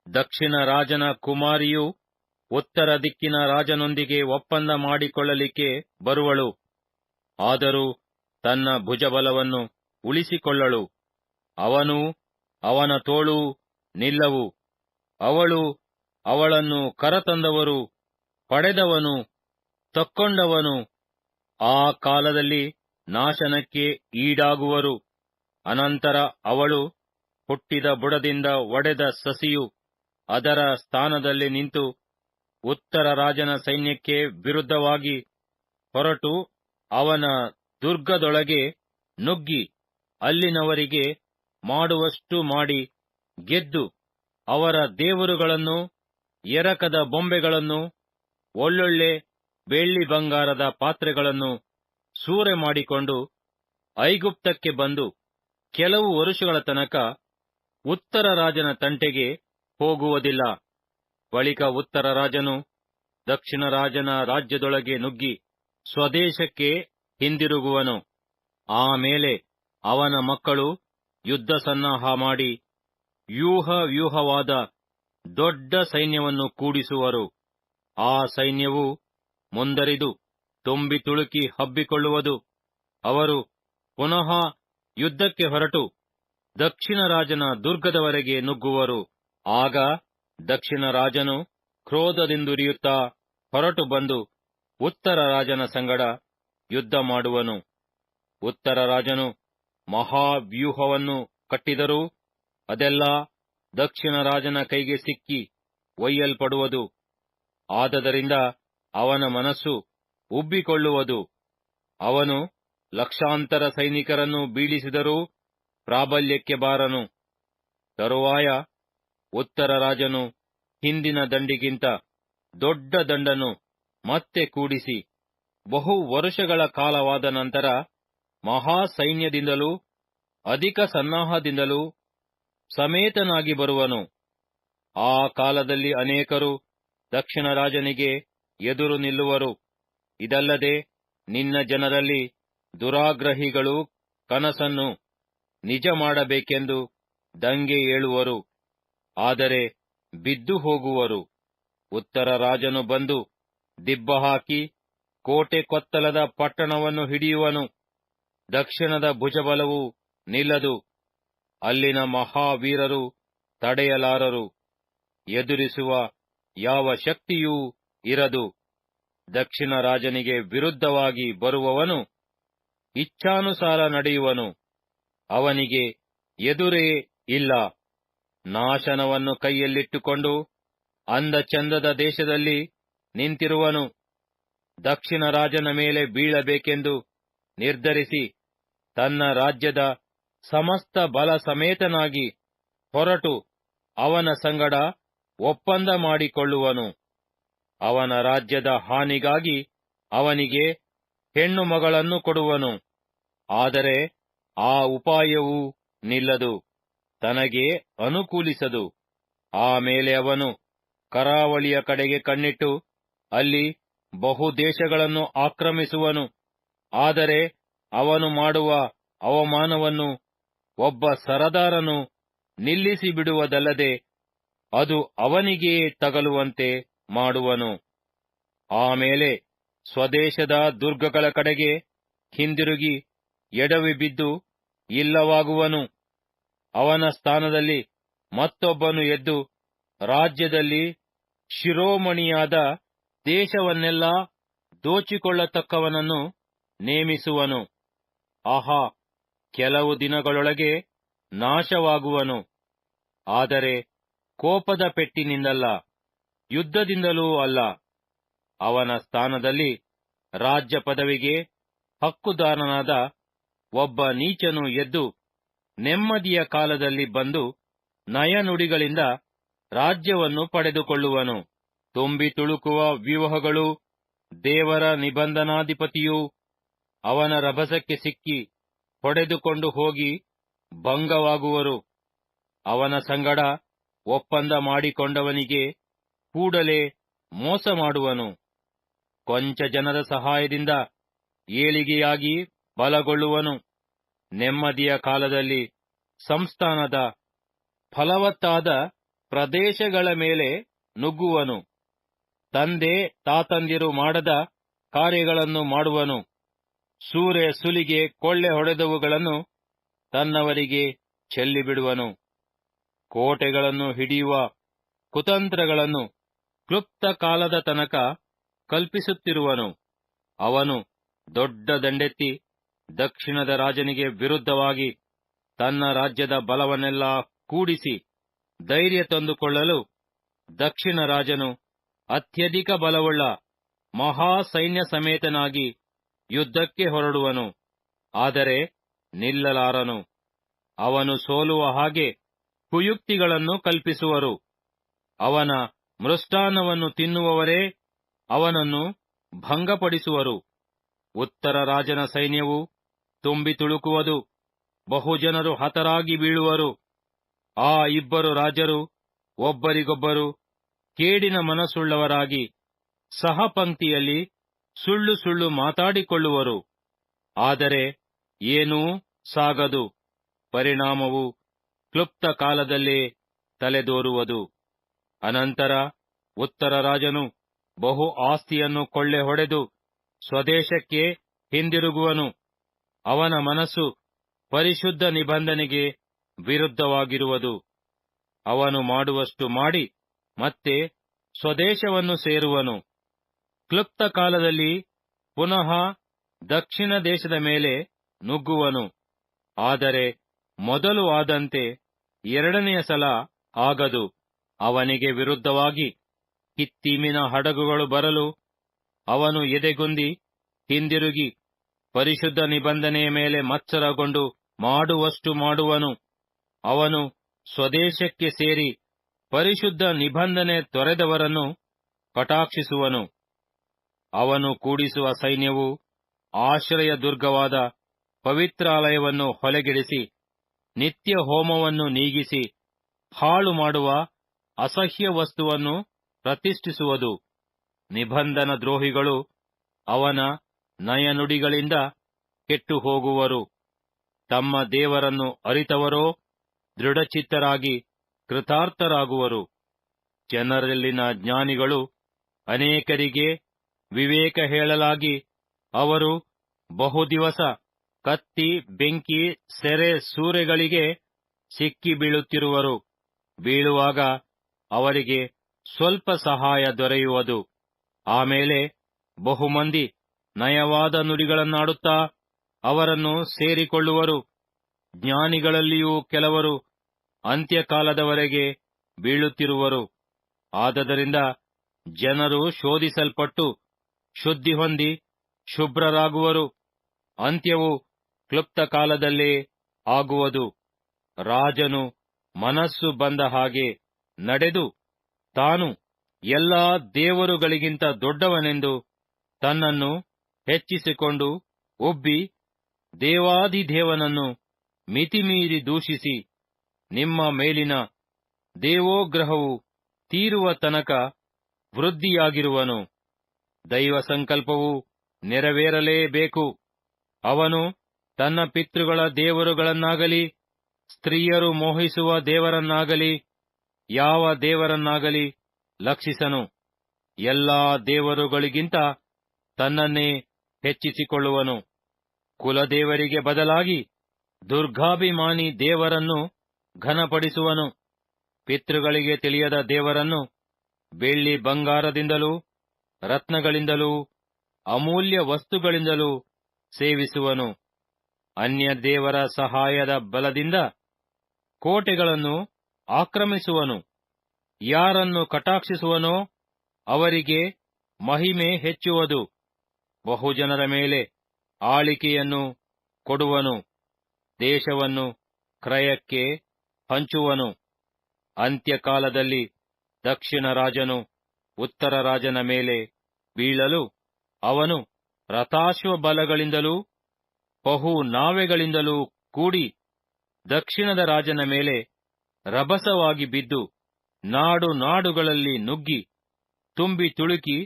ದಕ್ಷಿಣ ರಾಜನ ಕುಮಾರಿಯು ಉತ್ತರ ದಿಕ್ಕಿನ ರಾಜನೊಂದಿಗೆ ಒಪ್ಪಂದ ಮಾಡಿಕೊಳ್ಳಲಿಕ್ಕೆ ಬರುವಳು. ಆದರೂ ತನ್ನ ಭುಜಬಲವನ್ನು ಉಳಿಸಿಕೊಳ್ಳಳು. ಅವನೂ ಅವನ ತೋಳೂ ನಿಲ್ಲವು. ಅವಳು ಅವಳನ್ನು ಕರತಂದವರು, ಪಡೆದವನು, ತಕ್ಕೊಂಡವನು ಆ ಕಾಲದಲ್ಲಿ ನಾಶನಕ್ಕೆ ಈಡಾಗುವರು. ಅನಂತರ ಅವಳು ಹುಟ್ಟಿದ ಬುಡದಿಂದ ಒಡೆದ ಸಸಿಯು ಅದರ ಸ್ಥಾನದಲ್ಲಿ ನಿಂತು ಉತ್ತರ ರಾಜನ ಸೈನ್ಯಕ್ಕೆ ವಿರುದ್ಧವಾಗಿ ಹೊರಟು ಅವನ ದುರ್ಗದೊಳಗೆ ನುಗ್ಗಿ ಅಲ್ಲಿನವರಿಗೆ ಮಾಡುವಷ್ಟು ಮಾಡಿ ಗೆದ್ದು ಅವರ ದೇವರುಗಳನ್ನು, ಎರಕದ ಬೊಂಬೆಗಳನ್ನು, ಒಳ್ಳೊಳ್ಳೆ ಬೆಳ್ಳಿ ಬಂಗಾರದ ಪಾತ್ರೆಗಳನ್ನು ಸೂರೆ ಮಾಡಿಕೊಂಡು ಐಗುಪ್ತಕ್ಕೆ ಬಂದು ಕೆಲವು ವರುಷಗಳ ತನಕ ಉತ್ತರ ರಾಜನ ತಂಟೆಗೆ ಹೋಗುವುದಿಲ್ಲ. ಬಳಿಕ ಉತ್ತರ ರಾಜನು ದಕ್ಷಿಣ ರಾಜನ ರಾಜ್ಯದೊಳಗೆ ನುಗ್ಗಿ ಸ್ವದೇಶಕ್ಕೆ ಹಿಂದಿರುಗುವನು. ಆಮೇಲೆ ಅವನ ಮಕ್ಕಳು ಯುದ್ಧ ಸನ್ನಾಹ ಮಾಡಿ ವ್ಯೂಹವಾದ ದೊಡ್ಡ ಸೈನ್ಯವನ್ನು ಕೂಡಿಸುವರು. ಆ ಸೈನ್ಯವು ಮುಂದರಿದು ತುಂಬಿ ತುಳುಕಿ ಹಬ್ಬಿಕೊಳ್ಳುವುದು. ಅವರು ಪುನಃ ಯುದ್ಧಕ್ಕೆ ಹೊರಟು ದಕ್ಷಿಣ ರಾಜನ ದುರ್ಗದವರೆಗೆ ನುಗ್ಗುವರು. ಆಗ ದಕ್ಷಿಣ ರಾಜನು ಕ್ರೋಧದಿಂದುರಿಯುತ್ತಾ ಹೊರಟು ಬಂದು ಉತ್ತರ ರಾಜನ ಸಂಗಡ ಯುದ್ಧ ಮಾಡುವನು. ಉತ್ತರ ರಾಜನು ಮಹಾವ್ಯೂಹವನ್ನು ಕಟ್ಟಿದರೂ ಅದೆಲ್ಲಾ ದಕ್ಷಿಣ ರಾಜನ ಕೈಗೆ ಸಿಕ್ಕಿ ಒಯ್ಯಲ್ಪಡುವುದು. ಆದದರಿಂದ ಅವನ ಮನಸ್ಸು ಉಬ್ಬಿಕೊಳ್ಳುವುದು. ಅವನು ಲಕ್ಷಾಂತರ ಸೈನಿಕರನ್ನು ಬೀಳಿಸಿದರೂ ಪ್ರಾಬಲ್ಯಕ್ಕೆ ಬಾರನು. ತರುವಾಯ ಉತ್ತರ ರಾಜನು ಹಿಂದಿನ ದಂಡಿಗಿಂತ ದೊಡ್ಡ ದಂಡನ್ನು ಮತ್ತೆ ಕೂಡಿಸಿ ಬಹು ವರುಷಗಳ ಕಾಲವಾದ ನಂತರ ಮಹಾಸೈನ್ಯದಿಂದಲೂ ಅಧಿಕ ಸನ್ನಾಹದಿಂದಲೂ ಸಮೇತನಾಗಿ ಬರುವನು. ಆ ಕಾಲದಲ್ಲಿ ಅನೇಕರು ದಕ್ಷಿಣ ರಾಜನಿಗೆ ಎದುರು ನಿಲ್ಲುವರು. ಇದಲ್ಲದೆ ನಿನ್ನ ಜನರಲ್ಲಿ ದುರಾಗ್ರಹಿಗಳು ಕನಸನ್ನು ನಿಜ ಮಾಡಬೇಕೆಂದು ದಂಗೆ ಏಳುವರು, ಆದರೆ ಬಿದ್ದು ಹೋಗುವರು. ಉತ್ತರ ರಾಜನು ಬಂದು ದಿಬ್ಬ ಹಾಕಿ ಕೋಟೆ ಕೊತ್ತಲದ ಪಟ್ಟಣವನ್ನು ಹಿಡಿಯುವನು. ದಕ್ಷಿಣದ ಭುಜಬಲವು ನಿಲ್ಲದು, ಅಲ್ಲಿನ ಮಹಾವೀರರು ತಡೆಯಲಾರರು. ಎದುರಿಸುವ ಯಾವ ಶಕ್ತಿಯೂ ಇರದು. ದಕ್ಷಿಣ ರಾಜನಿಗೆ ವಿರುದ್ಧವಾಗಿ ಬರುವವನು ಇಚ್ಛಾನುಸಾರ ನಡೆಯುವನು, ಅವನಿಗೆ ಎದುರೇ ಇಲ್ಲ. ನಾಶನವನ್ನು ಕೈಯಲ್ಲಿಟ್ಟುಕೊಂಡು ಅಂದಚಂದದ ದೇಶದಲ್ಲಿ ನಿಂತಿರುವನು. ದಕ್ಷಿಣ ರಾಜನ ಮೇಲೆ ಬೀಳಬೇಕೆಂದು ನಿರ್ಧರಿಸಿ ತನ್ನ ರಾಜ್ಯದ ಸಮಸ್ತ ಬಲ ಸಮೇತನಾಗಿ ಹೊರಟು ಅವನ ಸಂಗಡ ಒಪ್ಪಂದ ಮಾಡಿಕೊಳ್ಳುವನು. ಅವನ ರಾಜ್ಯದ ಹಾನಿಗಾಗಿ ಅವನಿಗೆ ಹೆಣ್ಣು ಮಗಳನ್ನು ಕೊಡುವನು. ಆದರೆ ಆ ಉಪಾಯವೂ ನಿಲ್ಲದು, ತನಗೆ ಅನುಕೂಲಿಸದು. ಆಮೇಲೆ ಅವನು ಕರಾವಳಿಯ ಕಡೆಗೆ ಕಣ್ಣಿಟ್ಟು ಅಲ್ಲಿ ಬಹುದೇಶಗಳನ್ನು ಆಕ್ರಮಿಸುವನು. ಆದರೆ ಅವನು ಮಾಡುವ ಅವಮಾನವನ್ನು ಒಬ್ಬ ಸರದಾರನು ನಿಲ್ಲಿಸಿ ಬಿಡುವುದಲ್ಲದೆ ಅದು ಅವನಿಗೇ ತಗಲುವಂತೆ ಮಾಡುವನು. ಆಮೇಲೆ ಸ್ವದೇಶದ ದುರ್ಗಗಳ ಕಡೆಗೆ ಹಿಂದಿರುಗಿ ಎಡವಿ ಬಿದ್ದು ಇಲ್ಲವಾಗುವನು. ಅವನ ಸ್ಥಾನದಲ್ಲಿ ಮತ್ತೊಬ್ಬನು ಎದ್ದು ರಾಜ್ಯದಲ್ಲಿ ಶಿರೋಮಣಿಯಾದ ದೇಶವನ್ನೆಲ್ಲಾ ದೋಚಿಕೊಳ್ಳತಕ್ಕವನನ್ನು ನೇಮಿಸುವನು. ಆಹಾ, ಕೆಲವು ದಿನಗಳೊಳಗೆ ನಾಶವಾಗುವನು. ಆದರೆ ಕೋಪದ ಪೆಟ್ಟಿನಿಂದಲ್ಲ, ಯುದ್ಧದಿಂದಲೂ ಅಲ್ಲ. ಅವನ ಸ್ಥಾನದಲ್ಲಿ ರಾಜ್ಯ ಪದವಿಗೆ ಹಕ್ಕುದಾರನಾದ ಒಬ್ಬ ನೀಚನು ಎದ್ದು ನೆಮ್ಮದಿಯ ಕಾಲದಲ್ಲಿ ಬಂದು ನಯನುಡಿಗಳಿಂದ ರಾಜ್ಯವನ್ನು ಪಡೆದುಕೊಳ್ಳುವನು. ತುಂಬಿ ತುಳುಕುವ ವ್ಯೂಹಗಳು ದೇವರ ನಿಬಂಧನಾಧಿಪತಿಯೂ ಅವನ ರಭಸಕ್ಕೆ ಸಿಕ್ಕಿ ಹೊಡೆದುಕೊಂಡು ಹೋಗಿ ಭಂಗವಾಗುವರು. ಅವನ ಸಂಗಡ ಒಪ್ಪಂದ ಮಾಡಿಕೊಂಡವನಿಗೆ ಕೂಡಲೇ ಮೋಸ ಮಾಡುವನು. ಕೊಂಚ ಜನರ ಸಹಾಯದಿಂದ ಏಳಿಗೆಯಾಗಿ ಬಲಗೊಳ್ಳುವನು. ನೆಮ್ಮದಿಯ ಕಾಲದಲ್ಲಿ ಸಂಸ್ಥಾನದ ಫಲವತ್ತಾದ ಪ್ರದೇಶಗಳ ಮೇಲೆ ನುಗ್ಗುವನು. ತಂದೆ ತಾತಂದಿರು ಮಾಡದ ಕಾರ್ಯಗಳನ್ನು ಮಾಡುವನು. ಸೂರೆ ಸುಲಿಗೆ ಕೊಳ್ಳೆ ಹೊಡೆದವುಗಳನ್ನು ತನ್ನವರಿಗೆ ಚೆಲ್ಲಿಬಿಡುವನು. ಕೋಟೆಗಳನ್ನು ಹಿಡಿಯುವ ಕುತಂತ್ರಗಳನ್ನು ಕ್ಲುಪ್ತ ಕಾಲದ ತನಕ ಕಲ್ಪಿಸುತ್ತಿರುವನು. ಅವನು ದೊಡ್ಡ ದಂಡೆತ್ತಿ ದಕ್ಷಿಣದ ರಾಜನಿಗೆ ವಿರುದ್ಧವಾಗಿ ತನ್ನ ರಾಜ್ಯದ ಬಲವನ್ನೆಲ್ಲಾ ಕೂಡಿಸಿ ಧೈರ್ಯ ತಂದುಕೊಳ್ಳಲು ದಕ್ಷಿಣ ರಾಜನು ಅತ್ಯಧಿಕ ಬಲವುಳ್ಳ ಮಹಾಸೈನ್ಯ ಸಮೇತನಾಗಿ ಯುದ್ಧಕ್ಕೆ ಹೊರಡುವನು. ಆದರೆ ನಿಲ್ಲಲಾರನು. ಅವನು ಸೋಲುವ ಹಾಗೆ ಕುಯುಕ್ತಿಗಳನ್ನು ಕಲ್ಪಿಸುವರು. ಅವನ ಮೃಷ್ಟಾನ್ನವನ್ನು ತಿನ್ನುವವರೇ ಅವನನ್ನು ಭಂಗಪಡಿಸುವರು. ಉತ್ತರ ರಾಜನ ಸೈನ್ಯವು ತುಂಬಿ ತುಳುಕುವುದು, ಬಹುಜನರು ಹತರಾಗಿ ಬೀಳುವರು. ಆ ಇಬ್ಬರು ರಾಜರು ಒಬ್ಬರಿಗೊಬ್ಬರು ಕೇಡಿನ ಮನಸ್ಸುಳ್ಳವರಾಗಿ ಸಹಪಂಕ್ತಿಯಲ್ಲಿ ಸುಳ್ಳು ಸುಳ್ಳು ಮಾತಾಡಿಕೊಳ್ಳುವರು. ಆದರೆ ಏನೂ ಸಾಗದು. ಪರಿಣಾಮವು ಕ್ಲುಪ್ತ ಕಾಲದಲ್ಲೇ ತಲೆದೋರುವುದು. ಅನಂತರ ಉತ್ತರ ರಾಜನು ಬಹು ಆಸ್ತಿಯನ್ನು ಕೊಳ್ಳೆ ಹೊಡೆದು ಸ್ವದೇಶಕ್ಕೆ ಹಿಂದಿರುಗುವನು. ಅವನ ಮನಸ್ಸು ಪರಿಶುದ್ಧ ನಿಬಂಧನೆಗೆ ವಿರುದ್ಧವಾಗಿರುವುದು. ಅವನು ಮಾಡುವಷ್ಟು ಮಾಡಿ ಮತ್ತೆ ಸ್ವದೇಶವನ್ನು ಸೇರುವನು. ಕ್ಲುಪ್ತ ಕಾಲದಲ್ಲಿ ಪುನಃ ದಕ್ಷಿಣ ದೇಶದ ಮೇಲೆ ನುಗ್ಗುವನು. ಆದರೆ ಮೊದಲು ಆದಂತೆ ಎರಡನೆಯ ಸಲ ಆಗದು. ಅವನಿಗೆ ವಿರುದ್ಧವಾಗಿ ಕಿತ್ತೀಮಿನ ಹಡಗುಗಳು ಬರಲು ಅವನು ಎದೆಗುಂದಿ ಹಿಂದಿರುಗಿ ಪರಿಶುದ್ಧ ನಿಬಂಧನೆಯ ಮೇಲೆ ಮತ್ಸರಗೊಂಡು ಮಾಡುವಷ್ಟು ಮಾಡುವನು. ಅವನು ಸ್ವದೇಶಕ್ಕೆ ಸೇರಿ ಪರಿಶುದ್ಧ ನಿಬಂಧನೆ ತೊರೆದವರನ್ನು ಕಟಾಕ್ಷಿಸುವನು. ಅವನು ಕೂಡಿಸುವ ಸೈನ್ಯವು ಆಶ್ರಯ ದುರ್ಗವಾದ ಪವಿತ್ರಾಲಯವನ್ನು ಹೊಲೆಗೆಡಿಸಿ ನಿತ್ಯ ಹೋಮವನ್ನು ನೀಗಿಸಿ ಹಾಳು ಮಾಡುವ ಅಸಹ್ಯ ವಸ್ತುವನ್ನು ಪ್ರತಿಷ್ಠಿಸುವುದು. ನಿಬಂಧನ ದ್ರೋಹಿಗಳು ಅವನ ನಯನುಡಿಗಳಿಂದ ಕೆಟ್ಟು ಹೋಗುವರು. ತಮ್ಮ ದೇವರನ್ನು ಅರಿತವರೋ ದೃಢಚಿತ್ತರಾಗಿ ಕೃತಾರ್ಥರಾಗುವರು. ಜನರಲ್ಲಿನ ಜ್ಞಾನಿಗಳು ಅನೇಕರಿಗೆ ವಿವೇಕ ಹೇಳಲಾಗಿ ಅವರು ಬಹುದಿವಸ ಕತ್ತಿ, ಬೆಂಕಿ, ಸೆರೆ, ಸೂರೆಗಳಿಗೆ ಸಿಕ್ಕಿ ಬೀಳುತ್ತಿರುವರು. ಬೀಳುವಾಗ ಅವರಿಗೆ ಸ್ವಲ್ಪ ಸಹಾಯ ದೊರೆಯುವುದು. ಆಮೇಲೆ ಬಹುಮಂದಿ ನಯವಾದ ನುಡಿಗಳನ್ನಾಡುತ್ತಾ ಅವರನ್ನು ಸೇರಿಕೊಳ್ಳುವರು. ಜ್ಞಾನಿಗಳಲ್ಲಿಯೂ ಕೆಲವರು ಅಂತ್ಯಕಾಲದವರೆಗೆ ಬೀಳುತ್ತಿರುವರು. ಆದದರಿಂದ ಜನರು ಶೋಧಿಸಲ್ಪಟ್ಟು ಶುದ್ಧಿ ಹೊಂದಿ ಶುಭ್ರರಾಗುವರು. ಅಂತ್ಯವು ಕ್ಲುಪ್ತ ಕಾಲದಲ್ಲೇ ಆಗುವುದು. ರಾಜನು ಮನಸ್ಸು ಬಂದ ಹಾಗೆ ನಡೆದು ತಾನು ಎಲ್ಲಾ ದೇವರುಗಳಿಗಿಂತ ದೊಡ್ಡವನೆಂದು ತನ್ನನ್ನು ಹೆಚ್ಚಿಸಿಕೊಂಡು ಉಬ್ಬಿ ದೇವಾಧಿದೇವನನ್ನು ಮಿತಿಮೀರಿ ದೂಷಿಸಿ ನಿಮ್ಮ ಮೇಲಿನ ದೇವೋಗ್ರಹವು ತೀರುವ ತನಕ ವೃದ್ಧಿಯಾಗಿರುವನು. ದೈವ ಸಂಕಲ್ಪವು ನೆರವೇರಲೇಬೇಕು. ಅವನು ತನ್ನ ಪಿತೃಗಳ ದೇವರುಗಳನ್ನಾಗಲಿ ಸ್ತ್ರೀಯರು ಮೋಹಿಸುವ ದೇವರನ್ನಾಗಲಿ ಯಾವ ದೇವರನ್ನಾಗಲಿ ಲಕ್ಷಿಸನು. ಎಲ್ಲಾ ದೇವರುಗಳಿಗಿಂತ ತನ್ನನ್ನೇ ಹೆಚ್ಚಿಸಿಕೊಳ್ಳುವನು. ಕುಲದೇವರಿಗೆ ಬದಲಾಗಿ ದುರ್ಗಾಭಿಮಾನಿ ದೇವರನ್ನು ಘನಪಡಿಸುವನು. ಪಿತೃಗಳಿಗೆ ತಿಳಿಯದ ದೇವರನ್ನು ಬೆಳ್ಳಿ ಬಂಗಾರದಿಂದಲೂ ರತ್ನಗಳಿಂದಲೂ ಅಮೂಲ್ಯ ವಸ್ತುಗಳಿಂದಲೂ ಸೇವಿಸುವನು. ಅನ್ಯ ದೇವರ ಸಹಾಯದ ಬಲದಿಂದ ಕೋಟೆಗಳನ್ನು ಆಕ್ರಮಿಸುವನು. ಯಾರನ್ನು ಕಟಾಕ್ಷಿಸುವನೋ ಅವರಿಗೆ ಮಹಿಮೆ ಹೆಚ್ಚುವುದು. ಬಹುಜನರ ಮೇಲೆ ಆಳಿಕೆಯನ್ನು ಕೊಡುವನು. ದೇಶವನ್ನು ಕ್ರಯಕ್ಕೆ ಹಂಚುವನು. ಅಂತ್ಯಕಾಲದಲ್ಲಿ ದಕ್ಷಿಣ ರಾಜನು ಉತ್ತರ ರಾಜನ ಮೇಲೆ ಬೀಳಲು ಅವನು ರಥಾಶ್ವಬಲಗಳಿಂದಲೂ ಬಹು ನಾವೆಗಳಿಂದಲೂ ಕೂಡಿ ದಕ್ಷಿಣದ ರಾಜನ ಮೇಲೆ ರಭಸವಾಗಿ ಬಿದ್ದು ನಾಡು ನಾಡುಗಳಲ್ಲಿ ನುಗ್ಗಿ ತುಂಬಿ ತುಳುಕಿ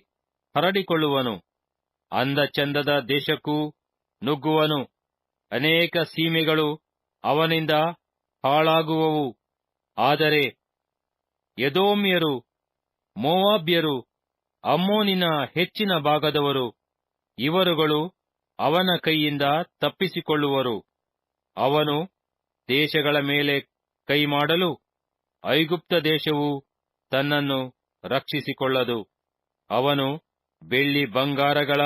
ಹರಡಿಕೊಳ್ಳುವನು. ಅಂದಚಂದದ ದೇಶಕ್ಕೂ ನುಗ್ಗುವನು. ಅನೇಕ ಸೀಮೆಗಳು ಅವನಿಂದ ಹಾಳಾಗುವವು. ಆದರೆ ಎದೋಮ್ಯರು, ಮೋವಾಬ್ಯರು, ಅಮ್ಮೋನಿನ ಹೆಚ್ಚಿನ ಭಾಗದವರು ಇವರುಗಳು ಅವನ ಕೈಯಿಂದ ತಪ್ಪಿಸಿಕೊಳ್ಳುವರು. ಅವನು ದೇಶಗಳ ಮೇಲೆ ಕೈಮಾಡಲು ಐಗುಪ್ತ ದೇಶವು ತನ್ನನ್ನು ರಕ್ಷಿಸಿಕೊಳ್ಳದು. ಅವನು ಬೆಳ್ಳಿ ಬಂಗಾರಗಳ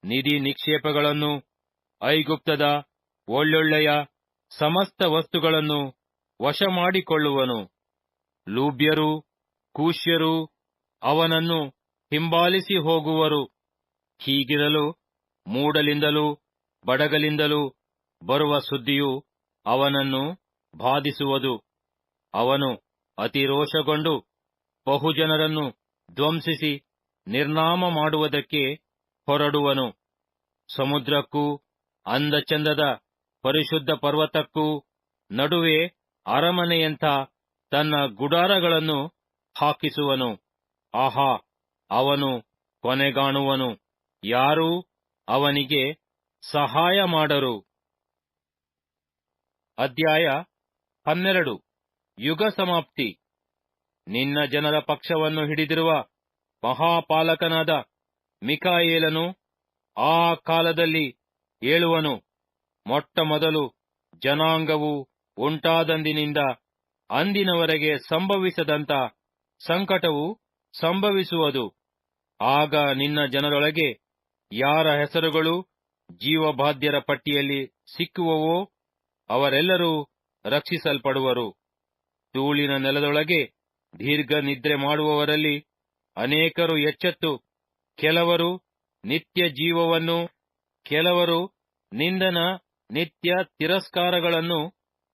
ನಿಧಿ ನಿಕ್ಷೇಪಗಳನ್ನು ಐಗುಪ್ತದ ಒಳ್ಳೊಳ್ಳೆಯ ಸಮಸ್ತ ವಸ್ತುಗಳನ್ನು ವಶಮಾಡಿಕೊಳ್ಳುವನು. ಲೂಬ್ಯರೂ ಕೂಶ್ಯರೂ ಅವನನ್ನು ಹಿಂಬಾಲಿಸಿ ಹೋಗುವರು. ಹೀಗಿರಲು ಮೂಡಲಿಂದಲೂ ಬಡಗಲಿಂದಲೂ ಬರುವ ಸುದ್ದಿಯು ಅವನನ್ನು ಬಾಧಿಸುವುದು. ಅವನು ಅತಿರೋಷಗೊಂಡು ಬಹುಜನರನ್ನು ಧ್ವಂಸಿಸಿ ನಿರ್ನಾಮ ಮಾಡುವುದಕ್ಕೆ ಹೊರಡುವನು. ಸಮುದ್ರಕ್ಕೂ ಅಂದಚಂದದ ಪರಿಶುದ್ಧ ಪರ್ವತಕ್ಕೂ ನಡುವೆ ಅರಮನೆಯಂಥ ತನ್ನ ಗುಡಾರಗಳನ್ನು ಹಾಕಿಸುವನು. ಆಹಾ, ಅವನು ಕೊನೆಗಾಣುವನು. ಯಾರೂ ಅವನಿಗೆ ಸಹಾಯ ಮಾಡರು. ಅಧ್ಯಾಯ 12. ಯುಗ ಸಮಾಪ್ತಿ. ನಿನ್ನ ಜನರ ಪಕ್ಷವನ್ನು ಹಿಡಿದಿರುವ ಮಹಾಪಾಲಕನಾದ ಮಿಕಾಯೇಲನು ಆ ಕಾಲದಲ್ಲಿ ಏಳುವನು. ಮೊಟ್ಟಮೊದಲು ಜನಾಂಗವು ಉಂಟಾದಂದಿನಿಂದ ಅಂದಿನವರೆಗೆ ಸಂಭವಿಸದಂಥ ಸಂಕಟವು ಸಂಭವಿಸುವುದು. ಆಗ ನಿನ್ನ ಜನರೊಳಗೆ ಯಾರ ಹೆಸರುಗಳು ಜೀವಬಾಧ್ಯರ ಪಟ್ಟಿಯಲ್ಲಿ ಸಿಕ್ಕುವವೋ ಅವರೆಲ್ಲರೂ ರಕ್ಷಿಸಲ್ಪಡುವರು. ಧೂಳಿನ ನೆಲದೊಳಗೆ ದೀರ್ಘ ನಿದ್ರೆ ಮಾಡುವವರಲ್ಲಿ ಅನೇಕರು ಎಚ್ಚೆತ್ತು ಕೆಲವರು ನಿತ್ಯ ಜೀವವನ್ನು, ಕೆಲವರು ನಿಂದನ ನಿತ್ಯ ತಿರಸ್ಕಾರಗಳನ್ನು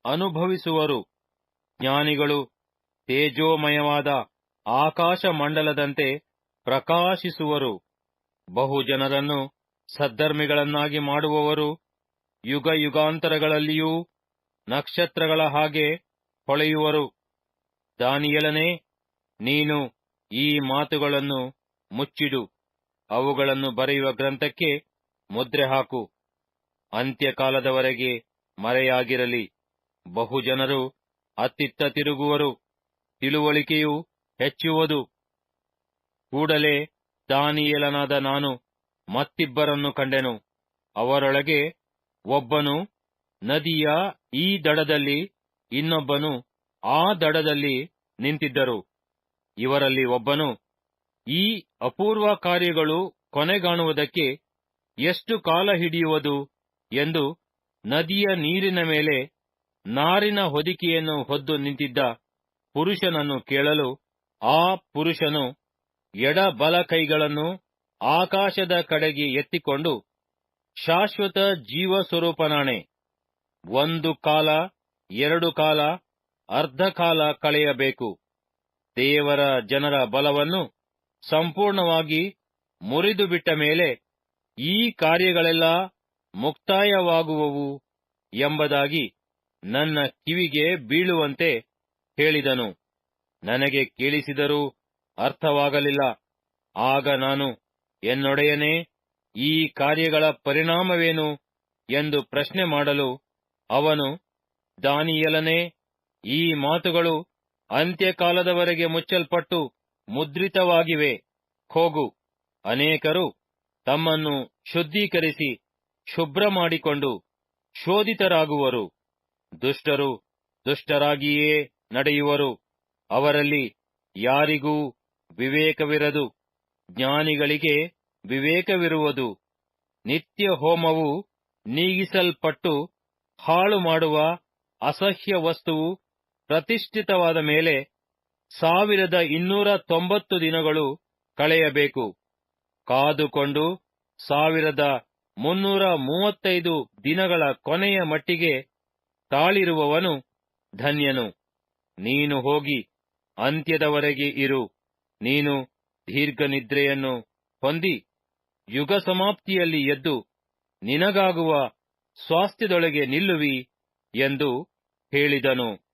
ಅನುಭವಿಸುವರು. ಜ್ಞಾನಿಗಳು ತೇಜೋಮಯವಾದ ಆಕಾಶ ಮಂಡಲದಂತೆ ಪ್ರಕಾಶಿಸುವರು. ಬಹುಜನರನ್ನು ಸದ್ಧರ್ಮಿಗಳನ್ನಾಗಿ ಮಾಡುವವರು ಯುಗ ಯುಗಾಂತರಗಳಲ್ಲಿಯೂ ನಕ್ಷತ್ರಗಳ ಹಾಗೆ ಹೊಳೆಯುವರು. ದಾನಿಯೇಲನೇ, ನೀನು ಈ ಮಾತುಗಳನ್ನು ಮುಚ್ಚಿಡು, ಅವುಗಳನ್ನು ಬರೆಯುವ ಗ್ರಂಥಕ್ಕೆ ಮುದ್ರೆ ಹಾಕು. ಅಂತ್ಯಕಾಲದವರೆಗೆ ಮರೆಯಾಗಿರಲಿ. ಬಹುಜನರು ಅತ್ತಿತ್ತ ತಿರುಗುವರು, ತಿಳುವಳಿಕೆಯು ಹೆಚ್ಚುವುದು. ಕೂಡಲೇ ದಾನಿಯೇಲನಾದ ನಾನು ಮತ್ತಿಬ್ಬರನ್ನು ಕಂಡೆನು. ಅವರೊಳಗೆ ಒಬ್ಬನು ನದಿಯ ಈ ದಡದಲ್ಲಿ, ಇನ್ನೊಬ್ಬನು ಆ ದಡದಲ್ಲಿ ನಿಂತಿದ್ದರು. ಇವರಲ್ಲಿ ಒಬ್ಬನು, ಈ ಅಪೂರ್ವ ಕಾರ್ಯಗಳು ಕೊನೆಗಾಣುವುದಕ್ಕೆ ಎಷ್ಟು ಕಾಲ ಹಿಡಿಯುವುದು ಎಂದು ನದಿಯ ನೀರಿನ ಮೇಲೆ ನಾರಿನ ಹೊದಿಕೆಯನ್ನು ಹೊದ್ದು ನಿಂತಿದ್ದ ಪುರುಷನನ್ನು ಕೇಳಲು, ಆ ಪುರುಷನು ಎಡ ಬಲ ಕೈಗಳನ್ನು ಆಕಾಶದ ಕಡೆಗೆ ಎತ್ತಿಕೊಂಡು, ಶಾಶ್ವತ ಜೀವಸ್ವರೂಪನಾಣೆ, ಒಂದು ಕಾಲ, ಎರಡು ಕಾಲ, ಅರ್ಧ ಕಾಲ ಕಳೆಯಬೇಕು. ದೇವರ ಜನರ ಬಲವನ್ನು ಸಂಪೂರ್ಣವಾಗಿ ಮುರಿದು ಬಿಟ್ಟ ಮೇಲೆ ಈ ಕಾರ್ಯಗಳೆಲ್ಲ ಮುಕ್ತಾಯವಾಗುವವು ಎಂಬುದಾಗಿ ನನ್ನ ಕಿವಿಗೆ ಬೀಳುವಂತೆ ಹೇಳಿದನು. ನನಗೆ ಕೇಳಿಸಿದರೂ ಅರ್ಥವಾಗಲಿಲ್ಲ. ಆಗ ನಾನು, ಎನ್ನೊಡೆಯನೇ, ಈ ಕಾರ್ಯಗಳ ಪರಿಣಾಮವೇನು ಎಂದು ಪ್ರಶ್ನೆ ಮಾಡಲು, ಅವನು, ದಾನಿಯೇಲನೇ, ಈ ಮಾತುಗಳು ಅಂತ್ಯಕಾಲದವರೆಗೆ ಮುಚ್ಚಲ್ಪಟ್ಟು ಮುದ್ರಿತವಾಗಿವೆ. ಹೋಗು, ಅನೇಕರು ತಮ್ಮನ್ನು ಶುದ್ಧೀಕರಿಸಿ ಶುಭ್ರ ಮಾಡಿಕೊಂಡು ಶೋಧಿತರಾಗುವರು. ದುಷ್ಟರು ದುಷ್ಟರಾಗಿಯೇ ನಡೆಯುವರು. ಅವರಲ್ಲಿ ಯಾರಿಗೂ ವಿವೇಕವಿರದು. ಜ್ಞಾನಿಗಳಿಗೆ ವಿವೇಕವಿರುವುದು. ನಿತ್ಯ ಹೋಮವು ನೀಗಿಸಲ್ಪಟ್ಟು ಹಾಳು ಮಾಡುವ ಅಸಹ್ಯ ವಸ್ತುವು ಪ್ರತಿಷ್ಠಿತವಾದ ಮೇಲೆ 1290 ದಿನಗಳು ಕಳೆಯಬೇಕು. ಕಾದುಕೊಂಡು 1335 ದಿನಗಳ ಕೊನೆಯ ಮಟ್ಟಿಗೆ ತಾಳಿರುವವನು ಧನ್ಯನು. ನೀನು ಹೋಗಿ ಅಂತ್ಯದವರೆಗೆ ಇರು. ನೀನು ದೀರ್ಘನಿದ್ರೆಯನ್ನು ಹೊಂದಿ ಯುಗ ಸಮಾಪ್ತಿಯಲ್ಲಿ ಎದ್ದು ನಿನಗಾಗುವ ಸ್ವಾಸ್ಥ್ಯದೊಳಗೆ ನಿಲ್ಲುವಿ ಎಂದು ಹೇಳಿದನು.